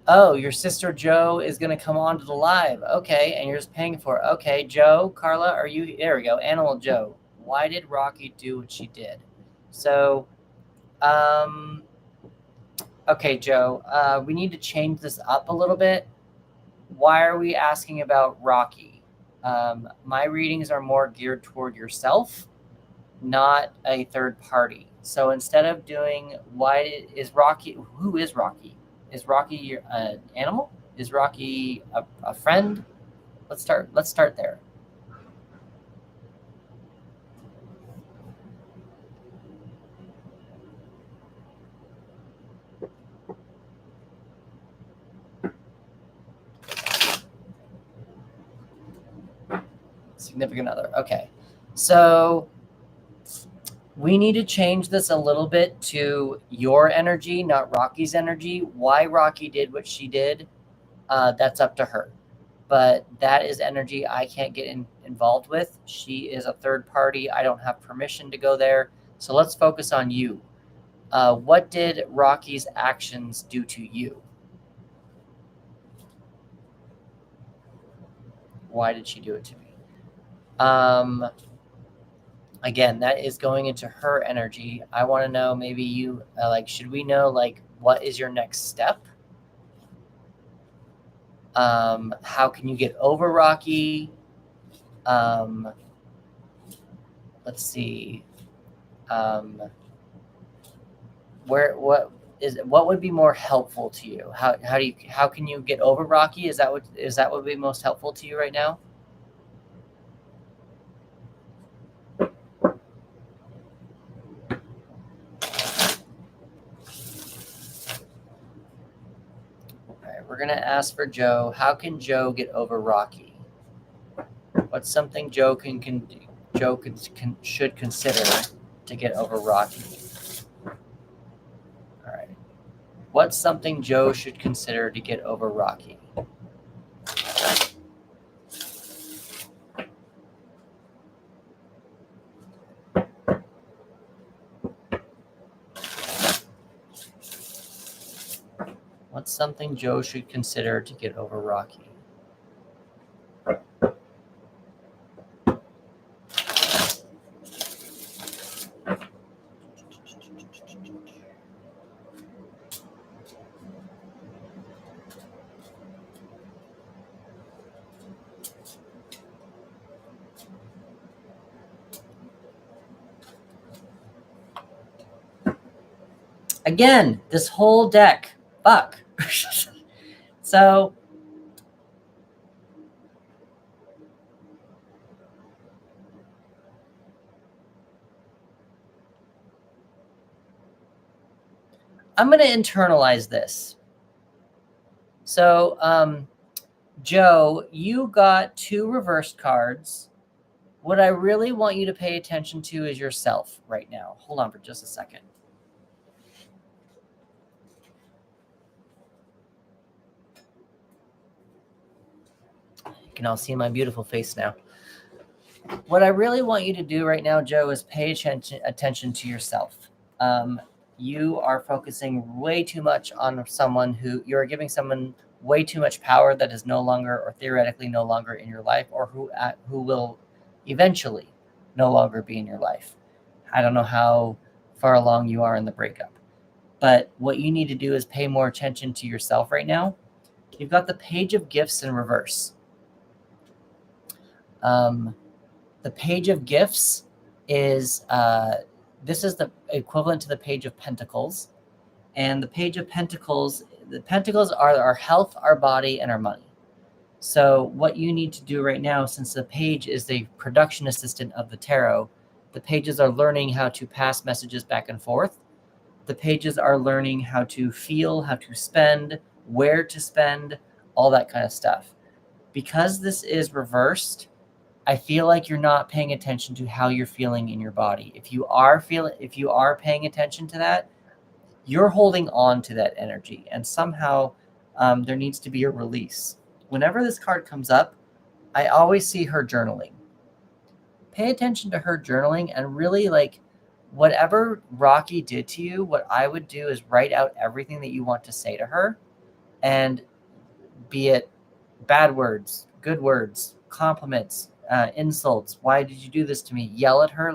Oh, your sister Joe is going to come on to the live. Okay, and you're just paying for it. Okay, Joe, Carla, are you... There we go. Animal Joe. Why did Rocky do what she did? So, okay, Joe, we need to change this up a little bit. Why are we asking about Rocky? My readings are more geared toward yourself, not a third party. So instead of doing who is Rocky? Is Rocky an animal? Is Rocky a friend? Let's start there. Significant other. Okay. So we need to change this a little bit to your energy, not Rocky's energy. Why Rocky did what she did, that's up to her. But that is energy I can't get involved with. She is a third party. I don't have permission to go there. So let's focus on you. What did Rocky's actions do to you? Why did she do it to me? Again, that is going into her energy. I want to know, maybe you, should we know, what is your next step? How can you get over Rocky? Let's see. What would be more helpful to you? How can you get over Rocky? Is that what would be most helpful to you right now? We're going to ask for Joe. How can Joe get over Rocky? What's something Joe should consider to get over Rocky? All right. What's something Joe should consider to get over Rocky? What's something Joe should consider to get over Rocky? Again, this whole deck. Fuck. So I'm going to internalize this. So, Joe, you got 2 reversed cards. What I really want you to pay attention to is yourself right now. Hold on for just a second. You can all see my beautiful face now. What I really want you to do right now, Joe, is pay attention to yourself. You are focusing way too much on someone who you're giving someone way too much power that is no longer, or theoretically no longer, in your life, or who will eventually no longer be in your life. I don't know how far along you are in the breakup, but what you need to do is pay more attention to yourself right now. You've got the Page of Gifts in reverse. The Page of Gifts is this is the equivalent to the Page of Pentacles, and the Page of Pentacles, the Pentacles are our health, our body, and our money. So what you need to do right now, since the Page is the production assistant of the tarot, the Pages are learning how to pass messages back and forth. The Pages are learning how to feel, how to spend, where to spend, all that kind of stuff. Because this is reversed, I feel like you're not paying attention to how you're feeling in your body. If you are paying attention to that, you're holding on to that energy, and somehow there needs to be a release. Whenever this card comes up, I always see her journaling. Pay attention to her journaling, and really, whatever Rocky did to you, what I would do is write out everything that you want to say to her, and be it bad words, good words, compliments, insults. Why did you do this to me? Yell at her.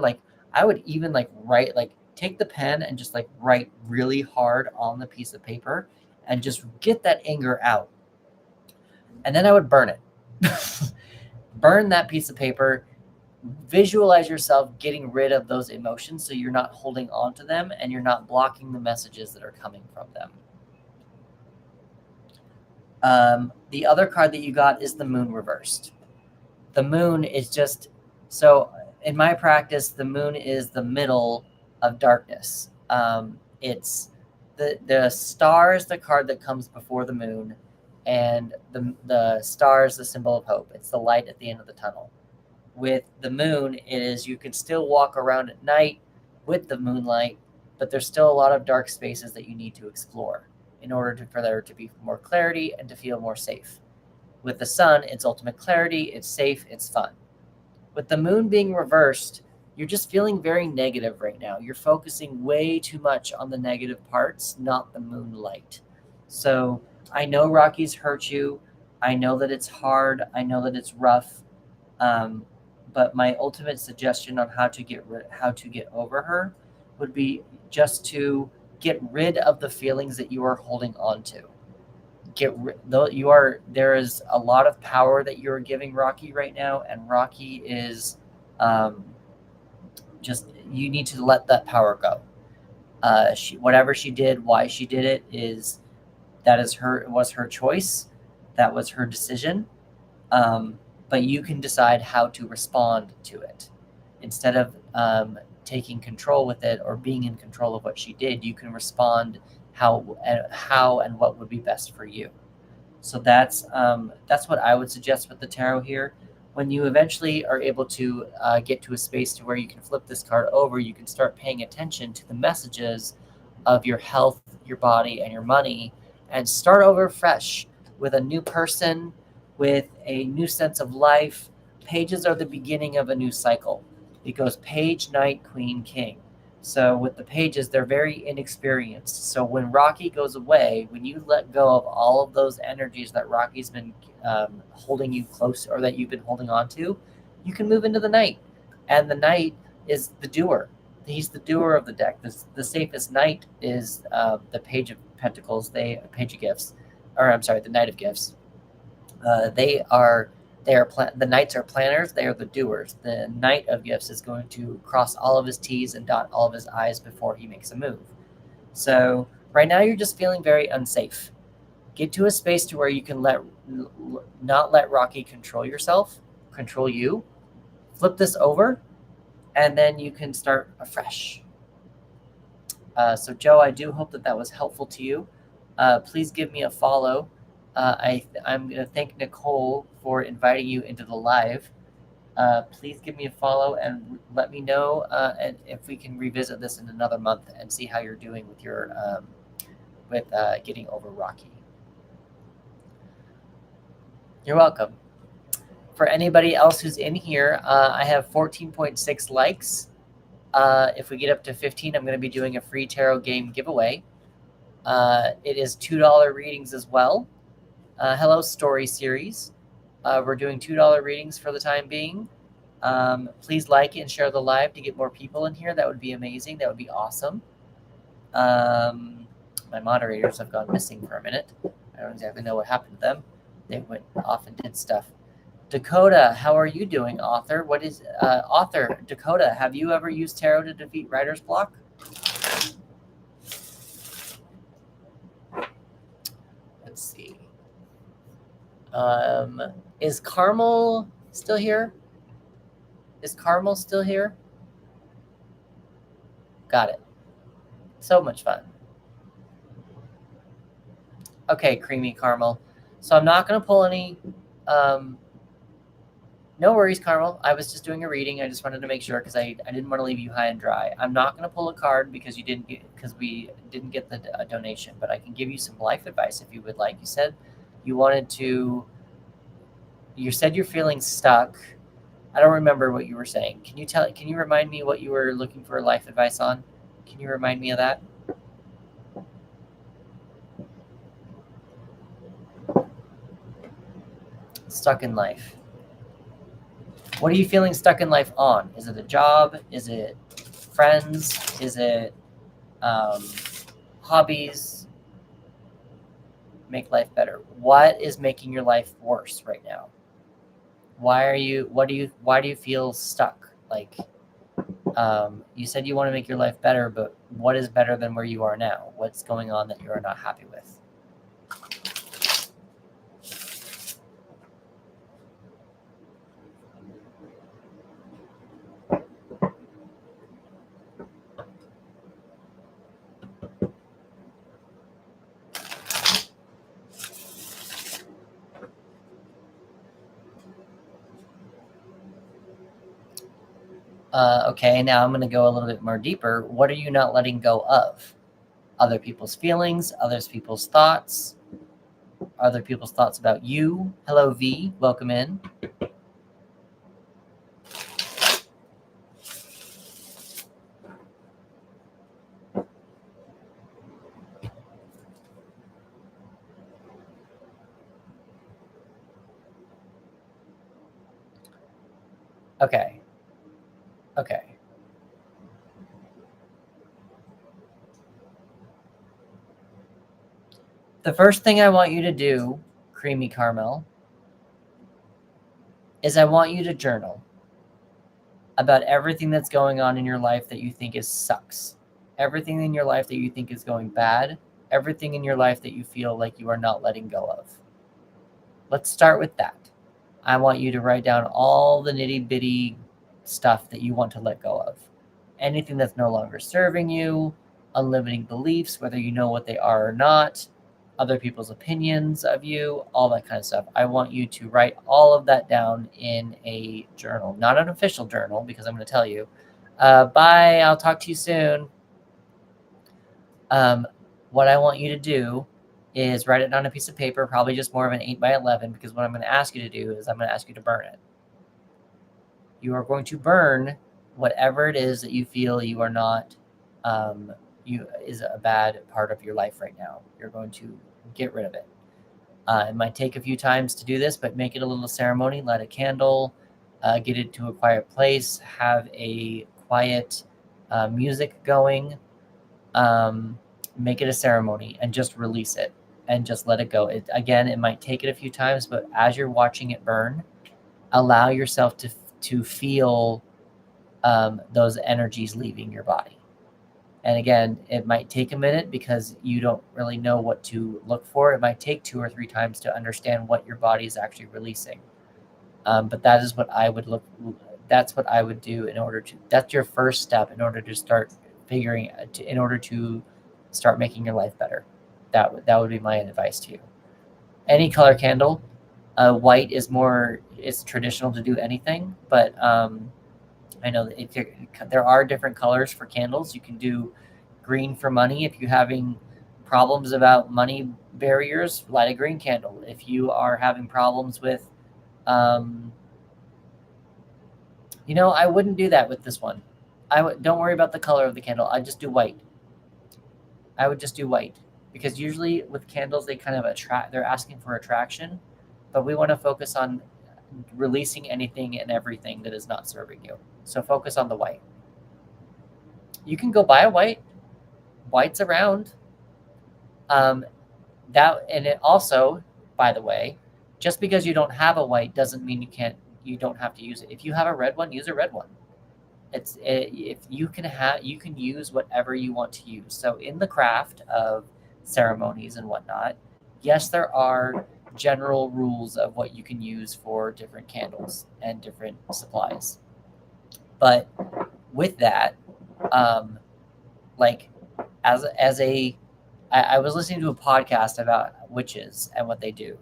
I would even write, take the pen and just write really hard on the piece of paper and just get that anger out. And then I would burn it. Burn that piece of paper. Visualize yourself getting rid of those emotions so you're not holding on to them and you're not blocking the messages that are coming from them. The other card that you got is the Moon reversed. The Moon is just, so in my practice, the Moon is the middle of darkness. It's the star is the card that comes before the Moon, and the star is the symbol of hope. It's the light at the end of the tunnel. With the moon, it is you can still walk around at night with the moonlight, but there's still a lot of dark spaces that you need to explore in order for there to be more clarity and to feel more safe. With the sun, it's ultimate clarity, it's safe, it's fun. With the moon being reversed, you're just feeling very negative right now. You're focusing way too much on the negative parts, not the moonlight. So I know Rocky's hurt you. I know that it's hard. I know that it's rough. Um, but my ultimate suggestion on how to get over her would be just to get rid of the feelings that you are holding on to. There is a lot of power that you're giving Rocky right now, and Rocky is um, just you need to let that power go. Whatever she did, why she did it was her choice, that was her decision. But you can decide how to respond to it. Instead of taking control with it or being in control of what she did, you can respond how and what would be best for you. So that's what I would suggest with the tarot here. When you eventually are able to get to a space to where you can flip this card over, you can start paying attention to the messages of your health, your body, and your money, and start over fresh with a new person, with a new sense of life. Pages are the beginning of a new cycle. It goes page, knight, queen, king. So with the pages, they're very inexperienced. So when Rocky goes away, when you let go of all of those energies that Rocky's been holding you close or that you've been holding on to, you can move into the knight. And the knight is the doer. He's the doer of the deck. The safest knight is the page of pentacles. Page of gifts, or I'm sorry, the knight of gifts. The knights are planners. They are the doers. The knight of gifts is going to cross all of his T's and dot all of his I's before he makes a move. So right now you're just feeling very unsafe. Get to a space to where you can not let Rocky control you. Flip this over, and then you can start afresh. So Joe, I do hope that was helpful to you. Please give me a follow. I'm going to thank Nicole for inviting you into the live. Please give me a follow and let me know and if we can revisit this in another month and see how you're doing with your getting over Rocky. You're welcome. For anybody else who's in here, I have 14.6 likes. If we get up to 15, I'm going to be doing a free tarot game giveaway. It is $2 readings as well. Hello, Story Series. We're doing $2 readings for the time being. Please like and share the live to get more people in here. That would be amazing. That would be awesome. My moderators have gone missing for a minute. I don't exactly know what happened to them. They went off and did stuff. Dakota, how are you doing, author? What is author Dakota? Have you ever used tarot to defeat writer's block? Let's see. Is Carmel still here? Is Carmel still here? Got it. So much fun. Okay, Creamy Caramel. So I'm not going to pull any. No worries, Carmel. I was just doing a reading. I just wanted to make sure because I didn't want to leave you high and dry. I'm not going to pull a card because we didn't get the donation, but I can give you some life advice if you would like. You said you said you're feeling stuck. I don't remember what you were saying. Can you remind me what you were looking for life advice on? Can you remind me of that? Stuck in life. What are you feeling stuck in life on? Is it a job? Is it friends? Is it hobbies? Make life better. What is making your life worse right now? Why do you feel stuck? Like, you said you want to make your life better, but what is better than where you are now? What's going on that you are not happy with? Okay, now I'm going to go a little bit more deeper. What are you not letting go of? Other people's feelings, other people's thoughts, other people's thoughts about you. Hello, V. Welcome in. Okay. Okay. The first thing I want you to do, Creamy Caramel, is I want you to journal about everything that's going on in your life that you think sucks. Everything in your life that you think is going bad. Everything in your life that you feel like you are not letting go of. Let's start with that. I want you to write down all the nitty-bitty stuff that you want to let go of. Anything that's no longer serving you, unlimiting beliefs, whether you know what they are or not, other people's opinions of you, all that kind of stuff. I want you to write all of that down in a journal, not an official journal, because I'm going to tell you, bye, I'll talk to you soon. What I want you to do is write it on a piece of paper, probably just more of an 8x11, because what I'm going to ask you to do is I'm going to ask you to burn it. You are going to burn whatever it is that you feel you are not, is a bad part of your life right now. You're going to get rid of it. It might take a few times to do this, but make it a little ceremony. Light a candle, get it to a quiet place, have a quiet music going, make it a ceremony, and just release it and just let it go. It might take it a few times, but as you're watching it burn, allow yourself to feel those energies leaving your body. And again, it might take a minute because you don't really know what to look for. It might take 2 or 3 times to understand what your body is actually releasing. But that is what I would that's what I would do that's your first step in order to start in order to start making your life better. That would be my advice to you. Any color candle, white is it's traditional to do anything, but I know that there are different colors for candles. You can do green for money. If you're having problems about money barriers, light a green candle. If you are having problems with, I wouldn't do that with this one. Don't worry about the color of the candle. I just do white. I would just do white because usually with candles, they kind of they're asking for attraction, but we want to focus on releasing anything and everything that is not serving you. So focus on the white. You can go buy a white. White's around. And it also, by the way, just because you don't have a white doesn't mean you don't have to use it. If you have a red one, use a red one. If you can use whatever you want to use. So in the craft of ceremonies and whatnot, yes, there are general rules of what you can use for different candles and different supplies. But with that, I was listening to a podcast about witches and what they do.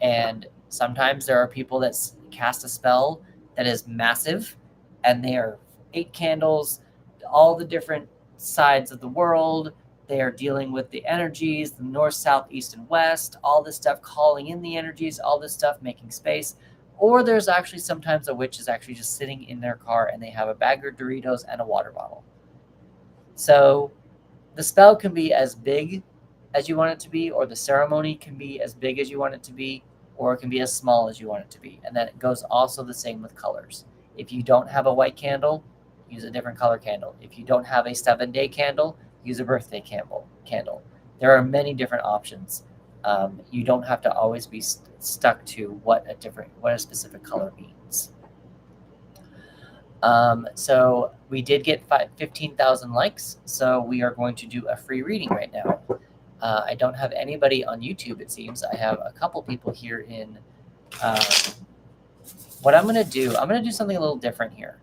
And sometimes there are people that cast a spell that is massive, and they are 8 candles, all the different sides of the world. They are dealing with the energies, the north, south, east, and west, all this stuff, calling in the energies, all this stuff, making space. Or there's actually sometimes a witch is actually just sitting in their car and they have a bag of Doritos and a water bottle. So the spell can be as big as you want it to be, or the ceremony can be as big as you want it to be, or it can be as small as you want it to be. And then it goes also the same with colors. If you don't have a white candle, use a different color candle. If you don't have a 7-day candle, use a birthday candle. There are many different options. You don't have to always be stuck to what a specific color means. So we did get 15,000 likes, so we are going to do a free reading right now. I don't have anybody on YouTube, it seems. I have a couple people here in... what I'm going to do something a little different here.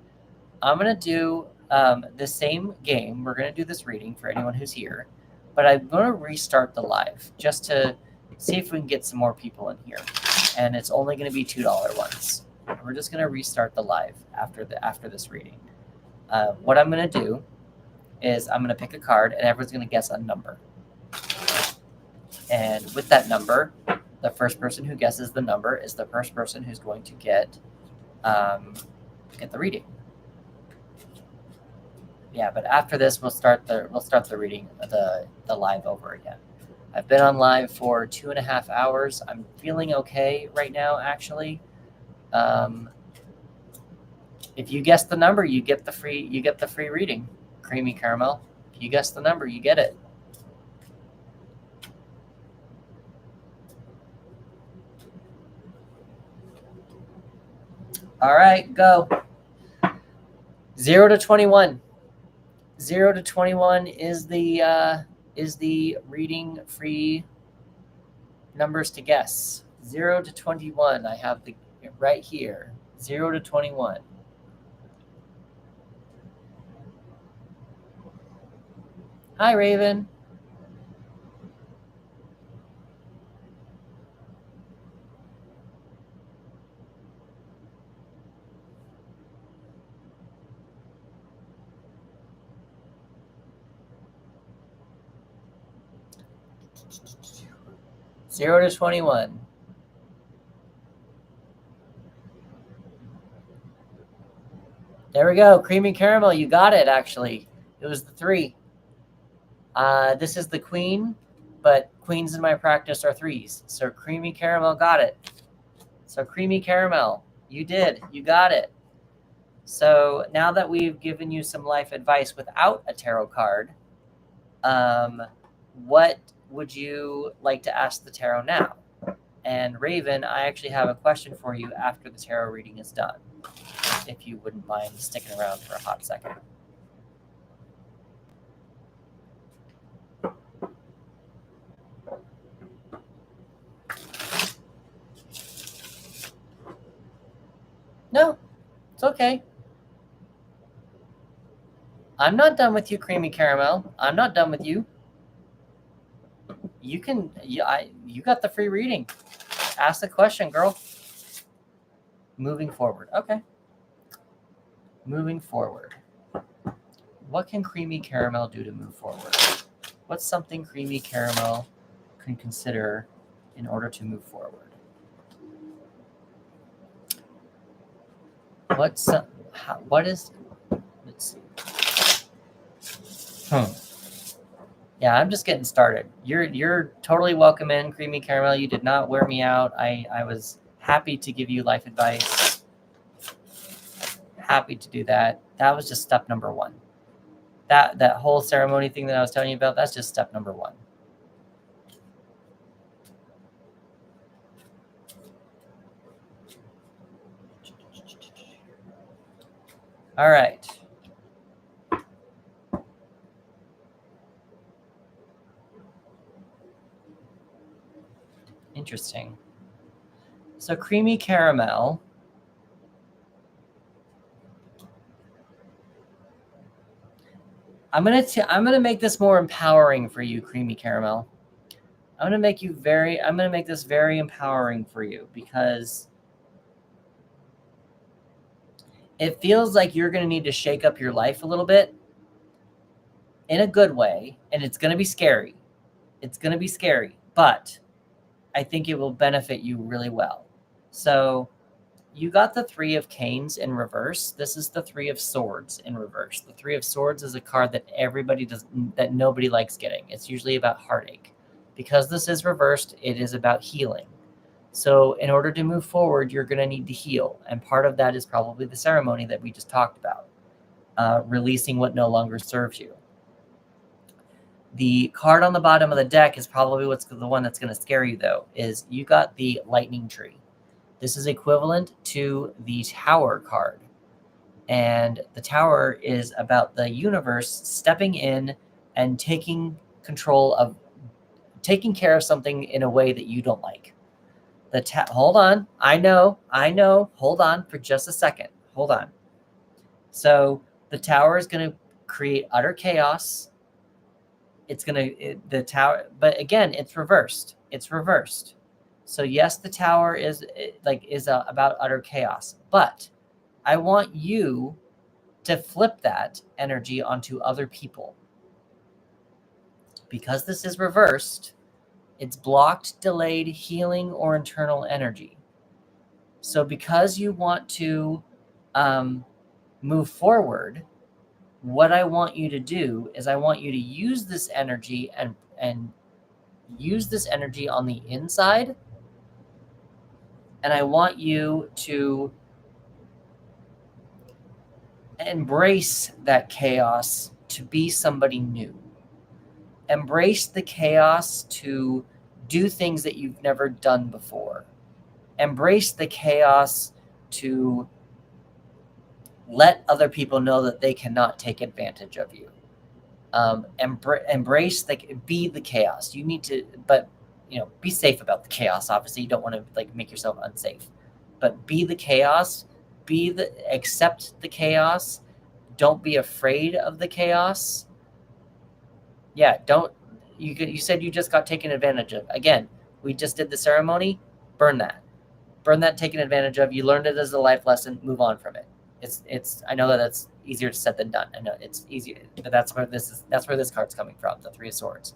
I'm going to do the same game. We're going to do this reading for anyone who's here, but I'm going to restart the live just to see if we can get some more people in here. And it's only going to be $2 ones. We're just going to restart the live after this reading. What I'm going to do is I'm going to pick a card, and everyone's going to guess a number. And with that number, the first person who guesses the number is the first person who's going to get the reading. Yeah, but after this, we'll start the reading, the live over again. I've been on live for 2.5 hours. I'm feeling okay right now, actually. If you guess the number, you get the free reading. Creamy Caramel. If you guess the number, you get it. All right, go. 0 to 21. 0 to 21 is the reading free numbers to guess. 0 to 21. I have the right here. 0 to 21. Hi, Raven. Zero to 21. There we go. Creamy Caramel. You got it, actually. It was the 3. This is the queen, but queens in my practice are 3s. So Creamy Caramel got it. So Creamy Caramel, you did. You got it. So now that we've given you some life advice without a tarot card, what would you like to ask the tarot now? And Raven, I actually have a question for you after the tarot reading is done, if you wouldn't mind sticking around for a hot second. No, it's okay. I'm not done with you, Creamy Caramel. I'm not done with you. You got the free reading. Ask the question, girl. Moving forward. Okay. Moving forward. What can Creamy Caramel do to move forward? What's something Creamy Caramel can consider in order to move forward? Let's see. Yeah, I'm just getting started. You're totally welcome in, Creamy Caramel. You did not wear me out. I was happy to give you life advice. Happy to do that. That was just step number 1. That whole ceremony thing that I was telling you about, that's just step number 1. All right. Interesting. So Creamy Caramel. I'm gonna make this more empowering for you, Creamy Caramel. I'm gonna make this very empowering for you, because it feels like you're gonna need to shake up your life a little bit in a good way, and it's gonna be scary. It's gonna be scary, but I think it will benefit you really well. So you got the 3 of Canes in reverse. This is the 3 of Swords in reverse. The 3 of Swords is a card that that nobody likes getting. It's usually about heartache. Because this is reversed, it is about healing. So in order to move forward, you're going to need to heal. And part of that is probably the ceremony that we just talked about, releasing what no longer serves you. The card on the bottom of the deck is probably the one that's going to scare you, though, is you got the Lightning Tree. This is equivalent to the Tower card. And the Tower is about the universe stepping in and taking care of something in a way that you don't like. Hold on. I know. Hold on for just a second. Hold on. So the Tower is going to create utter chaos. The Tower, but again, it's reversed. So yes, the tower is about utter chaos, but I want you to flip that energy onto other people. Because this is reversed, it's blocked, delayed, healing, or internal energy. So because you want to move forward, what I want you to do is I want you to use this energy and use this energy on the inside. And I want you to embrace that chaos to be somebody new. Embrace the chaos to do things that you've never done before. Embrace the chaos to let other people know that they cannot take advantage of you. Embrace, be the chaos. You need to, but be safe about the chaos. Obviously, you don't want to make yourself unsafe, but be the chaos. Accept the chaos. Don't be afraid of the chaos. Yeah, don't. You said you just got taken advantage of. Again, we just did the ceremony. Burn that. Burn that taken advantage of. You learned it as a life lesson. Move on from it. It's. I know that that's easier said than done. I know it's easier, but that's where this card's coming from. The Three of Swords,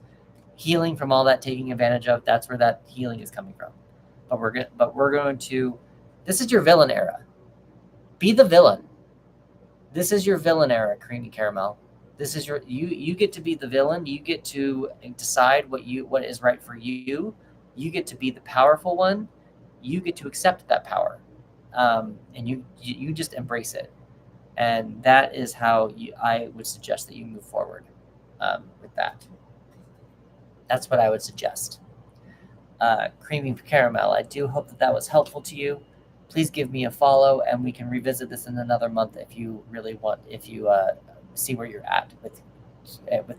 healing from all that taking advantage of. That's where that healing is coming from. But we're going to. This is your villain era. Be the villain. This is your villain era, Creamy Caramel. This is you get to be the villain. You get to decide what is right for you. You get to be the powerful one. You get to accept that power, and you just embrace it. And that is how I would suggest that you move forward with that. That's what I would suggest. Creamy Caramel, I do hope that was helpful to you. Please give me a follow, and we can revisit this in another month if you really want. If you see where you're at with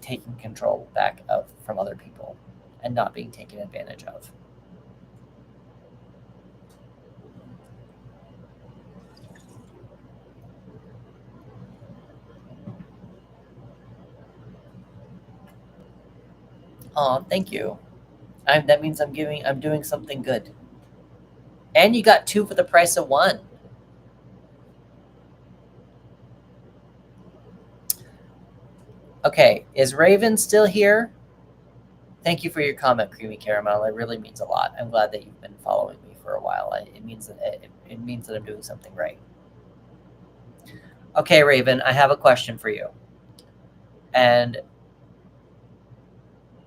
taking control back from other people and not being taken advantage of. Oh, thank you. That means I'm doing something good. And you got 2 for the price of 1. Okay, is Raven still here? Thank you for your comment, Creamy Caramel. It really means a lot. I'm glad that you've been following me for a while. It means that I'm doing something right. Okay, Raven, I have a question for you. And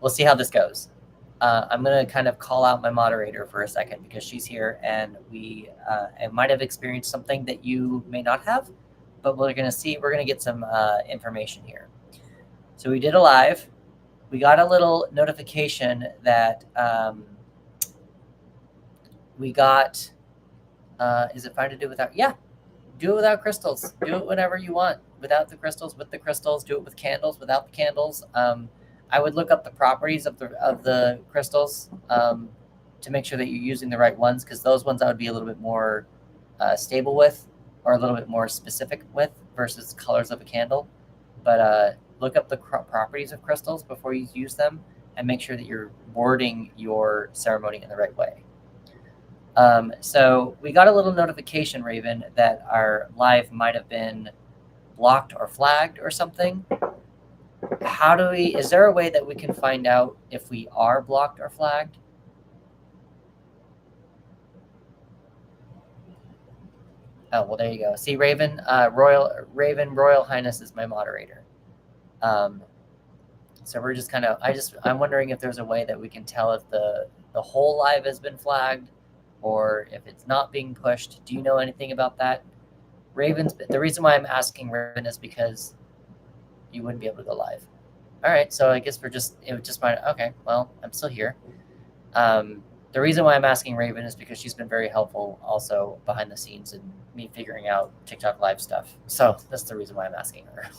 we'll see how this goes. I'm going to kind of call out my moderator for a second because she's here, and I might have experienced something that you may not have, but we're going to get some information here. So we did a live. We got a little notification that we got, is it fine to do without? Yeah, do it without crystals. Do it whenever you want. Without the crystals, with the crystals. Do it with candles, without the candles. I would look up the properties of the crystals to make sure that you're using the right ones, because those ones I would be a little bit more stable with, or a little bit more specific with, versus colors of a candle. But look up the properties of crystals before you use them, and make sure that you're wording your ceremony in the right way. So we got a little notification, Raven, that our live might have been blocked or flagged or something. Is there a way that we can find out if we are blocked or flagged? Oh, well, there you go. See, Raven, Royal Highness is my moderator. So we're just I'm wondering if there's a way that we can tell if the whole live has been flagged or if it's not being pushed. Do you know anything about that? The reason why I'm asking Raven is because you wouldn't be able to go live. All right, so I guess okay, well, I'm still here. The reason why I'm asking Raven is because she's been very helpful also behind the scenes in me figuring out TikTok live stuff. So that's the reason why I'm asking her.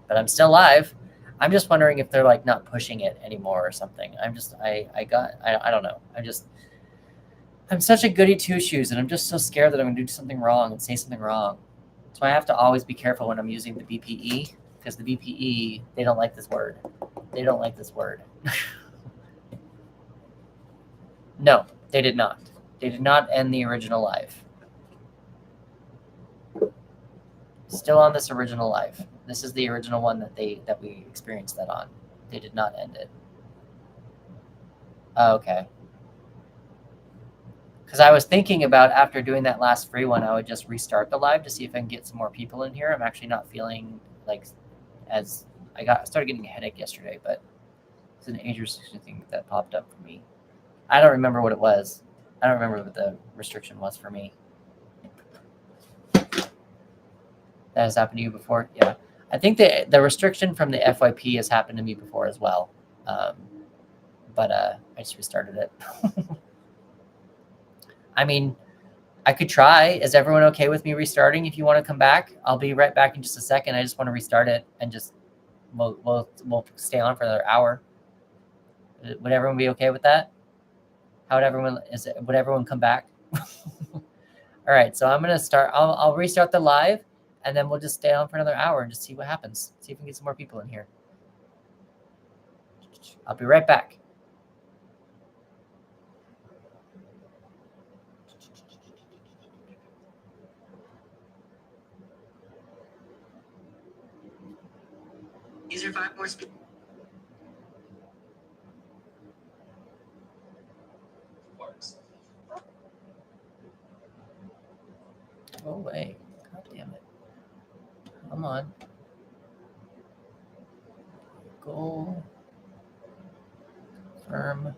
But I'm still live. I'm just wondering if they're not pushing it anymore or something. I don't know. I'm such a goody two shoes, and I'm just so scared that I'm gonna do something wrong and say something wrong. So I have to always be careful when I'm using the BPE, because the BPE, they don't like this word. They don't like this word. No, they did not. They did not end the original live. Still on this original live. This is the original one that we experienced that on. They did not end it. Oh, okay. Because I was thinking about after doing that last free one, I would just restart the live to see if I can get some more people in here. I'm actually not feeling like as I started getting a headache yesterday, but it's an age restriction thing that popped up for me. I don't remember what it was. I don't remember what the restriction was for me. That has happened to you before? Yeah. I think the restriction from the FYP has happened to me before as well. But I just restarted it. I mean, I could try. Is everyone okay with me restarting? If you want to come back, I'll be right back in just a second. I just want to restart it and just we'll stay on for another hour. Would everyone be okay with that? Would everyone come back? All right, so I'm gonna start. I'll restart the live, and then we'll just stay on for another hour and just see what happens. See if we can get some more people in here. I'll be right back. These are 5 more speakers. Go away. God damn it. Come on. Go. Confirm.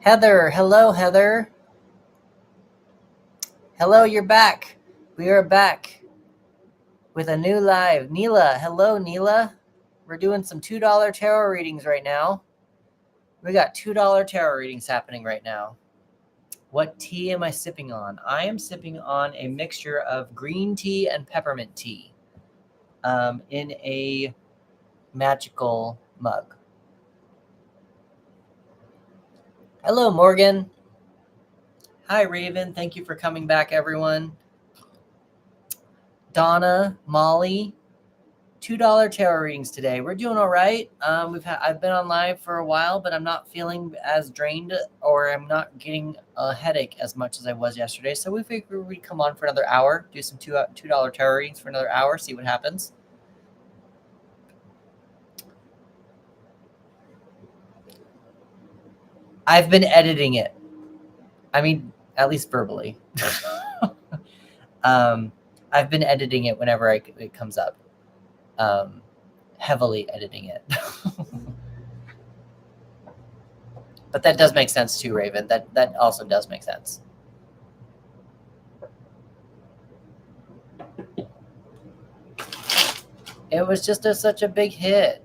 Heather, hello, Heather. Hello, you're back. We are back with a new live. Neela, hello, Neela. We're doing some $2 tarot readings right now. We got $2 tarot readings happening right now. What tea am I sipping on? I am sipping on a mixture of green tea and peppermint tea in a magical mug. Hello, Morgan. Hi, Raven. Thank you for coming back, everyone. Donna, Molly, $2 tarot readings today. We're doing all right. I've been on live for a while, but I'm not feeling as drained, or I'm not getting a headache as much as I was yesterday. So we figured we'd come on for another hour, do some $2 tarot readings for another hour, see what happens. I've been editing it. I mean, at least verbally. I've been editing it whenever it comes up. Heavily editing it. But that does make sense too, Raven. That also does make sense. It was just such a big hit.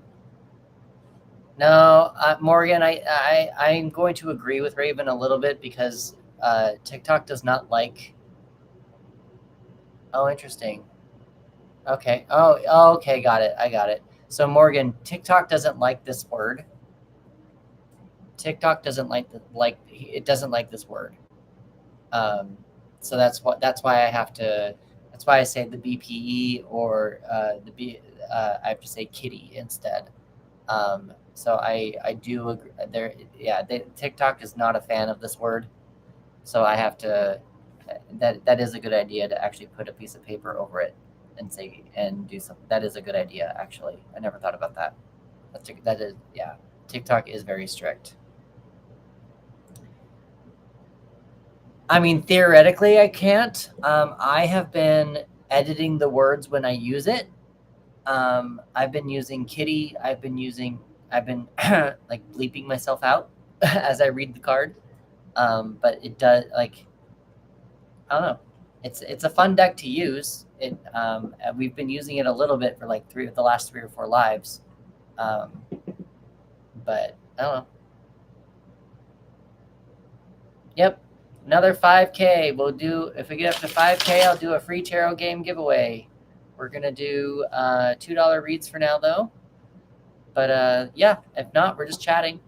No, Morgan, I'm going to agree with Raven a little bit because TikTok does not like. Oh, interesting. Okay. Oh, okay. Got it. I got it. So Morgan, TikTok doesn't like this word. TikTok doesn't it doesn't like this word. So that's why I have to. That's why I say the BPE or I have to say kitty instead. So I do agree there. Yeah, TikTok is not a fan of this word. So I have to. That is a good idea to actually put a piece of paper over it and do something. That is a good idea, actually. I never thought about that. That is, yeah. TikTok is very strict. I mean, theoretically, I can't. I have been editing the words when I use it. I've been using kitty. I've been like bleeping myself out as I read the card. But it does, like, I don't know. It's a fun deck to use. We've been using it a little bit for like the last 3 or 4 lives. But I don't know. Yep. Another 5K. We'll do, if we get up to 5K, I'll do a free tarot game giveaway. We're going to do $2 reads for now, though. But yeah, if not, we're just chatting,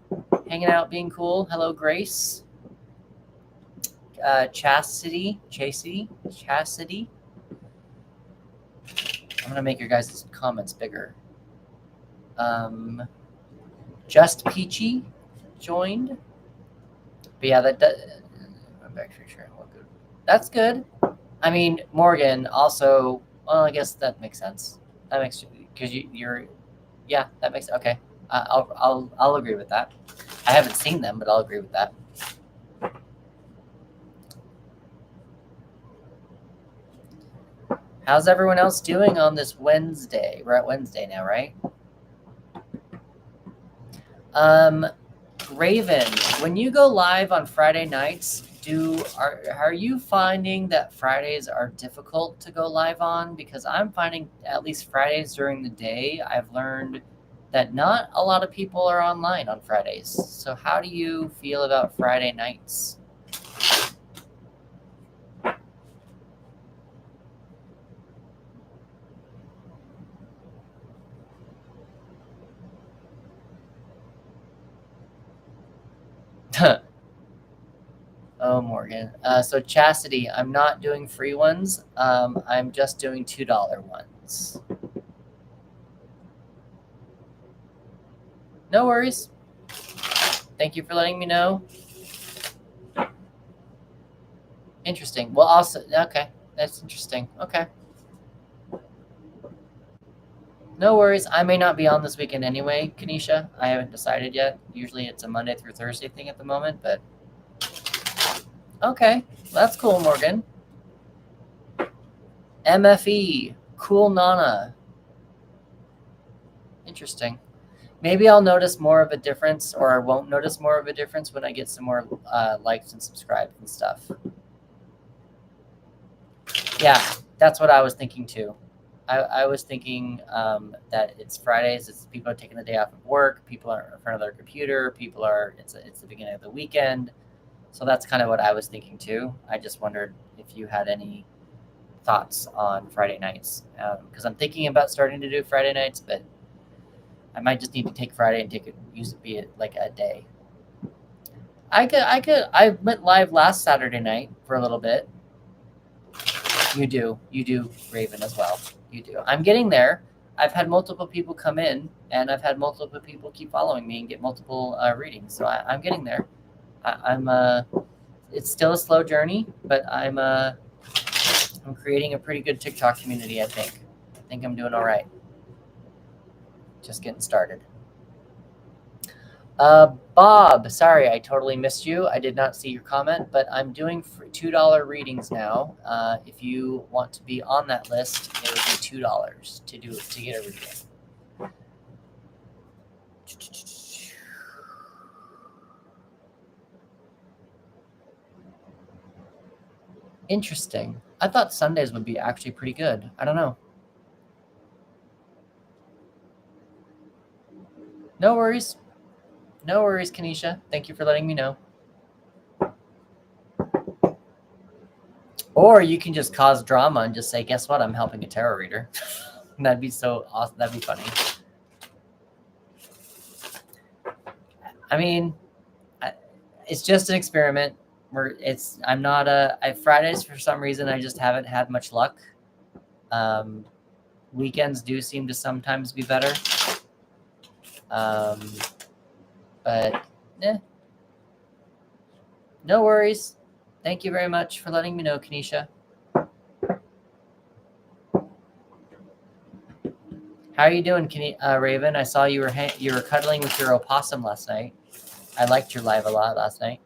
hanging out, being cool. Hello, Grace. Chastity. I'm going to make your guys' comments bigger. Just Peachy joined. But yeah, I'm actually sure. That's good. I mean, Morgan also. Well, I guess that makes sense. That makes, because you're. Yeah, that makes, okay. I'll agree with that. I haven't seen them, but I'll agree with that. How's everyone else doing on this Wednesday? We're at Wednesday now, right? Raven, when you go live on Friday nights, are you finding that Fridays are difficult to go live on? Because I'm finding at least Fridays during the day, I've learned that not a lot of people are online on Fridays. So how do you feel about Friday nights? Oh, Morgan. So Chastity, I'm not doing free ones. I'm just doing $2 ones. No worries. Thank you for letting me know. Interesting. Well, also, okay. That's interesting. Okay. No worries. I may not be on this weekend anyway, Kanisha. I haven't decided yet. Usually it's a Monday through Thursday thing at the moment, but okay. That's cool, Morgan. MFE. Cool Nana. Interesting. Maybe I'll notice more of a difference, or I won't notice more of a difference when I get some more likes and subscribes and stuff. Yeah, that's what I was thinking too. I was thinking that it's Fridays. It's people are taking the day off of work. People are in front of their computer. It's the beginning of the weekend. So that's kind of what I was thinking too. I just wondered if you had any thoughts on Friday nights, because I'm thinking about starting to do Friday nights, but I might just need to take Friday and use it, be it like a day. I went live last Saturday night for a little bit. You do, Raven, as well. You do. I'm getting there. I've had multiple people come in, and I've had multiple people keep following me and get multiple readings. So I'm getting there. It's still a slow journey, but I'm creating a pretty good TikTok community. I think I'm doing all right. Just getting started. Bob, sorry, I totally missed you. I did not see your comment, but I'm doing $2 readings now. If you want to be on that list, it would be $2 to get a reading. Interesting. I thought Sundays would be actually pretty good. I don't know. No worries. No worries, Kanisha. Thank you for letting me know. Or you can just cause drama and just say, guess what? I'm helping a tarot reader. That'd be so awesome. That'd be funny. I mean, it's just an experiment. Fridays, for some reason, I just haven't had much luck. Weekends do seem to sometimes be better. But no worries. Thank you very much for letting me know, Kanisha. How are you doing, Raven? I saw you were cuddling with your opossum last night. I liked your live a lot last night.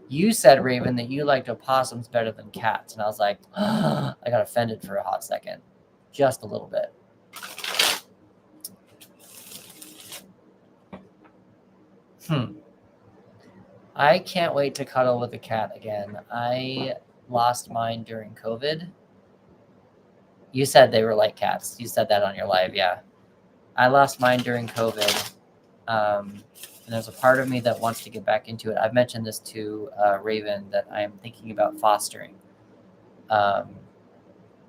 You said, Raven, that you liked opossums better than cats, and I was like, I got offended for a hot second, just a little bit. I can't wait to cuddle with a cat again. I lost mine during COVID. You said they were like cats. You said that on your live, yeah. I lost mine during COVID. And there's a part of me that wants to get back into it. I've mentioned this to Raven that I am thinking about fostering, but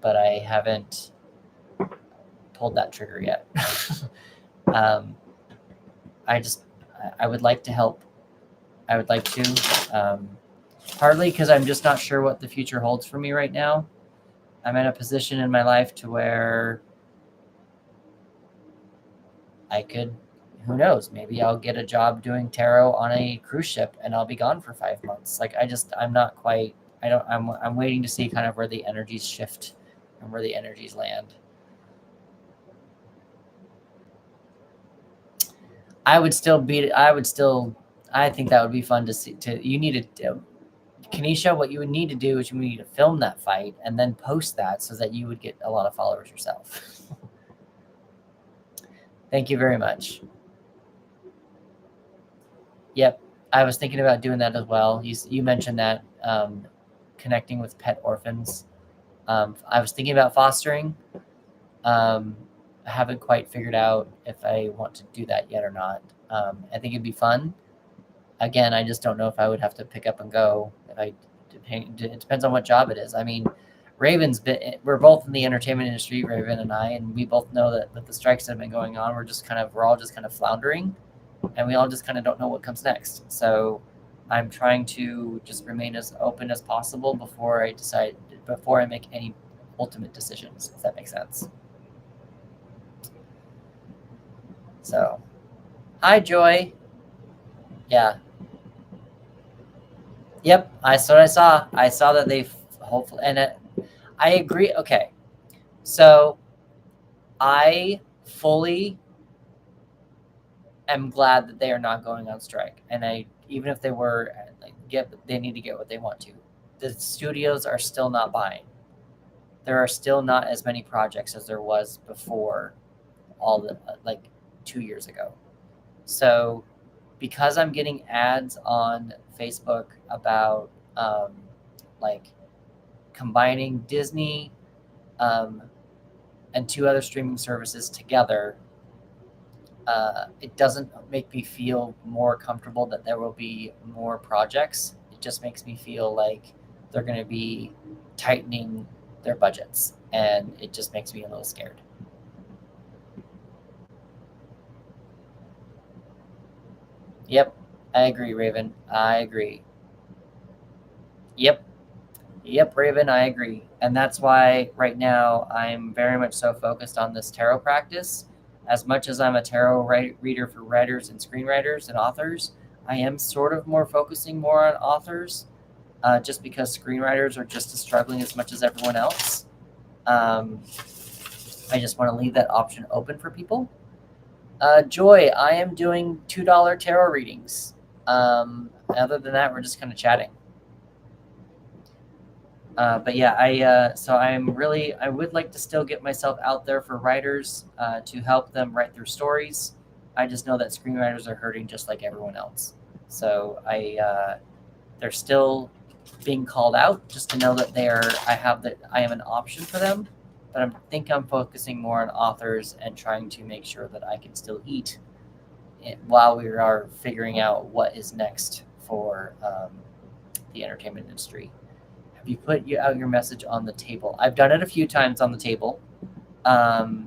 I haven't pulled that trigger yet. I would like to help. I would like to, partly because I'm just not sure what the future holds for me right now. I'm in a position in my life to where I could, who knows, maybe I'll get a job doing tarot on a cruise ship and I'll be gone for 5 months. Like I'm not quite, I'm waiting to see kind of where the energies shift and where the energies land. I think that would be fun to see. Kanisha, what you would need to do is you would need to film that fight and then post that so that you would get a lot of followers yourself. Thank you very much. Yep, I was thinking about doing that as well. You mentioned that, connecting with pet orphans. I was thinking about fostering. I haven't quite figured out if I want to do that yet or not. I think it'd be fun. Again, I just don't know if I would have to pick up and go. It depends on what job it is. I mean, we're both in the entertainment industry, Raven and I, and we both know that with the strikes that have been going on, we're all just kind of floundering, and we all just kind of don't know what comes next. So I'm trying to just remain as open as possible before I make any ultimate decisions, if that makes sense. So, hi, Joy. Yeah. Yep, I saw. I saw that they hopefully, and I agree. Okay, so I fully am glad that they are not going on strike, and even if they were, they need to get what they want to. The studios are still not buying. There are still not as many projects as there was before, 2 years ago. So, because I'm getting ads on Facebook about combining Disney and 2 other streaming services together, it doesn't make me feel more comfortable that there will be more projects. It just makes me feel like they're going to be tightening their budgets, and it just makes me a little scared. Yep, I agree, Raven. I agree. Yep, Raven, I agree. And that's why right now I'm very much so focused on this tarot practice. As much as I'm a tarot reader for writers and screenwriters and authors, I am sort of focusing more on authors, just because screenwriters are just as struggling as much as everyone else. I just want to leave that option open for people. Joy, I am doing $2 tarot readings. Other than that, we're just kind of chatting. But yeah, I would like to still get myself out there for writers, to help them write their stories. I just know that screenwriters are hurting just like everyone else. So they're still being called out, just to know that I am an option for them. But I think I'm focusing more on authors and trying to make sure that I can still eat while we are figuring out what is next for the entertainment industry. Have you put out your message on the table? I've done it a few times on the table. I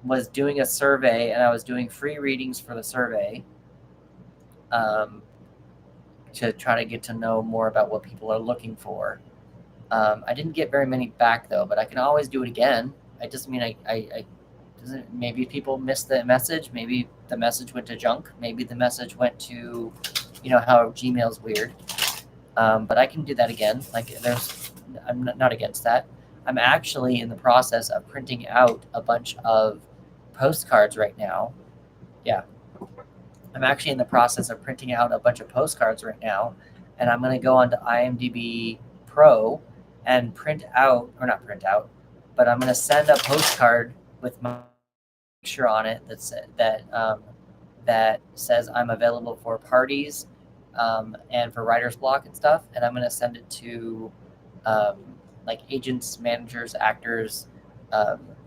was doing a survey, and I was doing free readings for the survey, to try to get to know more about what people are looking for. I didn't get very many back though, but I can always do it again. Maybe people missed the message. Maybe the message went to junk. Maybe the message went to, how Gmail's weird. But I can do that again. I'm not against that. I'm actually in the process of printing out a bunch of postcards right now. Yeah. I'm actually in the process of printing out a bunch of postcards right now, and I'm going to go onto IMDb Pro and I'm going to send a postcard with my picture on it that says I'm available for parties, and for writer's block and stuff, and I'm going to send it to agents, managers, actors,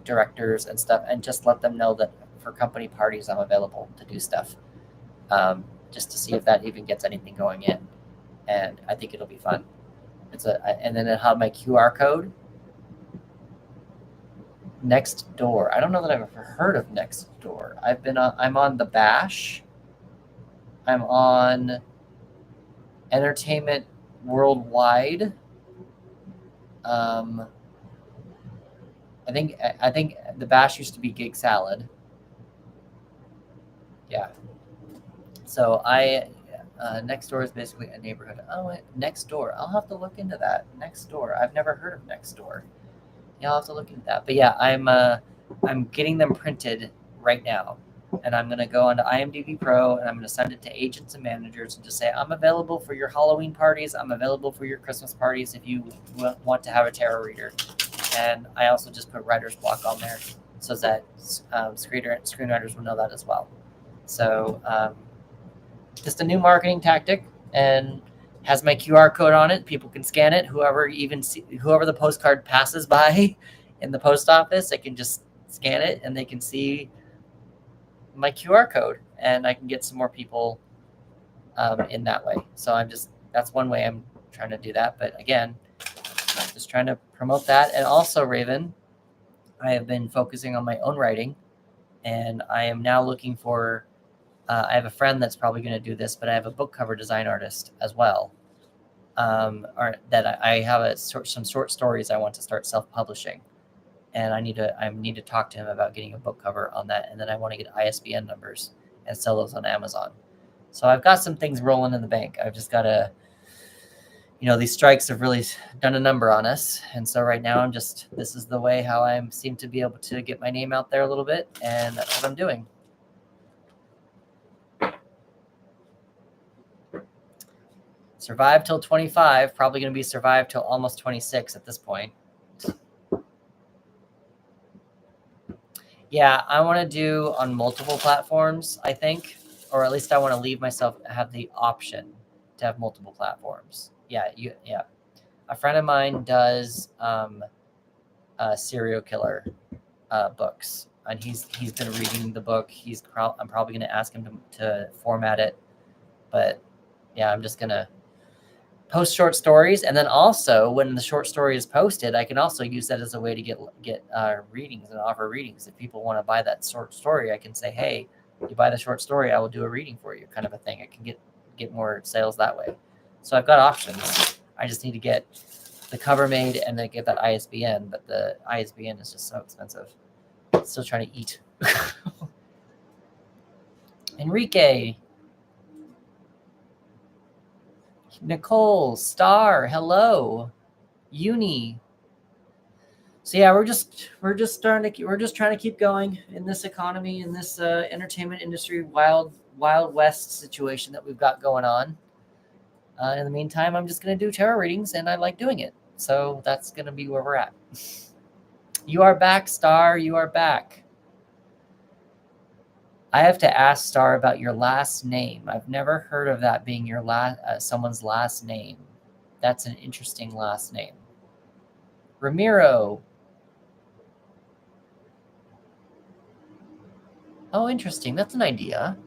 directors and stuff, and just let them know that for company parties, I'm available to do stuff, just to see if that even gets anything going in. And I think it'll be fun. And then it'll have my QR code. Nextdoor. I don't know that I've ever heard of Nextdoor. I'm on the Bash. I'm on Entertainment Worldwide. I think the Bash used to be Gig Salad. Yeah. So Nextdoor is basically a neighborhood. Oh, Nextdoor. I'll have to look into that. Nextdoor. I've never heard of Nextdoor. Yeah, I'll have to look into that. But yeah, I'm getting them printed right now. And I'm going to go onto IMDb Pro and I'm going to send it to agents and managers and just say, I'm available for your Halloween parties. I'm available for your Christmas parties if you want to have a tarot reader. And I also just put writer's block on there so that screenwriters will know that as well. So just a new marketing tactic, and has my QR code on it. People can scan it. Whoever the postcard passes by in the post office, they can just scan it and they can see my QR code, and I can get some more people in that way. So that's one way I'm trying to do that. But again, I'm just trying to promote that. And also, Raven, I have been focusing on my own writing, and I am now looking for, I have a friend that's probably going to do this, but I have a book cover design artist as well. Or that I have some short stories I want to start self-publishing. And I need to talk to him about getting a book cover on that. And then I want to get ISBN numbers and sell those on Amazon. So I've got some things rolling in the bank. I've just got to, these strikes have really done a number on us. And so right now this is the way how I seem to be able to get my name out there a little bit. And that's what I'm doing. Survive till 25, probably going to be survive till almost 26 at this point. Yeah, I want to do on multiple platforms, I think, or at least I want to leave myself have the option to have multiple platforms. Yeah. A friend of mine does serial killer books, and he's been reading the book. I'm probably going to ask him to format it, but yeah, I'm just going to post short stories, and then also when the short story is posted, I can also use that as a way to get readings and offer readings. If people want to buy that short story, I can say, hey, you buy the short story, I will do a reading for you, kind of a thing. I can get more sales that way. So I've got options. I just need to get the cover made and then get that ISBN, but the ISBN is just so expensive. I'm still trying to eat. Enrique, Nicole, Star, hello, Uni. So yeah, we're just trying to keep going in this economy, in this entertainment industry, wild west situation that we've got going on. In the meantime, I'm just going to do tarot readings, and I like doing it. So that's going to be where we're at. You are back, Star. You are back. I have to ask Star about your last name. I've never heard of that being your someone's last name. That's an interesting last name. Ramiro. Oh, interesting. That's an idea.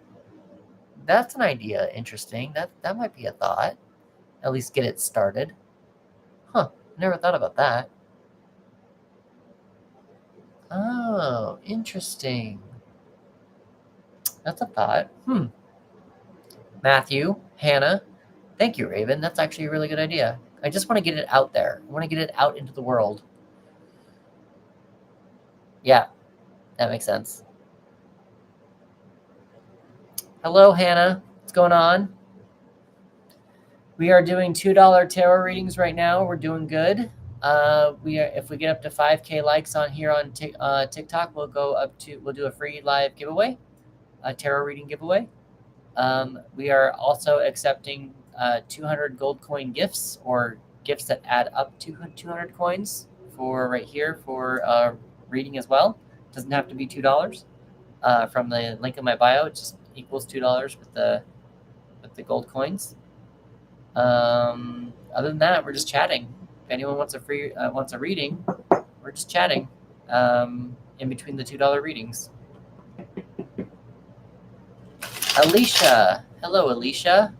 Interesting. That might be a thought. At least get it started. Huh. Never thought about that. Oh, interesting. That's a thought. Matthew, Hannah, thank you, Raven. That's actually a really good idea. I just want to get it out there. I want to get it out into the world. Yeah, that makes sense. Hello, Hannah. What's going on? We are doing $2 tarot readings right now. We're doing good. If we get up to 5K likes on here on TikTok, we'll do a free live giveaway. A tarot reading giveaway. We are also accepting 200 gold coin gifts, or gifts that add up to 200 coins for right here for reading as well. It doesn't have to be $2. From the link in my bio, it just equals $2 with the gold coins. Other than that, we're just chatting. If anyone wants a reading, we're just chatting in between the $2 readings. Alicia. Hello, Alicia.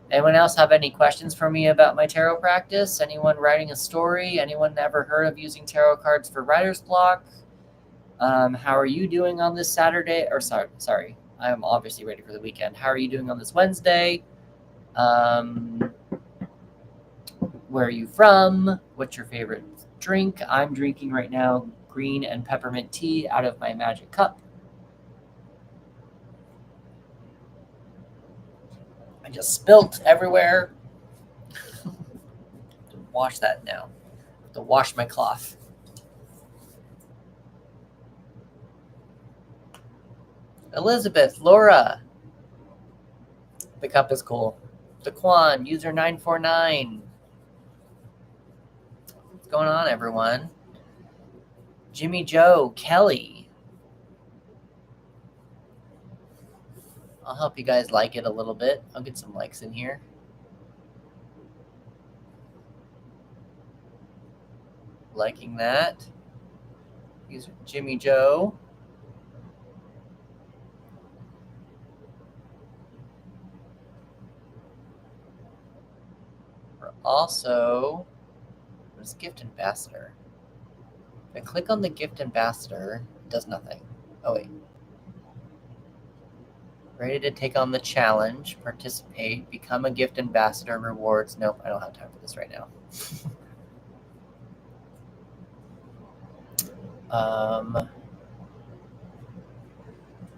Anyone else have any questions for me about my tarot practice? Anyone writing a story? Anyone ever heard of using tarot cards for writer's block? How are you doing on this Saturday? Or sorry, I am obviously ready for the weekend. How are you doing on this Wednesday? Where are you from? What's your favorite drink? I'm drinking right now green and peppermint tea out of my magic cup. I just spilt everywhere. Wash that now. Have to wash my cloth. Elizabeth, Laura. The cup is cool. Daquan, user 949. What's going on, everyone? Jimmy Joe, Kelly. I'll help you guys like it a little bit. I'll get some likes in here. Liking that. User Jimmy Joe. We're also, what is Gift Ambassador? If I click on the Gift Ambassador, it does nothing. Oh, wait. Ready to take on the challenge, participate, become a Gift Ambassador, rewards. Nope, I don't have time for this right now.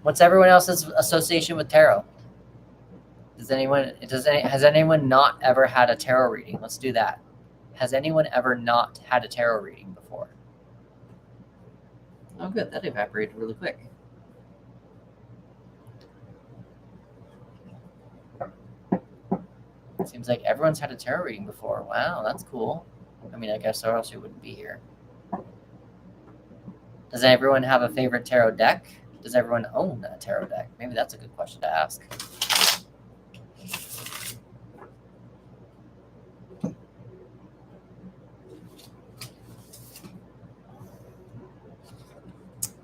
What's everyone else's association with tarot? Has anyone not ever had a tarot reading? Let's do that. Has anyone ever not had a tarot reading before? Oh, good. That evaporated really quick. It seems like everyone's had a tarot reading before. Wow, that's cool. I mean, I guess or else you wouldn't be here. Does everyone have a favorite tarot deck? Does everyone own a tarot deck? Maybe that's a good question to ask.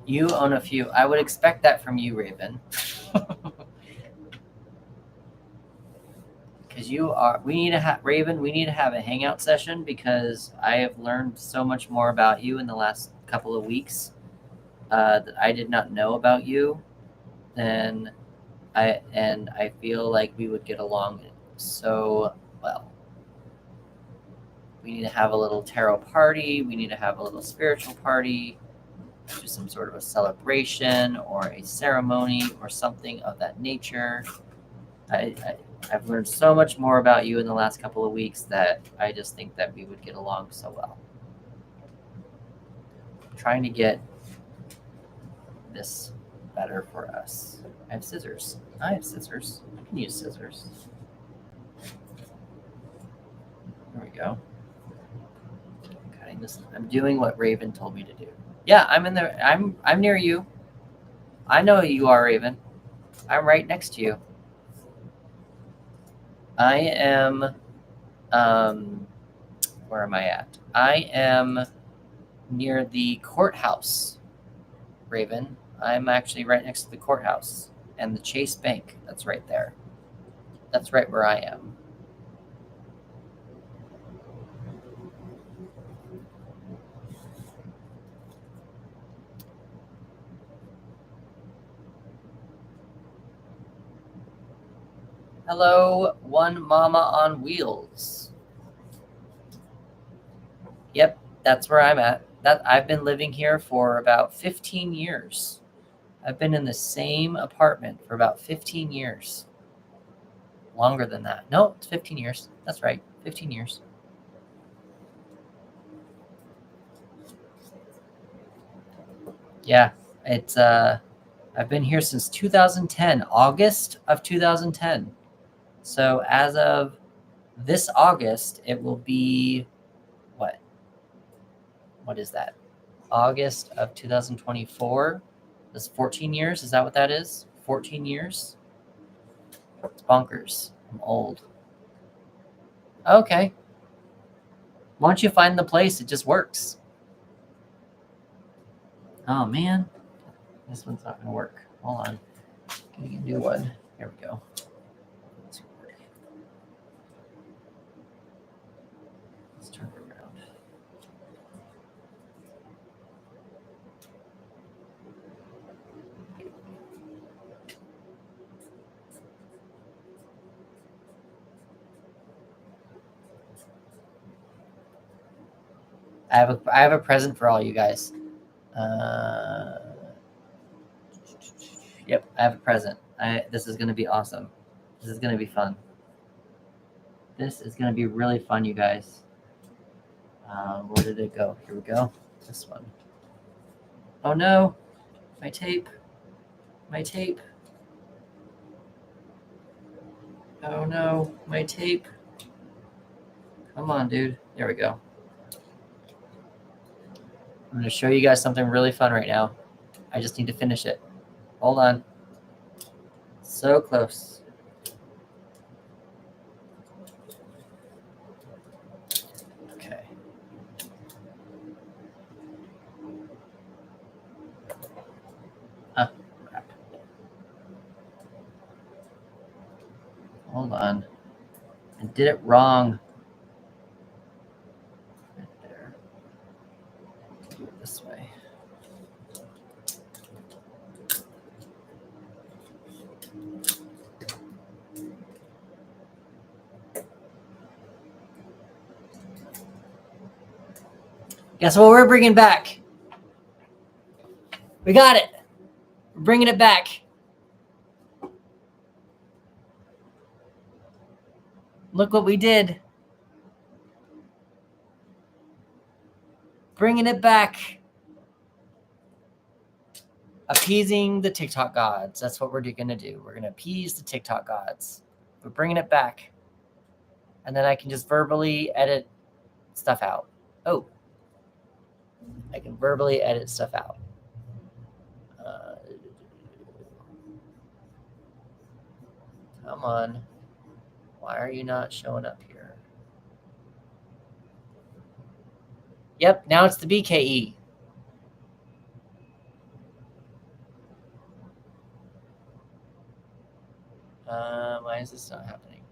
You own a few. I would expect that from you, Raven. Because we need to have, Raven, we need to have a hangout session because I have learned so much more about you in the last couple of weeks that I did not know about you. And I feel like we would get along so well. We need to have a little tarot party. We need to have a little spiritual party. Do some sort of a celebration or a ceremony or something of that nature. I've learned so much more about you in the last couple of weeks that I just think that we would get along so well. I'm trying to get this better for us. I have scissors. I can use scissors. There we go. I'm cutting this. I'm doing what Raven told me to do. Yeah, I'm in there. I'm near you. I know who you are, Raven. I'm right next to you. I am, where am I at? I am near the courthouse, Raven. I'm actually right next to the courthouse and the Chase Bank. That's right there. That's right where I am. Hello, One Mama on Wheels. Yep, that's where I'm at. I've been living here for about 15 years. I've been in the same apartment for about 15 years. Longer than that. No, it's 15 years. That's right, 15 years. Yeah, it's I've been here since 2010, August of 2010. So as of this August, it will be what? What is that? August of 2024. That's 14 years. Is that what that is? 14 years? It's bonkers. I'm old. Okay. Once you find the place, it just works. Oh man, this one's not gonna work. Hold on, can you do one? Here we go. Let's turn it around. I have a present for all you guys. Yep, I have a present. This is gonna be awesome. This is gonna be fun. This is gonna be really fun, you guys. Where did it go? Here we go. This one. Oh no, my tape. My tape. Oh no, my tape. Come on, dude. There we go. I'm going to show you guys something really fun right now. I just need to finish it. Hold on. So close. Okay. Crap. Hold on. I did it wrong. Right there. Do it this way. Guess what we're bringing back? We got it. We're bringing it back. Look what we did. Bringing it back. Appeasing the TikTok gods. That's what we're going to do. We're going to appease the TikTok gods. We're bringing it back. And then I can just verbally edit stuff out. Oh. I can verbally edit stuff out. Come on. Why are you not showing up here? Yep, now it's the BKE. Why is this not happening?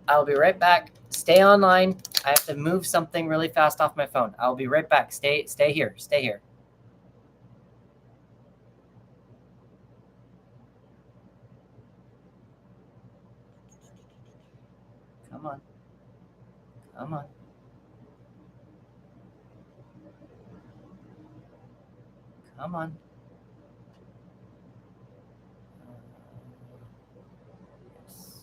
I'll be right back. Stay online. I have to move something really fast off my phone. I'll be right back. Stay here. Stay here. Come on. Come on. Come on. Yes.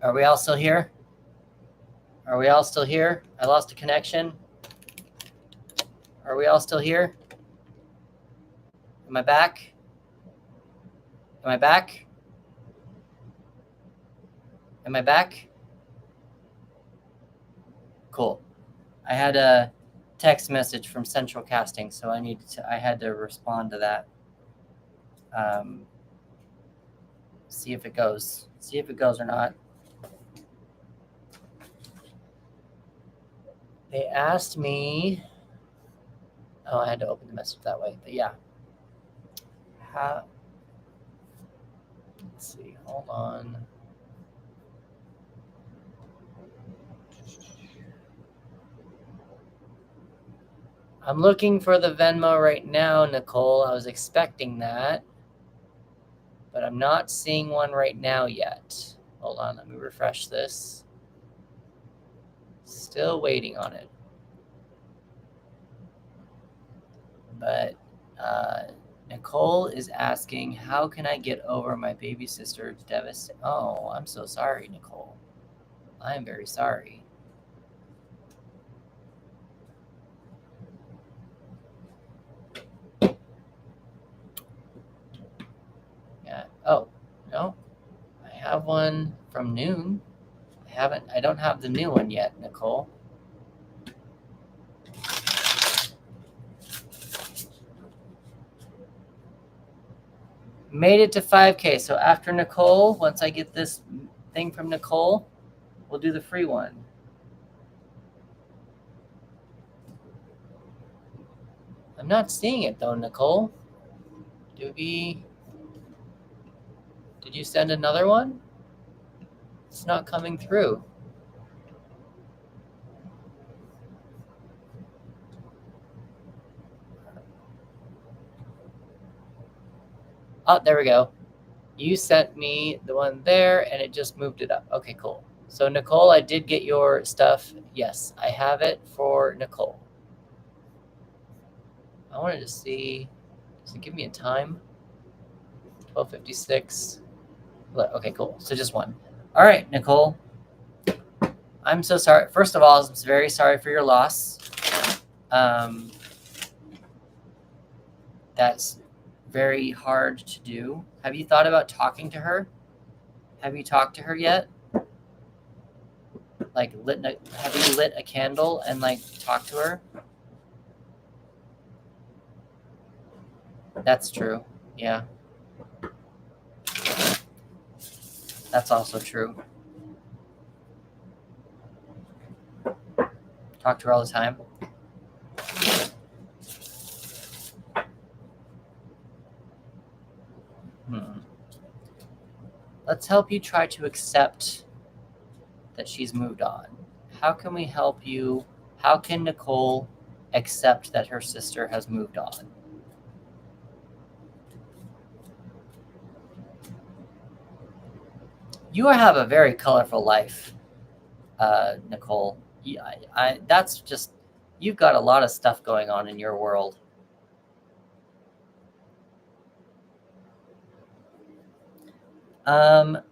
Are we all still here? Are we all still here? I lost a connection. Are we all still here? Am I back? Am I back? Am I back? Cool. I had a text message from Central Casting, so I had to respond to that. See if it goes. See if it goes or not. They asked me. Oh, I had to open the message that way, but yeah. Let's see. Hold on. I'm looking for the Venmo right now, Nicole. I was expecting that, but I'm not seeing one right now yet. Hold on, let me refresh this. Still waiting on it. But Nicole is asking, how can I get over my baby sister's devastation? Oh, I'm so sorry, Nicole. I am very sorry. have one from noon. I don't have the new one yet, Nicole. Made it to 5K. So after Nicole, once I get this thing from Nicole, we'll do the free one. I'm not seeing it though, Nicole. Did you send another one? It's not coming through. Oh, there we go. You sent me the one there and it just moved it up. Okay, cool. So Nicole, I did get your stuff. Yes, I have it for Nicole. I wanted to see, does it give me a time? 12:56. Okay, cool. So just one. All right, Nicole. I'm so sorry. First of all, I'm very sorry for your loss. That's very hard to do. Have you thought about talking to her? Have you talked to her yet? Like, have you lit a candle and like talked to her? That's true. Yeah. That's also true. Talk to her all the time. Let's help you try to accept that she's moved on. How can we help you? How can Nicole accept that her sister has moved on? You have a very colorful life, Nicole. That's just, you've got a lot of stuff going on in your world.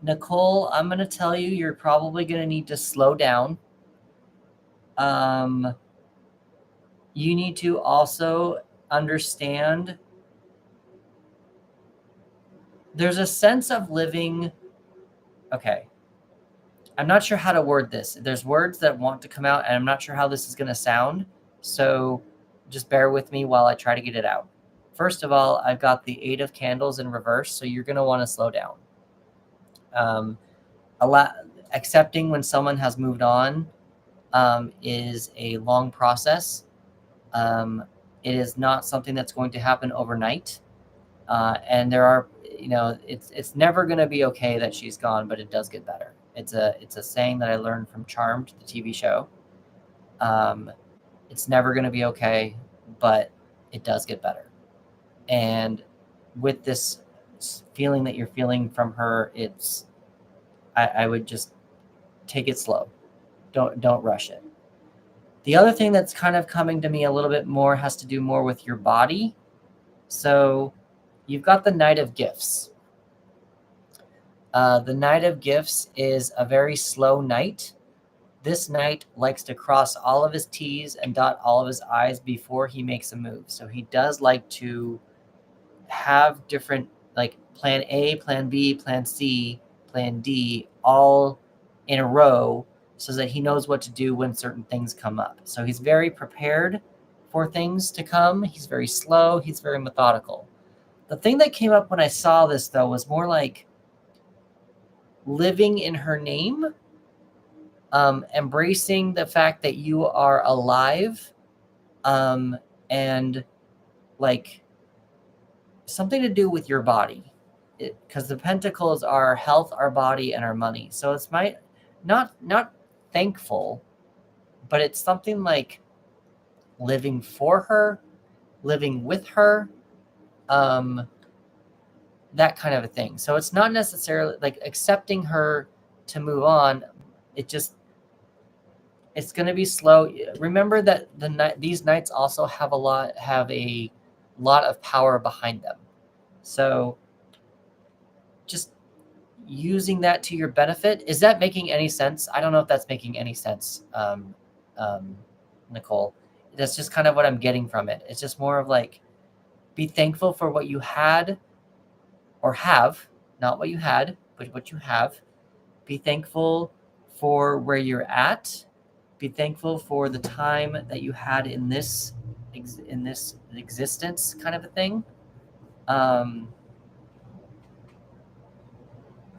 Nicole, I'm going to tell you, you're probably going to need to slow down. You need to also understand there's a sense of living. Okay. I'm not sure how to word this. There's words that want to come out, and I'm not sure how this is going to sound. So just bear with me while I try to get it out. First of all, I've got the 8 of Candles in reverse, so you're going to want to slow down. Accepting when someone has moved on is a long process. It is not something that's going to happen overnight. And there are, it's never going to be okay that she's gone, but it does get better. It's a saying that I learned from Charmed, the TV show. It's never going to be okay, but it does get better. And with this feeling that you're feeling from her, I would just take it slow. Don't rush it. The other thing that's kind of coming to me a little bit more has to do more with your body. So you've got the Knight of Gifts. The Knight of Gifts is a very slow knight. This knight likes to cross all of his T's and dot all of his I's before he makes a move. So he does like to have different, like plan A, plan B, plan C, plan D, all in a row so that he knows what to do when certain things come up. So he's very prepared for things to come. He's very slow. He's very methodical. The thing that came up when I saw this, though, was more like living in her name, embracing the fact that you are alive, and like something to do with your body. Because the pentacles are health, our body, and our money. So it's not thankful, but it's something like living for her, living with her, that kind of a thing. So it's not necessarily like accepting her to move on. It's going to be slow. Remember that these knights also have a lot of power behind them. So just using that to your benefit. Is that making any sense? I don't know if that's making any sense, Nicole. That's just kind of what I'm getting from it. It's just more of like, be thankful for what you had or have, not what you had, but what you have. Be thankful for where you're at. Be thankful for the time that you had in this existence, kind of a thing.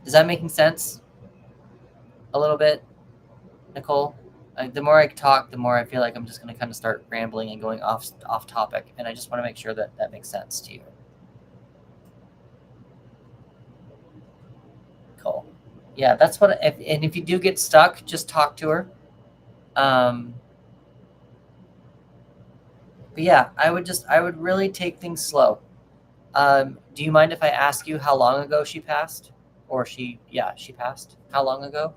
Is that making sense? A little bit, Nicole? The more I talk, the more I feel like I'm just going to kind of start rambling and going off topic, and I just want to make sure that that makes sense to you. Cool. Yeah, that's what. And if you do get stuck, just talk to her. But yeah, I would really take things slow. Do you mind if I ask you how long ago she passed? Or she passed. How long ago?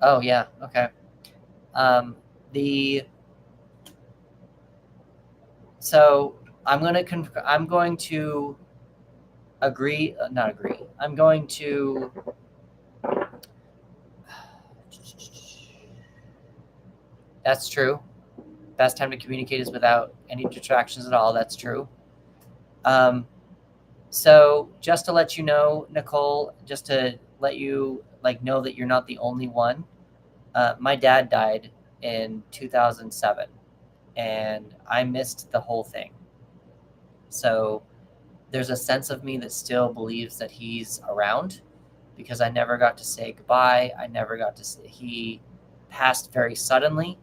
Oh yeah, okay. So I'm going to agree, not agree. I'm going to That's true. Best time to communicate is without any distractions at all. That's true. So just to let you know, Nicole, just to let you know that you're not the only one. My dad died in 2007, and I missed the whole thing. So there's a sense of me that still believes that he's around, because I never got to say goodbye. He passed very suddenly.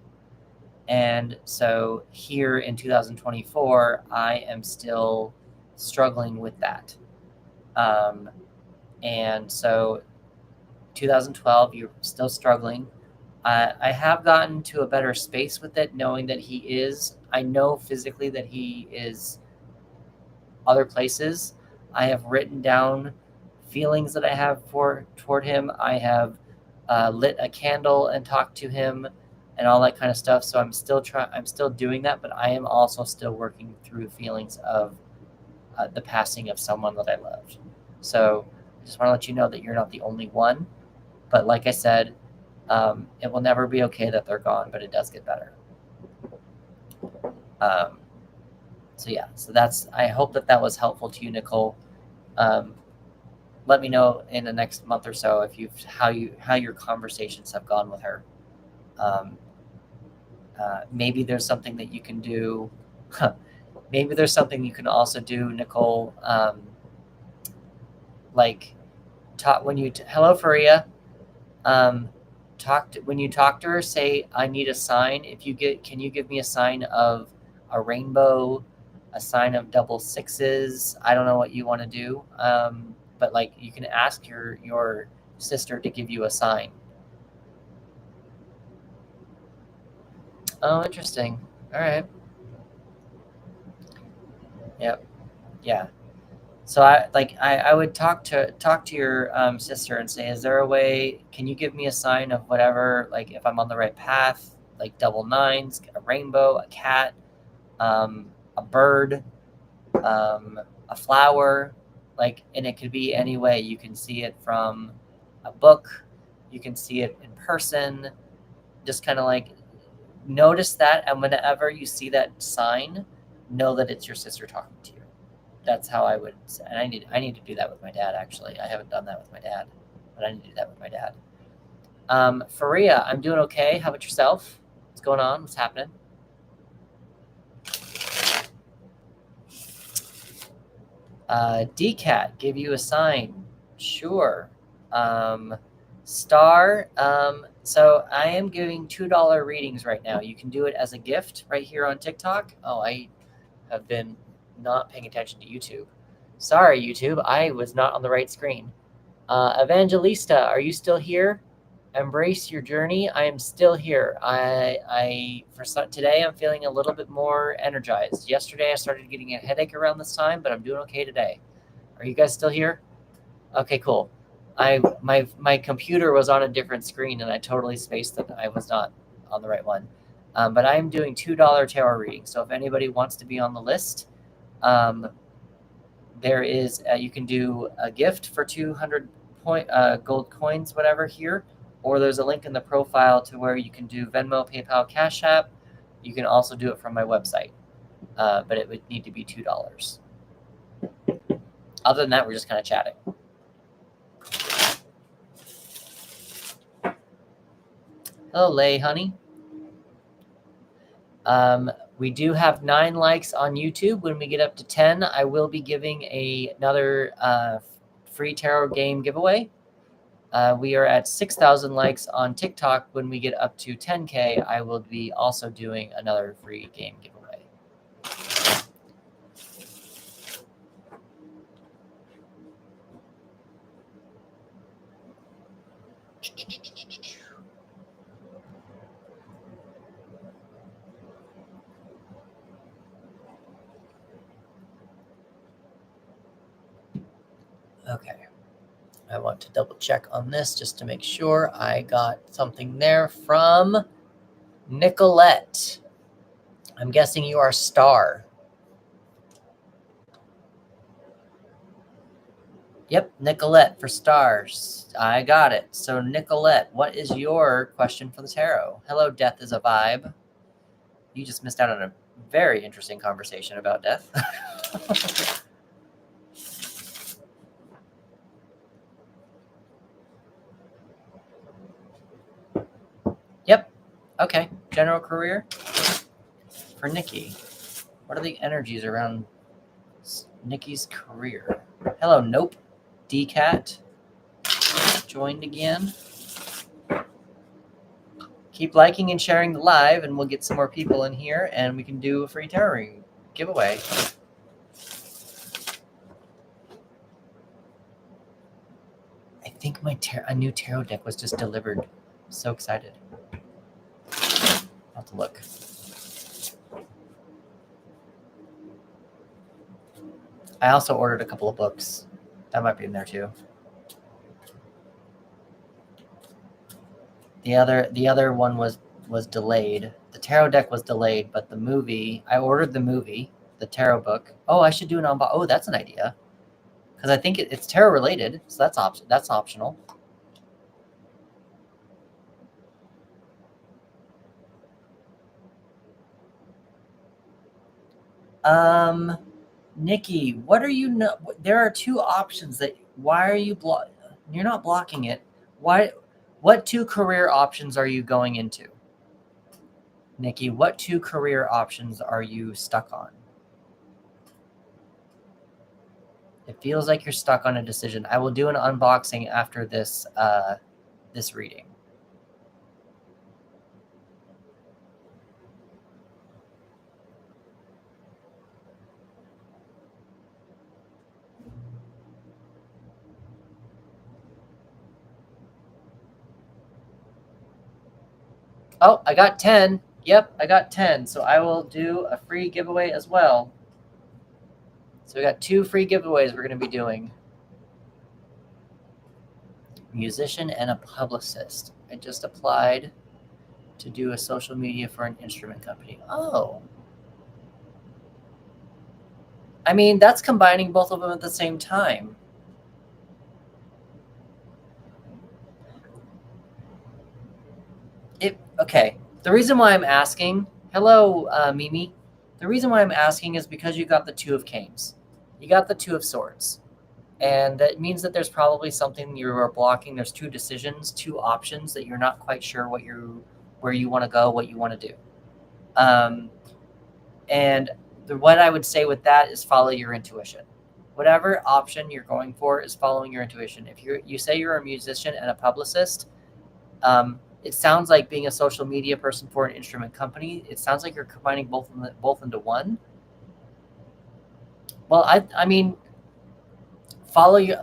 And so here in 2024, I am still struggling with that. And so 2012, you're still struggling. I have gotten to a better space with it, knowing that I know physically that he is other places. I have written down feelings that I have toward him. I have lit a candle and talked to him and all that kind of stuff. So I'm still doing that, but I am also still working through feelings of the passing of someone that I loved. So I just want to let you know that you're not the only one. But like I said, it will never be okay that they're gone, but it does get better. So yeah, I hope that was helpful to you, Nicole. Let me know in the next month or so how your conversations have gone with her. Maybe there's something that you can do. Maybe there's something you can also do, Nicole. Hello, Faria. When you talk to her, say, I need a sign. Can you give me a sign of a rainbow, a sign of double sixes? I don't know what you want to do. But you can ask your sister to give you a sign. Oh, interesting. All right. Yep. Yeah. So I would talk to your sister and say, is there a way? Can you give me a sign of whatever? If I'm on the right path, double nines, a rainbow, a cat, a bird, a flower, and it could be any way. You can see it from a book, you can see it in person. Just kind of notice that, and whenever you see that sign, know that it's your sister talking to you. That's how I would say. And I need to do that with my dad, actually. I haven't done that with my dad, but I need to do that with my dad. Faria, I'm doing okay. How about yourself? What's going on? What's happening? DCAT, give you a sign. Sure. Star, so I am giving $2 readings right now. You can do it as a gift right here on TikTok. Oh, I have been not paying attention to YouTube. Sorry, YouTube. I was not on the right screen. Evangelista, are you still here? Embrace your journey. I am still here. Today I'm feeling a little bit more energized. Yesterday I started getting a headache around this time, but I'm doing okay today. Are you guys still here? Okay, cool. My computer was on a different screen and I totally spaced that I was not on the right one. But I'm doing $2 tarot readings. So if anybody wants to be on the list, there is you can do a gift for 200 gold coins, whatever here, or there's a link in the profile to where you can do Venmo, PayPal, Cash App. You can also do it from my website. but it would need to be $2. Other than that, we're just kind of chatting. Hello, Lay Honey. We do have 9 likes on YouTube. When we get up to 10, I will be giving another free tarot game giveaway. We are at 6,000 likes on TikTok. When we get up to 10K, I will be also doing another free game giveaway. Okay. I want to double check on this just to make sure I got something there from Nicolette. I'm guessing you are Star. Yep, Nicolette for stars. I got it. So Nicolette, what is your question for the tarot? Hello, death is a vibe. You just missed out on a very interesting conversation about death. Yep. Okay. General career for Nikki. What are the energies around Nikki's career? Hello, Nope. DCat joined again. Keep liking and sharing the live, and we'll get some more people in here, and we can do a free tarot reading giveaway. I think a new tarot deck was just delivered. I'm so excited. I'll have to look. I also ordered a couple of books. That might be in there too. The other one was delayed. The tarot deck was delayed, but the movie, I ordered the movie, the tarot book. Oh, I should do an unbox. Oh, that's an idea. Because I think it's tarot related, so that's optional. Nikki, what are you? There are 2 options. Why are you You're not blocking it. Why? What 2 career options are you going into? Nikki, what 2 career options are you stuck on? It feels like you're stuck on a decision. I will do an unboxing after this this reading. Oh, I got 10. Yep, I got 10. So I will do a free giveaway as well. So we got 2 free giveaways we're going to be doing. Musician and a publicist. I just applied to do a social media for an instrument company. Oh. I mean, that's combining both of them at the same time. Okay. The reason why I'm asking, hello, Mimi. The reason why I'm asking is because you got the 2 of Canes. You got the 2 of Swords. And that means that there's probably something you are blocking. There's 2 decisions, 2 options that you're not quite sure where you want to go, what you want to do. What I would say with that is follow your intuition. Whatever option you're going for is following your intuition. If you say you're a musician and a publicist, it sounds like being a social media person for an instrument company. It sounds like you're combining both into one. Well, I mean, follow your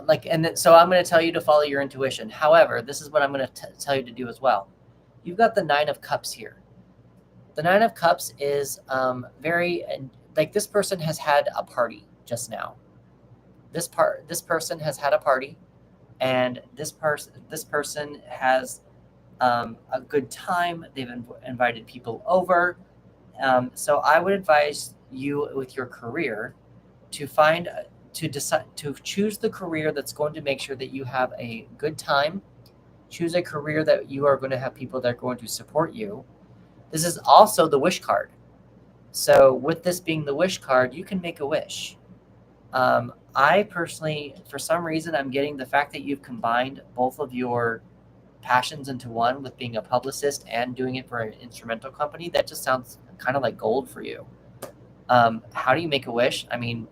so I'm going to tell you to follow your intuition. However, this is what I'm going to tell you to do as well. You've got the 9 of Cups here. The 9 of Cups is this person has had a party just now. This person has had a party, and this person has a good time. They've invited people over. So I would advise you with your career to choose the career that's going to make sure that you have a good time. Choose a career that you are going to have people that are going to support you. This is also the wish card. So with this being the wish card, you can make a wish. I personally, for some reason, I'm getting the fact that you've combined both of your passions into one with being a publicist and doing it for an instrumental company. That just sounds kind of like gold for you. How do you make a wish? I mean,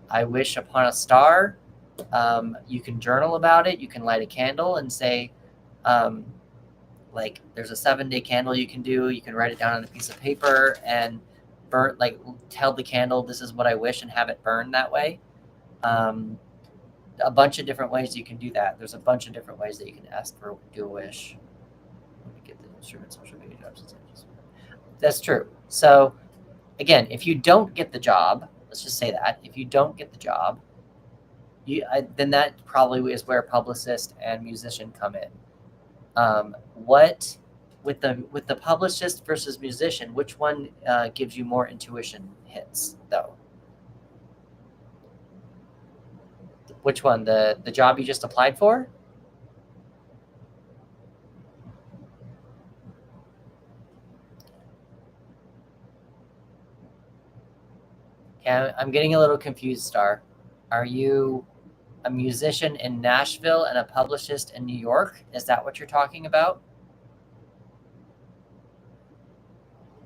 I wish upon a star. You can journal about it. You can light a candle and say, like, there's a 7-day candle you can do. You can write it down on a piece of paper and burn, like, tell the candle, this is what I wish, and have it burn that way. A bunch of different ways you can do that. There's a bunch of different ways that you can ask for do a wish. Let me get the instrument social media jobs. That's true. So again, if you don't get the job, let's just say that if you don't get the job, then that probably is where publicist and musician come in. What with the publicist versus musician, which one gives you more intuition hits though? Which one? The job you just applied for? Okay, I'm getting a little confused, Star. Are you a musician in Nashville and a publicist in New York? Is that what you're talking about?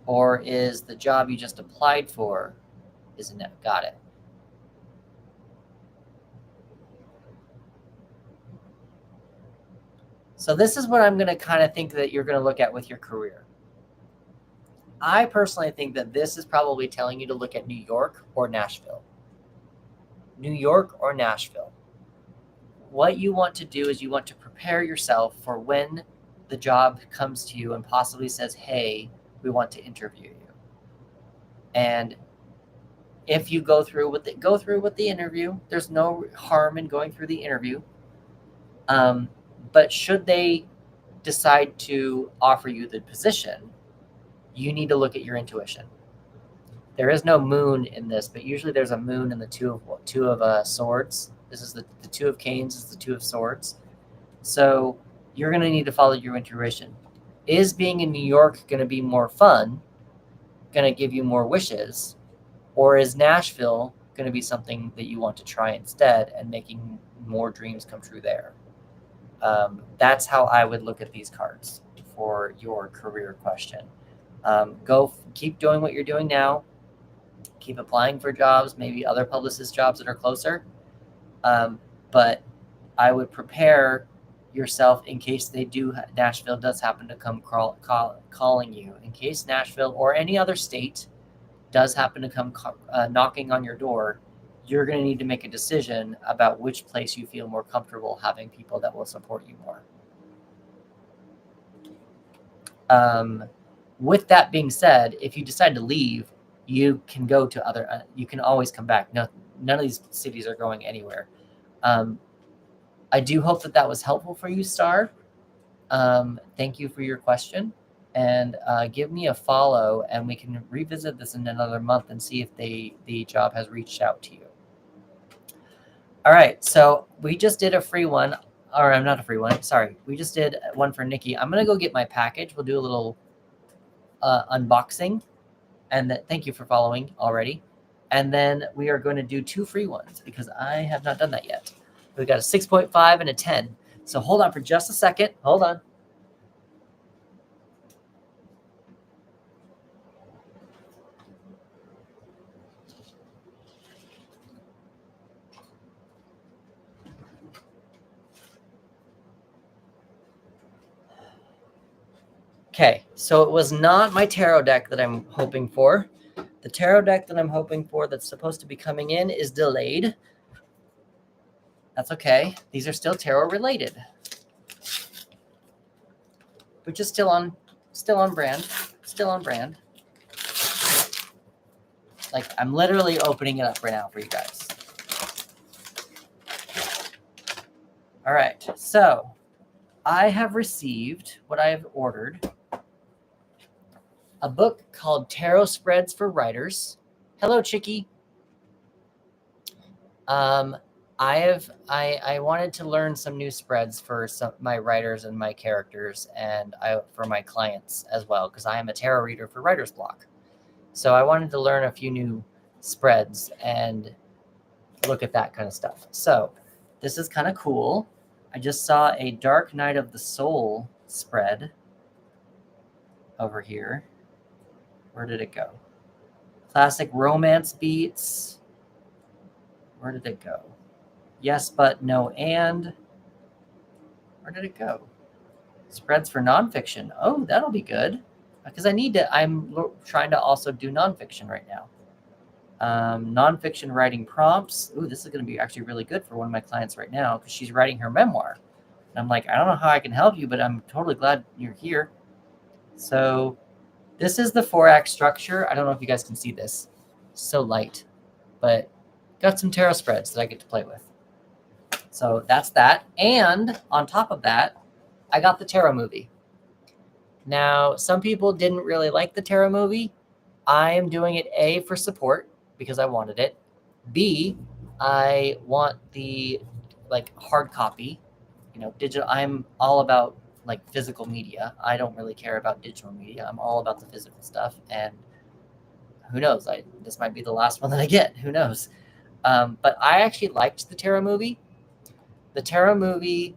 Or is the job you just applied for, isn't it? Got it. So this is what I'm going to kind of think that you're going to look at with your career. I personally think that this is probably telling you to look at New York or Nashville. New York or Nashville. What you want to do is you want to prepare yourself for when the job comes to you and possibly says, hey, we want to interview you. And if you go through with the interview, there's no harm in going through the interview. But should they decide to offer you the position, you need to look at your intuition. There is no moon in this, but usually there's a moon in the two of swords. This is the two of canes, is the two of swords. So you're going to need to follow your intuition. Is being in New York going to be more fun, going to give you more wishes, or is Nashville going to be something that you want to try instead and making more dreams come true there? That's how I would look at these cards for your career question. Keep doing what you're doing now. Keep applying for jobs, maybe other publicist jobs that are closer. But I would prepare yourself in case Nashville does happen to come calling you. In case Nashville or any other state does happen to come knocking on your door, you're going to need to make a decision about which place you feel more comfortable having people that will support you more. With that being said, if you decide to leave, you can go to you can always come back. No, none of these cities are going anywhere. I do hope that was helpful for you, Star. Thank you for your question. And give me a follow, and we can revisit this in another month and see if the job has reached out to you. All right, so we just did a free one, or I'm not a free one, sorry. We just did one for Nikki. I'm going to go get my package. We'll do a little unboxing. And thank you for following already. And then we are going to do 2 free ones because I have not done that yet. We've got a 6.5 and a 10. So hold on for just a second. Hold on. Okay, so it was not my tarot deck that I'm hoping for. The tarot deck that I'm hoping for that's supposed to be coming in is delayed. That's okay. These are still tarot related. Which is still on brand. Still on brand. Like, I'm literally opening it up right now for you guys. All right, so I have received what I have ordered. A book called Tarot Spreads for Writers. Hello, Chicky. I wanted to learn some new spreads for my writers and my characters, and for my clients as well, because I am a tarot reader for Writer's Block. So I wanted to learn a few new spreads and look at that kind of stuff. So this is kind of cool. I just saw a Dark Night of the Soul spread over here. Where did it go? Classic romance beats. Where did it go? Yes, but no, and where did it go? Spreads for nonfiction. Oh, that'll be good because I'm trying to also do nonfiction right now. Nonfiction writing prompts. Ooh, this is going to be actually really good for one of my clients right now because she's writing her memoir. And I'm like, I don't know how I can help you, but I'm totally glad you're here. So this is the 4-act structure. I don't know if you guys can see this. It's so light, but got some tarot spreads that I get to play with. So that's that. And on top of that, I got the tarot movie. Now, some people didn't really like the tarot movie. I am doing it A, for support because I wanted it. B, I want the hard copy, digital. I'm all about physical media. I don't really care about digital media. I'm all about the physical stuff. And who knows? This might be the last one that I get. Who knows? But I actually liked the tarot movie. The tarot movie,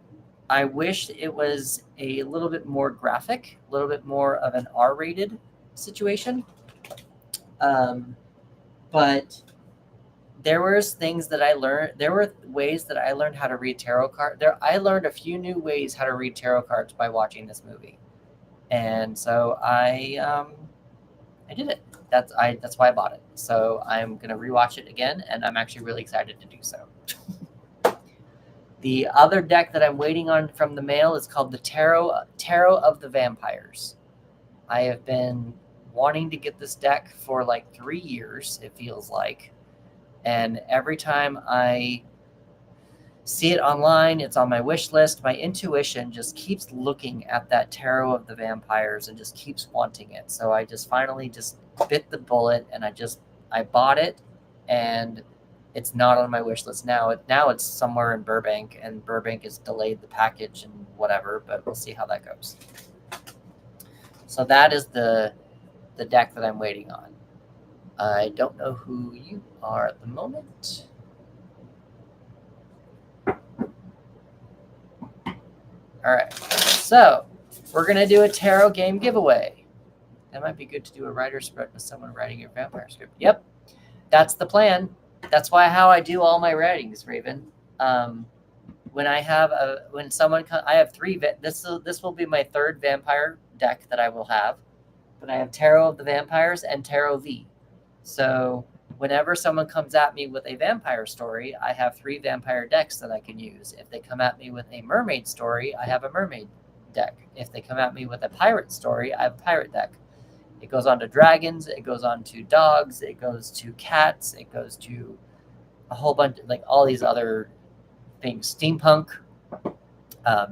I wished it was a little bit more graphic, a little bit more of an R-rated situation. But there were things that I learned. There were ways that I learned how to read tarot cards. I learned a few new ways how to read tarot cards by watching this movie, and so I did it. That's why I bought it. So I'm gonna rewatch it again, and I'm actually really excited to do so. The other deck that I'm waiting on from the mail is called the Tarot of the Vampires. I have been wanting to get this deck for 3 years, it feels like. And every time I see it online, it's on my wish list. My intuition just keeps looking at that Tarot of the Vampires and just keeps wanting it. So I just finally bit the bullet and I bought it, and it's not on my wish list now. Now it's somewhere in Burbank, and Burbank has delayed the package and whatever, but we'll see how that goes. So that is the deck that I'm waiting on. I don't know who you are at the moment. All right, so we're going to do a tarot game giveaway. That might be good to do a writer spread with someone writing your vampire script. Yep, that's the plan. That's how I do all my writings, Raven. When I have I have 3. This will be my 3rd vampire deck that I will have, but I have Tarot of the Vampires and Tarot V. So whenever someone comes at me with a vampire story, I have 3 vampire decks that I can use. If they come at me with a mermaid story, I have a mermaid deck. If they come at me with a pirate story, I have a pirate deck. It goes on to dragons, it goes on to dogs, it goes to cats, it goes to a whole bunch, all these other things, steampunk,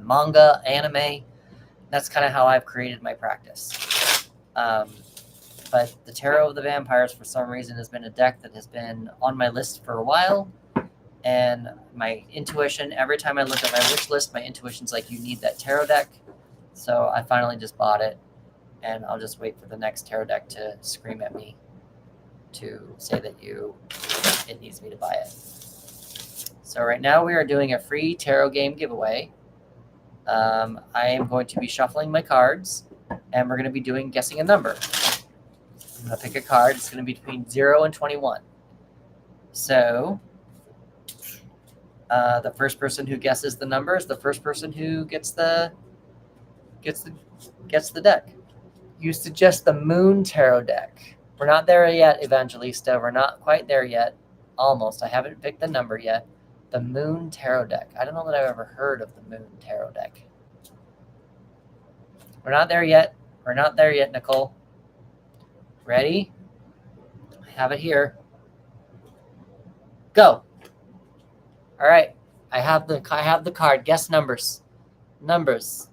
manga, anime. That's kind of how I've created my practice. But the Tarot of the Vampires, for some reason, has been a deck that has been on my list for a while. And my intuition, every time I look at my wish list, my intuition's like, you need that tarot deck. So I finally just bought it. And I'll just wait for the next tarot deck to scream at me to say that it needs me to buy it. So right now we are doing a free tarot game giveaway. I am going to be shuffling my cards, and we're going to be guessing a number. I'm going to pick a card. It's going to be between 0 and 21. So the first person who guesses the number is the first person who gets the deck. You suggest the Moon Tarot deck. We're not there yet, Evangelista. We're not quite there yet. Almost. I haven't picked the number yet. The Moon Tarot deck. I don't know that I've ever heard of the Moon Tarot deck. We're not there yet. We're not there yet, Nicole. Ready? I have it here. Go. All right. I have the card. Guess numbers. Numbers.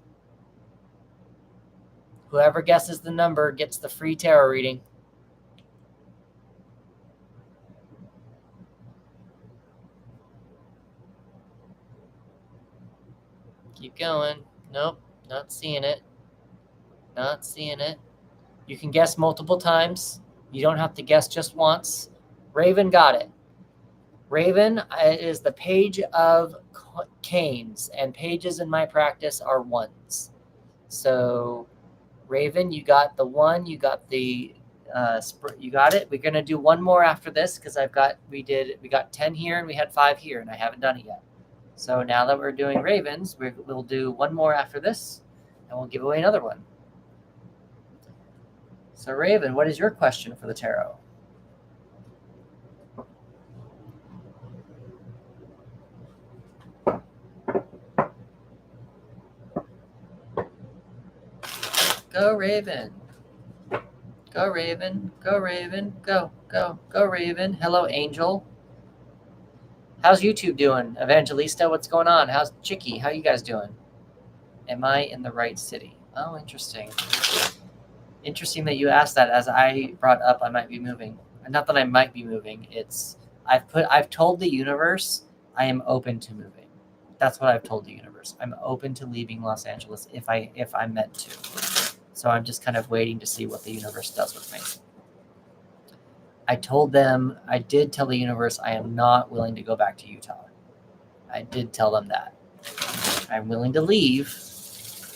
Whoever guesses the number gets the free tarot reading. Keep going. Nope, not seeing it. Not seeing it. You can guess multiple times. You don't have to guess just once. Raven got it. Raven is the page of canes, and pages in my practice are ones. So, Raven, you got the one. You got the you got it. We're gonna do one more after this because we got 10 here and we had 5 here, and I haven't done it yet. So now that we're doing Ravens, we'll do one more after this, and we'll give away another one. So, Raven, what is your question for the tarot? Go, Raven. Go, Raven. Go, Raven. Go, go, go, Raven. Hello, Angel. How's YouTube doing? Evangelista, what's going on? How's Chicky? How you guys doing? Am I in the right city? Oh, interesting. Interesting that you asked that. As I brought up, I might be moving. Not that I might be moving. I've told the universe I am open to moving. That's what I've told the universe. I'm open to leaving Los Angeles if I'm meant to. So I'm just kind of waiting to see what the universe does with me. I did tell the universe I am not willing to go back to Utah. I did tell them that. I'm willing to leave,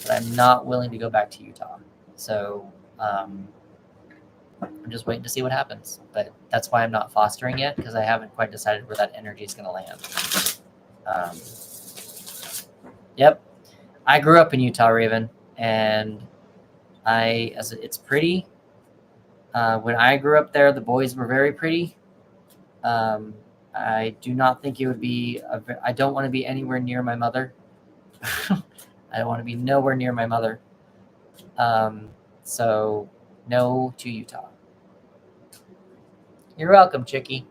but I'm not willing to go back to Utah. So I'm just waiting to see what happens. But that's why I'm not fostering yet, because I haven't quite decided where that energy is going to land. Yep. I grew up in Utah, Raven, and it's pretty. When I grew up there, the boys were very pretty. I do not think it would be. I don't want to be anywhere near my mother. I don't want to be nowhere near my mother. So no to Utah. You're welcome, Chicky.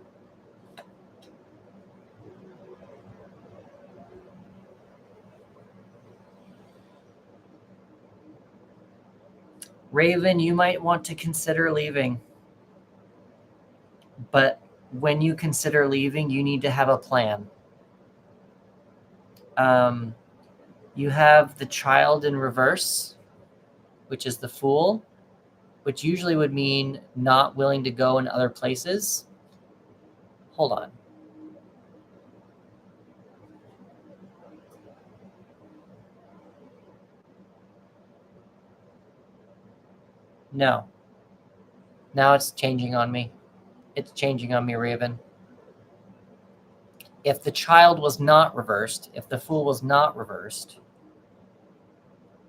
Raven, you might want to consider leaving. But when you consider leaving, you need to have a plan. You have the Child in reverse, which is the Fool, which usually would mean not willing to go in other places. Hold on. No. Now it's changing on me. It's changing on me, Raven. If the Child was not reversed, if the Fool was not reversed,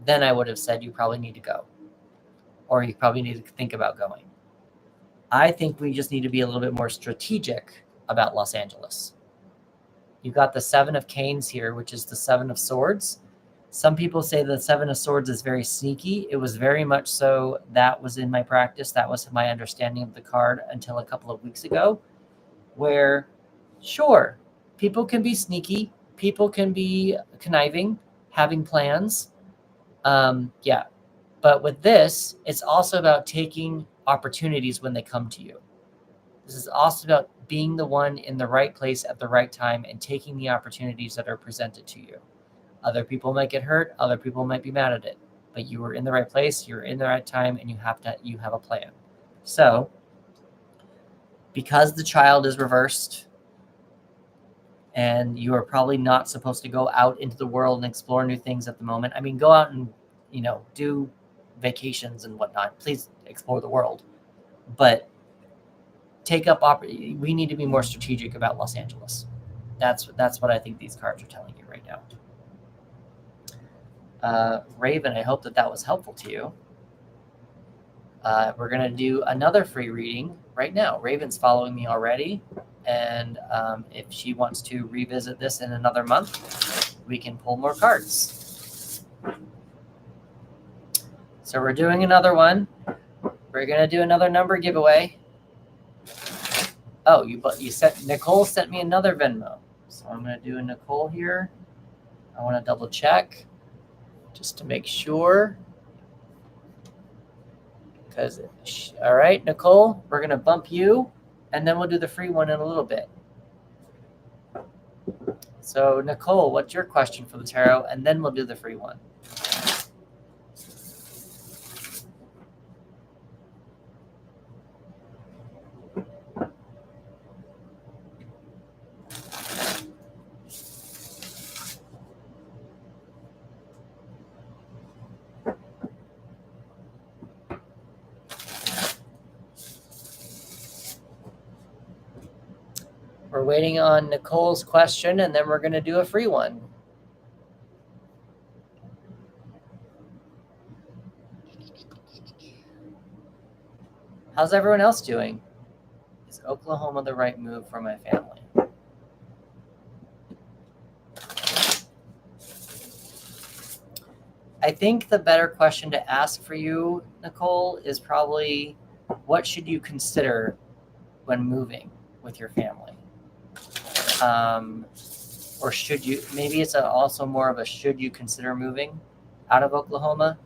then I would have said you probably need to go. Or you probably need to think about going. I think we just need to be a little bit more strategic about Los Angeles. You've got the 7 of Canes here, which is the 7 of Swords. Some people say the 7 of Swords is very sneaky. It was very much so. That was in my practice. That was my understanding of the card until a couple of weeks ago, where, sure, people can be sneaky. People can be conniving, having plans. Yeah. But with this, it's also about taking opportunities when they come to you. This is also about being the one in the right place at the right time and taking the opportunities that are presented to you. Other people might get hurt. Other people might be mad at it. But you were in the right place. You're in the right time, and you have a plan. So, because the Child is reversed, and you are probably not supposed to go out into the world and explore new things at the moment. I mean, go out and, do vacations and whatnot. Please explore the world. But we need to be more strategic about Los Angeles. That's what I think these cards are telling you right now. Raven, I hope that was helpful to you. We're going to do another free reading right now. Raven's following me already. And if she wants to revisit this in another month, we can pull more cards. So we're doing another one. We're going to do another number giveaway. Oh, Nicole sent me another Venmo. So I'm going to do a Nicole here. I want to double check just to make sure. All right, Nicole, we're going to bump you, and then we'll do the free one in a little bit. So, Nicole, what's your question for the tarot? And then we'll do the free one. waiting on Nicole's question, and then we're going to do a free one. How's everyone else doing? Is Oklahoma the right move for my family? I think the better question to ask for you, Nicole, is probably what should you consider when moving with your family? Or should you, maybe it's also more of a should you consider moving out of Oklahoma?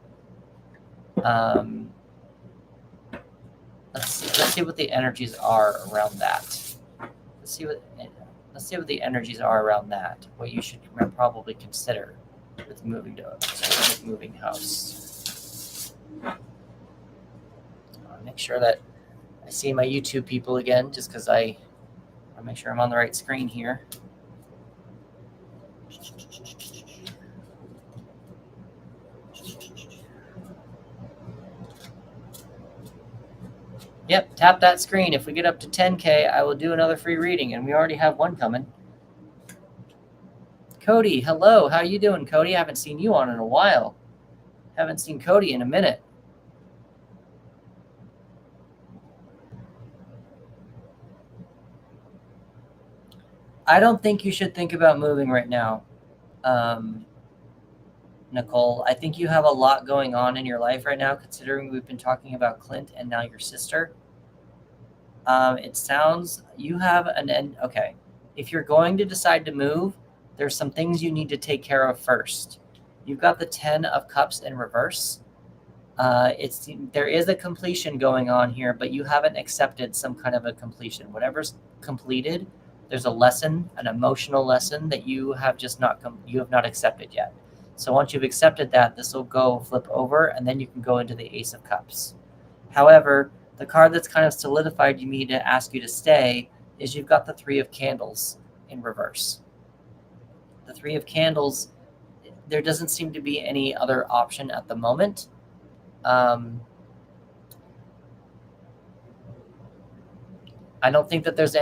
Let's see what the energies are around that. Let's see what the energies are around that. What you should probably consider with moving to a specific moving house. I'll make sure that I see my YouTube people again, just because I want to make sure I'm on the right screen here. Yep, tap that screen. If we get up to 10K, I will do another free reading, and we already have one coming. Cody, hello. How you doing, Cody? I haven't seen you on in a while. Haven't seen Cody in a minute. I don't think you should think about moving right now, Nicole. I think you have a lot going on in your life right now, considering we've been talking about Clint and now your sister. It sounds you have an end. Okay. If you're going to decide to move, there's some things you need to take care of first. You've got the 10 of Cups in reverse. There is a completion going on here, but you haven't accepted some kind of a completion. Whatever's completed, there's a lesson, an emotional lesson that you have not accepted yet. So once you've accepted that, this will go flip over, and then you can go into the Ace of Cups. However, the card that's kind of solidified me to ask you to stay is you've got the 3 of Candles in reverse. The 3 of Candles, there doesn't seem to be any other option at the moment. I don't think that there's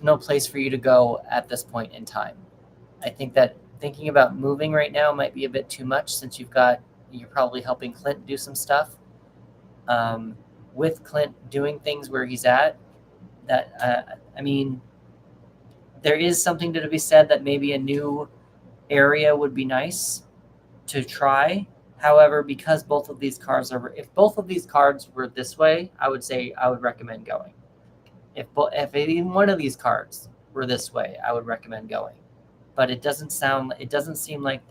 no place for you to go at this point in time. I think that thinking about moving right now might be a bit too much, since you're probably helping Clint do some stuff. With Clint doing things where he's at, there is something to be said that maybe a new area would be nice to try. However, because if both of these cards were this way, I would recommend going. If even one of these cards were this way, I would recommend going. But it doesn't seem like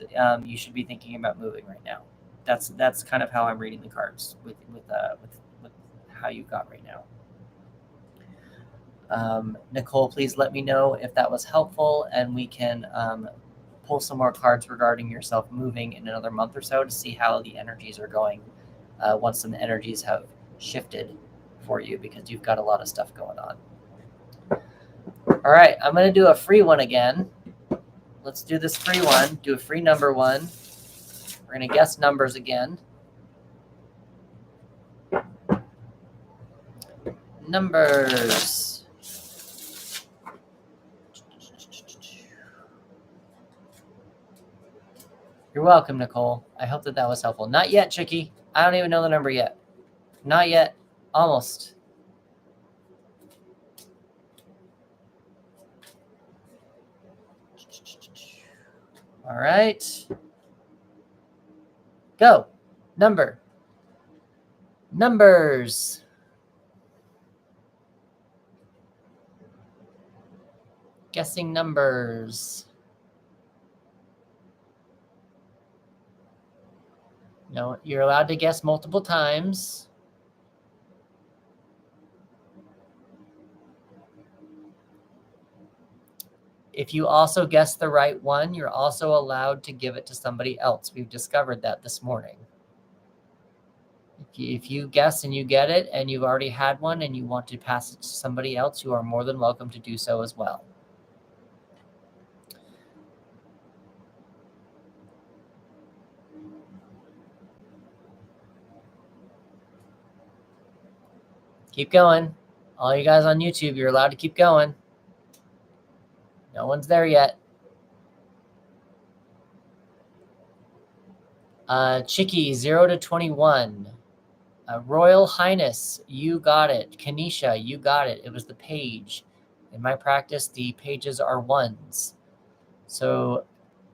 you should be thinking about moving right now. That's kind of how I'm reading the cards with how you got right now. Nicole, please let me know if that was helpful, and we can pull some more cards regarding yourself moving in another month or so to see how the energies are going once some energies have shifted for you, because you've got a lot of stuff going on. All right, I'm going to do a free one again. Let's do this free one. Do a free number one. We're going to guess numbers again. Numbers. You're welcome, Nicole. I hope that was helpful. Not yet, Chicky. I don't even know the number yet. Not yet. Almost. All right. Go. Numbers. Guessing numbers. No, you're allowed to guess multiple times. If you also guess the right one, you're also allowed to give it to somebody else. We've discovered that this morning. If you guess and you get it and you've already had one and you want to pass it to somebody else, you are more than welcome to do so as well. Keep going. All you guys on YouTube, you're allowed to keep going. No one's there yet. Chicky, 0 to 21. Royal Highness, you got it. Kanisha, you got it. It was the page. In my practice, the pages are ones. So,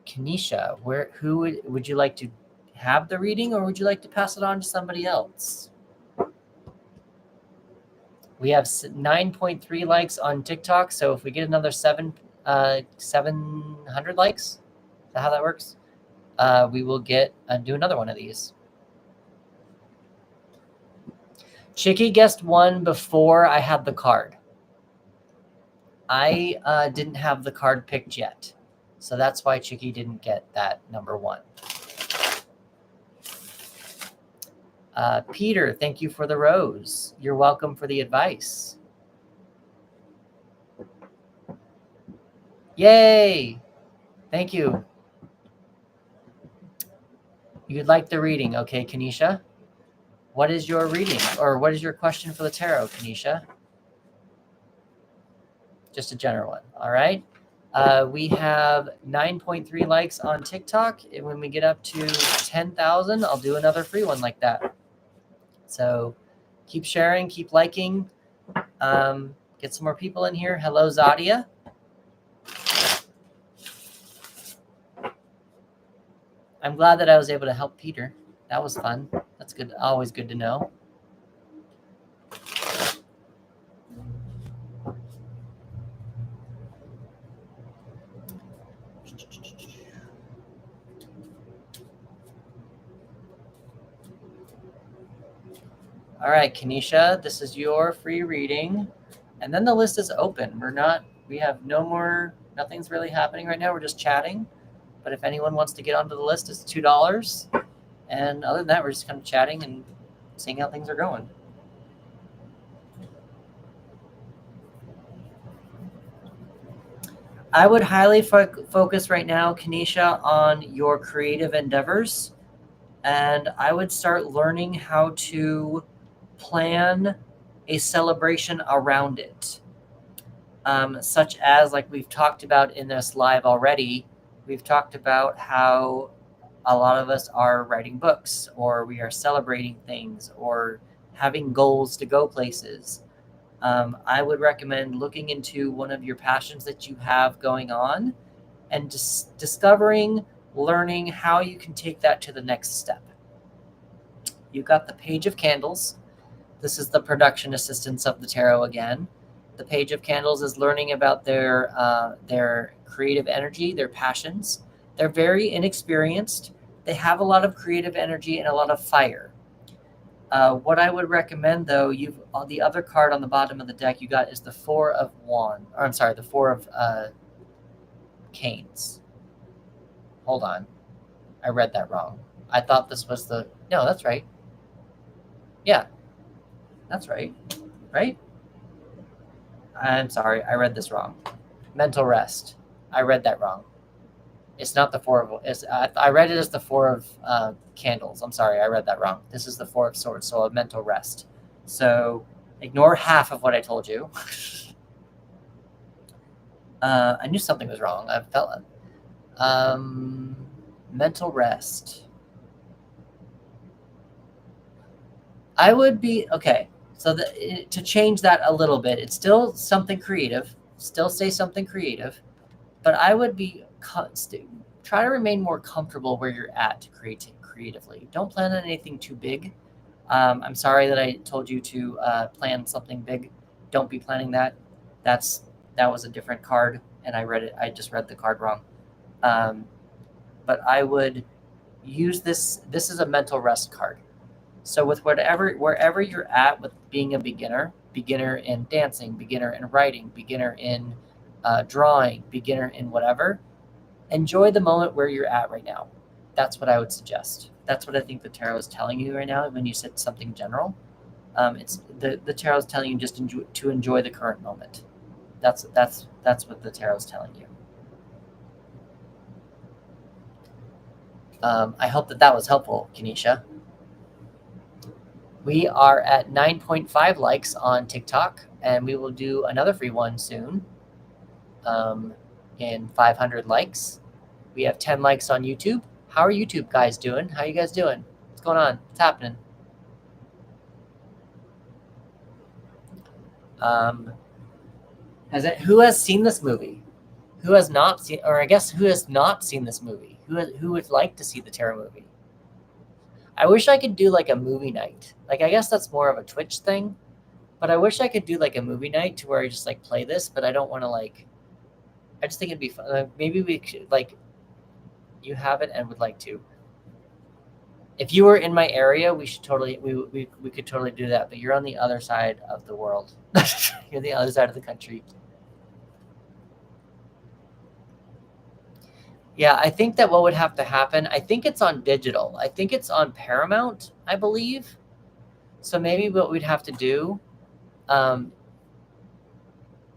Kanisha, who would you like to have the reading, or would you like to pass it on to somebody else? We have 9.3 likes on TikTok, so if we get another 700 likes, is that how that works? We will get do another one of these. Chicky guessed one before I had the card. I didn't have the card picked yet, so that's why Chicky didn't get that number one. Peter, thank you for the rose. You're welcome for the advice. Yay! Thank you. You'd like the reading, okay, Kanisha? What is your reading, or what is your question for the tarot, Kanisha? Just a general one, all right? We have 9.3 likes on TikTok, and when we get up to 10,000, I'll do another free one like that. So keep sharing, keep liking, get some more people in here. Hello, Zadia. I'm glad that I was able to help Peter. That was fun. That's good. Always good to know. All right, Kanisha, this is your free reading. And then the list is open. We have no more, nothing's really happening right now. We're just chatting. But if anyone wants to get onto the list, it's $2. And other than that, we're just kind of chatting and seeing how things are going. I would highly focus right now, Kanisha, on your creative endeavors. And I would start learning how to plan a celebration around it. Such as, like we've talked about in this live already, we've talked about how a lot of us are writing books, or we are celebrating things, or having goals to go places. I would recommend looking into one of your passions that you have going on and discovering, learning how you can take that to the next step. You've got the Page of Candles. This is the production assistance of the tarot again. The Page of Candles is learning about their creative energy, their passions. They're very inexperienced. They have a lot of creative energy and a lot of fire. What I would recommend, though, the other card on the bottom of the deck you got is the Four of Canes. Hold on. I read that wrong. I thought this was no, that's right. Yeah, that's right. Right? I'm sorry, I read this wrong. Mental rest. I read that wrong. It's not the Four of... I read it as the Four of Candles. I'm sorry, I read that wrong. This is the Four of Swords, so a mental rest. So ignore half of what I told you. I knew something was wrong. I felt it. Mental rest. I would be... Okay, so to change that a little bit, it's still something creative. Still say something creative. But I would be... try to remain more comfortable where you're at creatively. Don't plan on anything too big. I'm sorry that I told you to plan something big. Don't be planning that. That was a different card, and I read it. I just read the card wrong. But I would use this. This is a mental rest card. So with wherever you're at with being a beginner in dancing, beginner in writing, beginner in drawing, beginner in whatever, enjoy the moment where you're at right now. That's what I would suggest. That's what I think the tarot is telling you right now when you said something general. It's the tarot is telling you just to enjoy the current moment. That's what the tarot is telling you. I hope that was helpful, Kanisha. We are at 9.5 likes on TikTok, and we will do another free one soon. in 500 likes. We have 10 likes on YouTube. How are YouTube guys doing? How you guys doing? What's going on? What's happening? Who has seen this movie? Who has not seen, or I guess who has not seen this movie? Who would like to see the Terror movie? I wish I could do like a movie night. Like, I guess that's more of a Twitch thing, but I wish I could do like a movie night to where I just like play this, but I don't want to like, I just think it'd be fun. Maybe we could, like, you have it and would like to. If you were in my area, we should totally, we could totally do that, but you're on the other side of the world. You're the other side of the country. Yeah, I think that what would have to happen, I think it's on digital. I think it's on Paramount, I believe. So maybe what we'd have to do,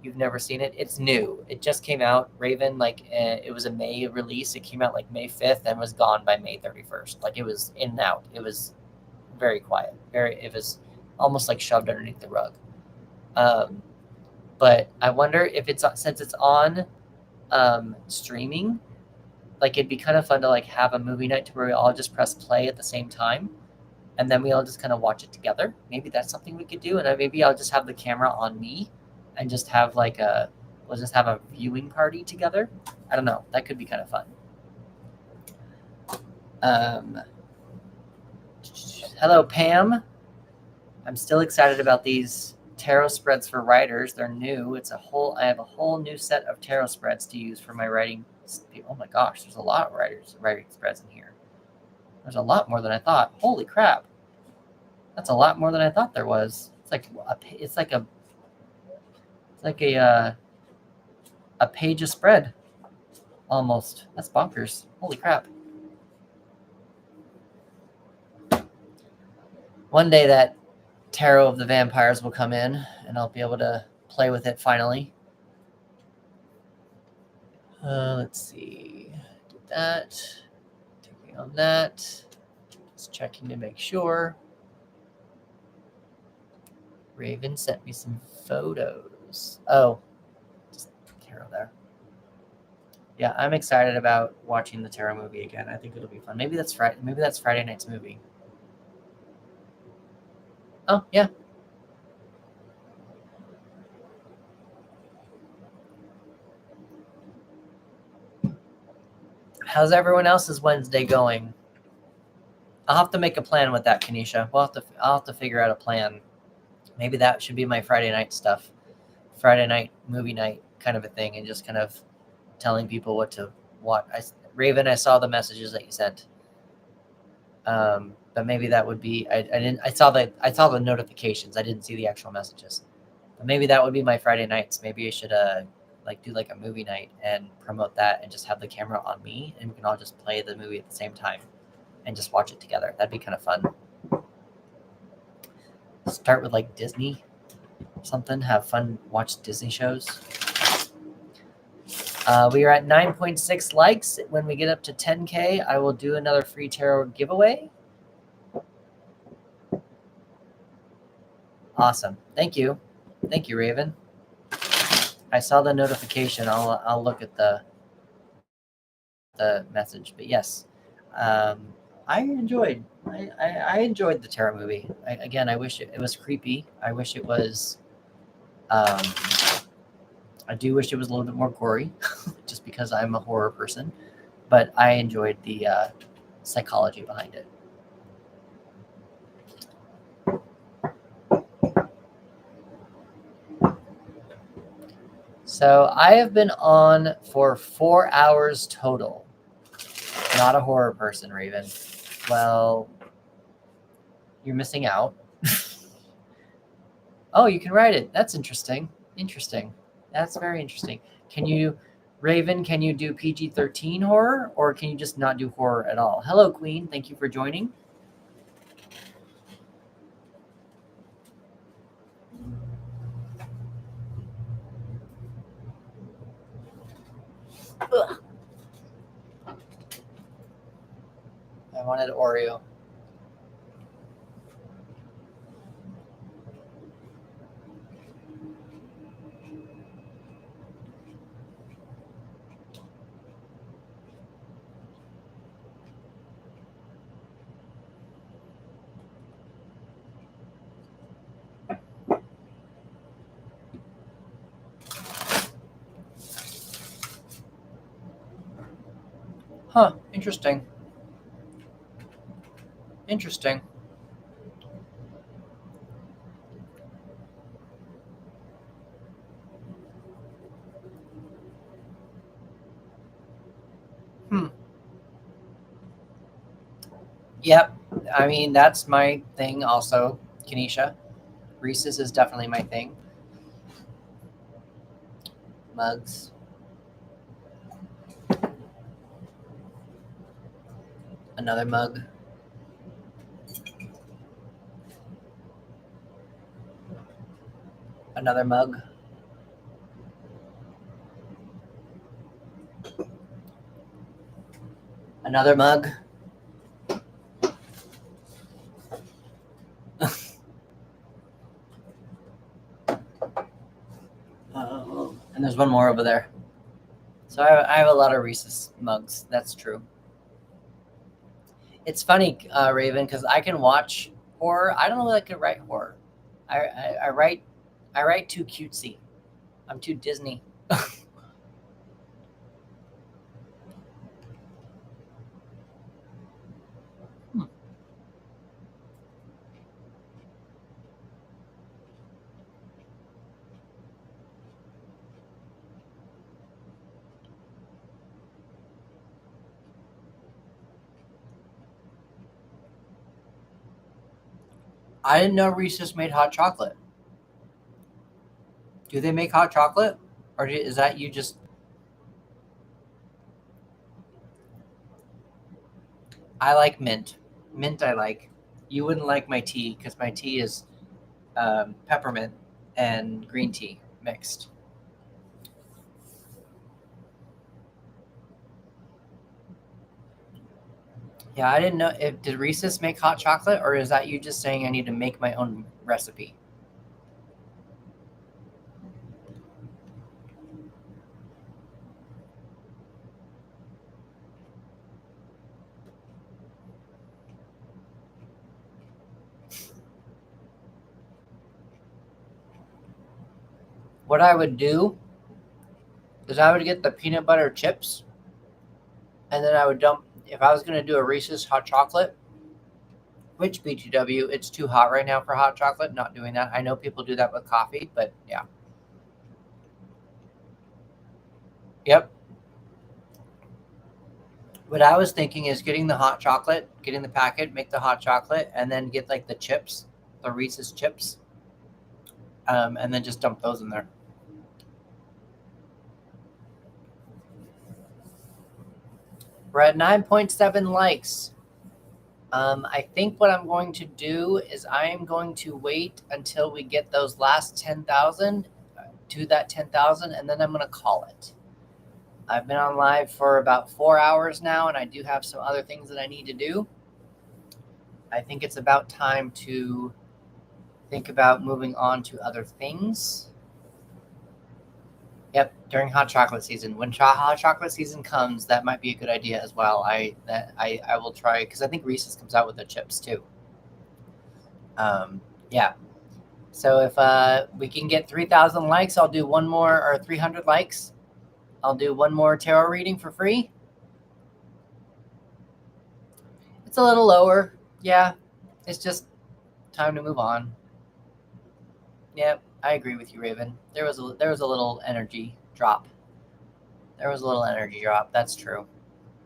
you've never seen it. It's new. It just came out. Raven, like, it was a May release. It came out like May 5th and was gone by May 31st. Like, it was in and out. It was very quiet. It was almost like shoved underneath the rug. But I wonder if since it's on streaming, like, it'd be kind of fun to like have a movie night to where we all just press play at the same time, and then we all just kind of watch it together. Maybe that's something we could do, and maybe I'll just have the camera on me, and just have like we'll just have a viewing party together. I don't know. That could be kind of fun. Hello, Pam. I'm still excited about these tarot spreads for writers. They're new. I have a whole new set of tarot spreads to use for my writing. Oh my gosh, there's a lot of writing spreads in here. There's a lot more than I thought. Holy crap. That's a lot more than I thought there was. It's like a page of spread almost. That's bonkers. Holy crap. One day that Tarot of the Vampires will come in and I'll be able to play with it finally. Let's see. Did that. Taking on that. Just checking to make sure. Raven sent me some photos. Oh, just tarot there. Yeah, I'm excited about watching the Tarot movie again. I think it'll be fun. Maybe that's Friday night's movie. Oh, yeah. How's everyone else's Wednesday going? I'll have to make a plan with that, Kanisha. I'll have to figure out a plan. Maybe that should be my Friday night stuff. Friday night, movie night kind of a thing, and just kind of telling people what to watch. Raven, I saw the messages that you sent. But maybe that would be, I saw the notifications. I didn't see the actual messages. But maybe that would be my Friday nights. Maybe I should do like a movie night and promote that and just have the camera on me and we can all just play the movie at the same time and just watch it together. That'd be kind of fun. Start with like Disney something, have fun, watch Disney shows. We are at 9.6 likes. When we get up to 10K, I will do another free tarot giveaway. Awesome. Thank you. Thank you, Raven. I saw the notification. I'll look at the message. But yes, I enjoyed the Tarot movie. I wish it was creepy. I wish it was. I do wish it was a little bit more gory, just because I'm a horror person. But I enjoyed the psychology behind it. So I have been on for 4 hours total. Not a horror person, Raven. Well, you're missing out. Oh, you can write it. That's interesting. Interesting. That's very interesting. Raven, can you do PG-13 horror, or can you just not do horror at all? Hello, Queen. Thank you for joining. Ugh. I wanted Oreo. Huh. Interesting. Interesting. Yep. I mean, that's my thing also, Kenesha. Reese's is definitely my thing. Mugs. Another mug. Another mug. Another mug. And there's one more over there. So I have a lot of Reese's mugs. That's true. It's funny, Raven, because I can watch horror. I don't know if I could write horror. I write too cutesy. I'm too Disney. I didn't know Reese's made hot chocolate. Do they make hot chocolate? Or is that you just... I like mint. Mint I like. You wouldn't like my tea because my tea is peppermint and green tea mixed. Yeah, I didn't know. Did Reese's make hot chocolate, or is that you just saying I need to make my own recipe? What I would do is I would get the peanut butter chips, and then I would dump. If I was going to do a Reese's hot chocolate, which BTW, it's too hot right now for hot chocolate. Not doing that. I know people do that with coffee, but yeah. Yep. What I was thinking is getting the hot chocolate, getting the packet, make the hot chocolate, and then get like the chips, the Reese's chips, and then just dump those in there. We're at 9.7 likes. I think what I'm going to do is I am going to wait until we get those last 10,000 to that 10,000, and then I'm going to call it. I've been on live for about 4 hours now, and I do have some other things that I need to do. I think it's about time to think about moving on to other things. Yep, during hot chocolate season. When hot chocolate season comes, that might be a good idea as well. I will try, because I think Reese's comes out with the chips too. Yeah. So if we can get 3,000 likes, I'll do one more, or 300 likes. I'll do one more tarot reading for free. It's a little lower. Yeah. It's just time to move on. Yep, I agree with you, Raven. There was a little energy drop. That's true.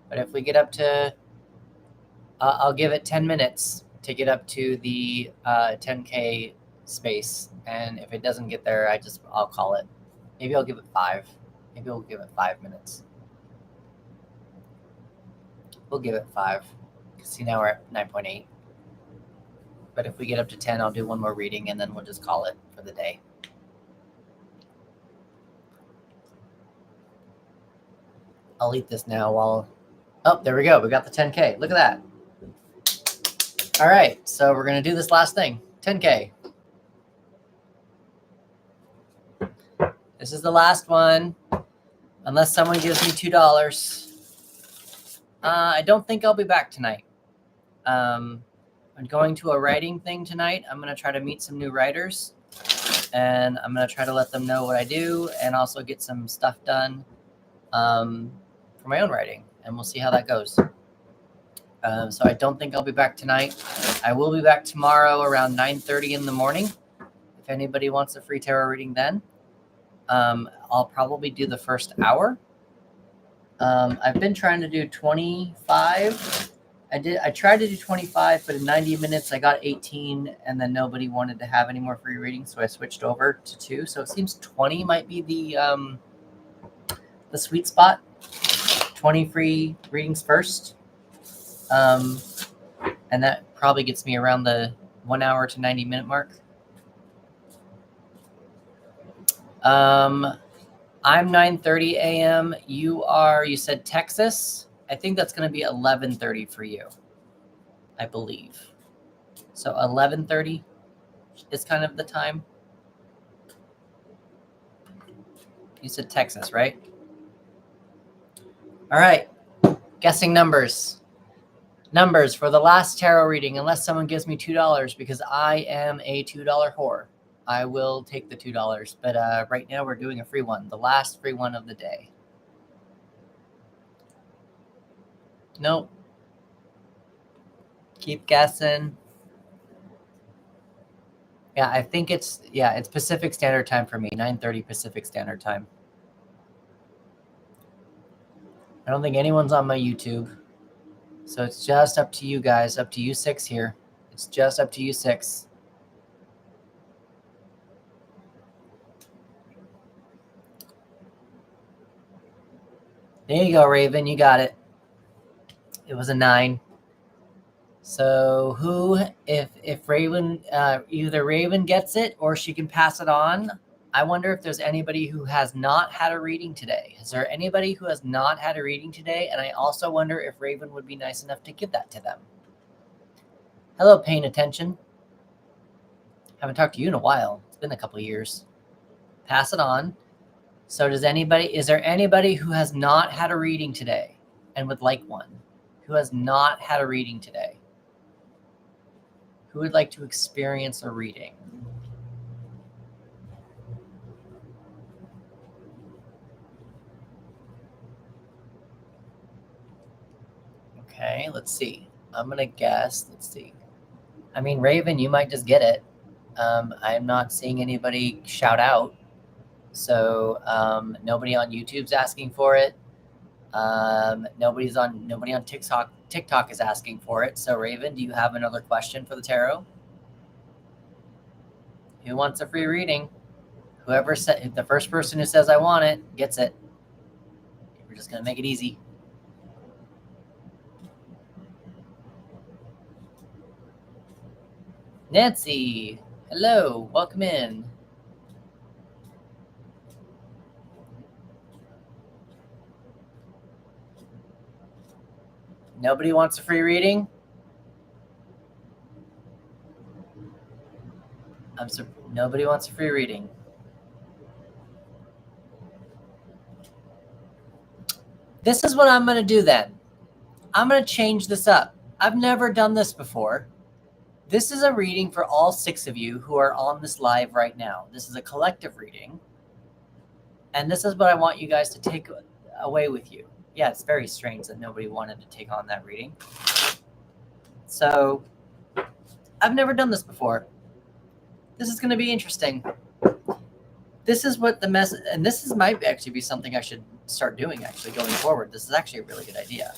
But if we get up to, I'll give it 10 minutes to get up to the 10K space. And if it doesn't get there, I'll call it. Maybe I'll give it 5. Maybe we'll give it 5 minutes. We'll give it 5. See, now we're at 9.8. But if we get up to 10, I'll do one more reading, and then we'll just call it for the day. I'll eat this now while... Oh, there we go. We got the 10K. Look at that. All right, so we're going to do this last thing. 10K. This is the last one, unless someone gives me $2. I don't think I'll be back tonight. I'm going to a writing thing tonight. I'm going to try to meet some new writers, and I'm going to try to let them know what I do and also get some stuff done for my own writing. and we'll see how that goes. So I don't think I'll be back tonight. I will be back tomorrow around 9:30 in the morning. If anybody wants a free tarot reading then, I'll probably do the first hour. I've been trying to do 25. I tried to do 25, but in 90 minutes I got 18, and then nobody wanted to have any more free readings, so I switched over to 2. So it seems 20 might be the sweet spot. 20 free readings first. And that probably gets me around the 1 hour to 90 minute mark. I'm 9:30 a.m. You said Texas. I think that's going to be 11:30 for you, I believe. So 11:30 is kind of the time. You said Texas, right? All right. Guessing numbers. Numbers for the last tarot reading, unless someone gives me $2, because I am a $2 whore. I will take the $2, but right now we're doing a free one, the last free one of the day. Nope. Keep guessing. Yeah, I think it's Pacific Standard Time for me, 9:30 Pacific Standard Time. I don't think anyone's on my YouTube. So it's just up to you guys, up to you 6 here. It's just up to you 6. There you go, Raven. You got it. It was a 9. So if Raven, either Raven gets it or she can pass it on. I wonder if there's anybody who has not had a reading today. Is there anybody who has not had a reading today? And I also wonder if Raven would be nice enough to give that to them. Hello, paying attention. Haven't talked to you in a while. It's been a couple of years. Pass it on. So is there anybody who has not had a reading today and would like one? Who has not had a reading today? Who would like to experience a reading? Okay, let's see. I'm going to guess. Let's see. I mean, Raven, you might just get it. I'm not seeing anybody shout out. So nobody on YouTube's asking for it. Nobody on TikTok is asking for it. So Raven, do you have another question for the tarot? Who wants a free reading? Whoever said, the first person who says I want it gets it. We're just going to make it easy. Nancy, hello, welcome in. Nobody wants a free reading? Nobody wants a free reading. This is what I'm going to do then. I'm going to change this up. I've never done this before. This is a reading for all 6 of you who are on this live right now. This is a collective reading. And this is what I want you guys to take away with you. Yeah, it's very strange that nobody wanted to take on that reading. So, I've never done this before. This is going to be interesting. This is what the message, and might actually be something I should start doing actually going forward. This is actually a really good idea.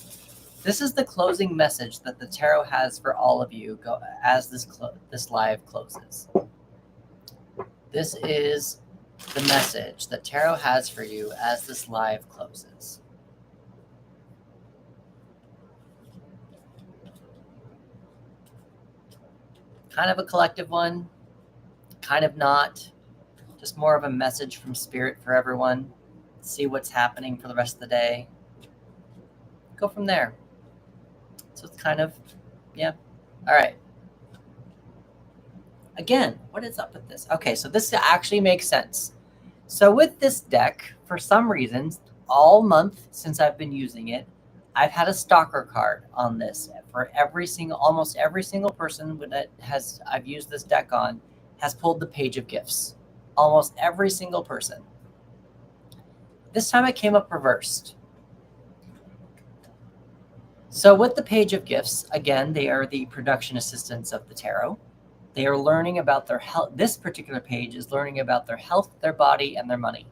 This is the closing message that the tarot has for all of you as this live closes. This is the message that tarot has for you as this live closes. Kind of a collective one, kind of not. Just more of a message from Spirit for everyone. See what's happening for the rest of the day. Go from there. So it's kind of, yeah. All right. Again, what is up with this? Okay, so this actually makes sense. So with this deck, for some reasons, all month since I've been using it, I've had a stalker card on this. For almost every single person that I've used this deck on has pulled the Page of Gifts. Almost every single person. This time it came up reversed. So with the Page of Gifts, again, they are the production assistants of the tarot. They are learning about their health. This particular page is learning about their health, their body, and their money.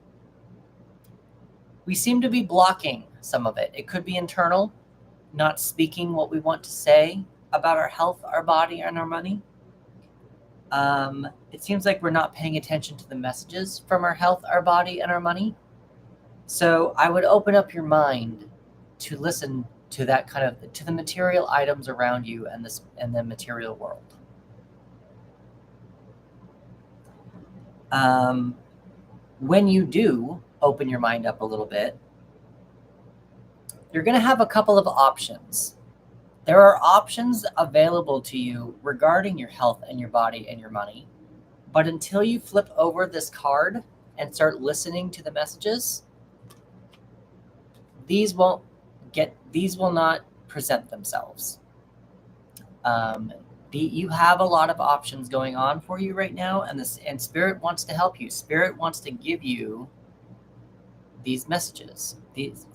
We seem to be blocking some of it. It could be internal, not speaking what we want to say about our health, our body, and our money. It seems like we're not paying attention to the messages from our health, our body, and our money. So I would open up your mind to listen to that kind of, to the material items around you and the material world. When you do open your mind up a little bit, you're going to have a couple of options. There are options available to you regarding your health and your body and your money. But until you flip over this card and start listening to the messages, these will not present themselves. You have a lot of options going on for you right now, and Spirit wants to help you. Spirit wants to give you these messages, these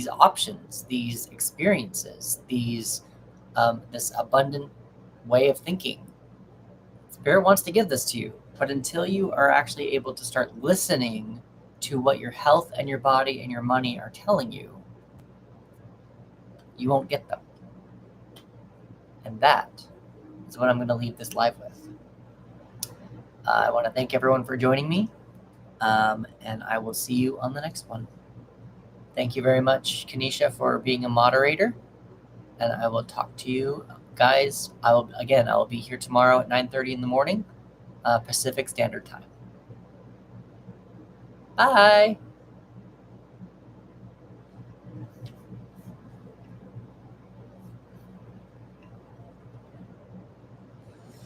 options, these experiences, this abundant way of thinking. Spirit wants to give this to you, but until you are actually able to start listening to what your health and your body and your money are telling you, you won't get them. And that is what I'm going to leave this live with. I want to thank everyone for joining me, and I will see you on the next one. Thank you very much, Kanisha, for being a moderator, and I will talk to you guys. I will be here tomorrow at 9:30 in the morning, Pacific Standard Time. Bye.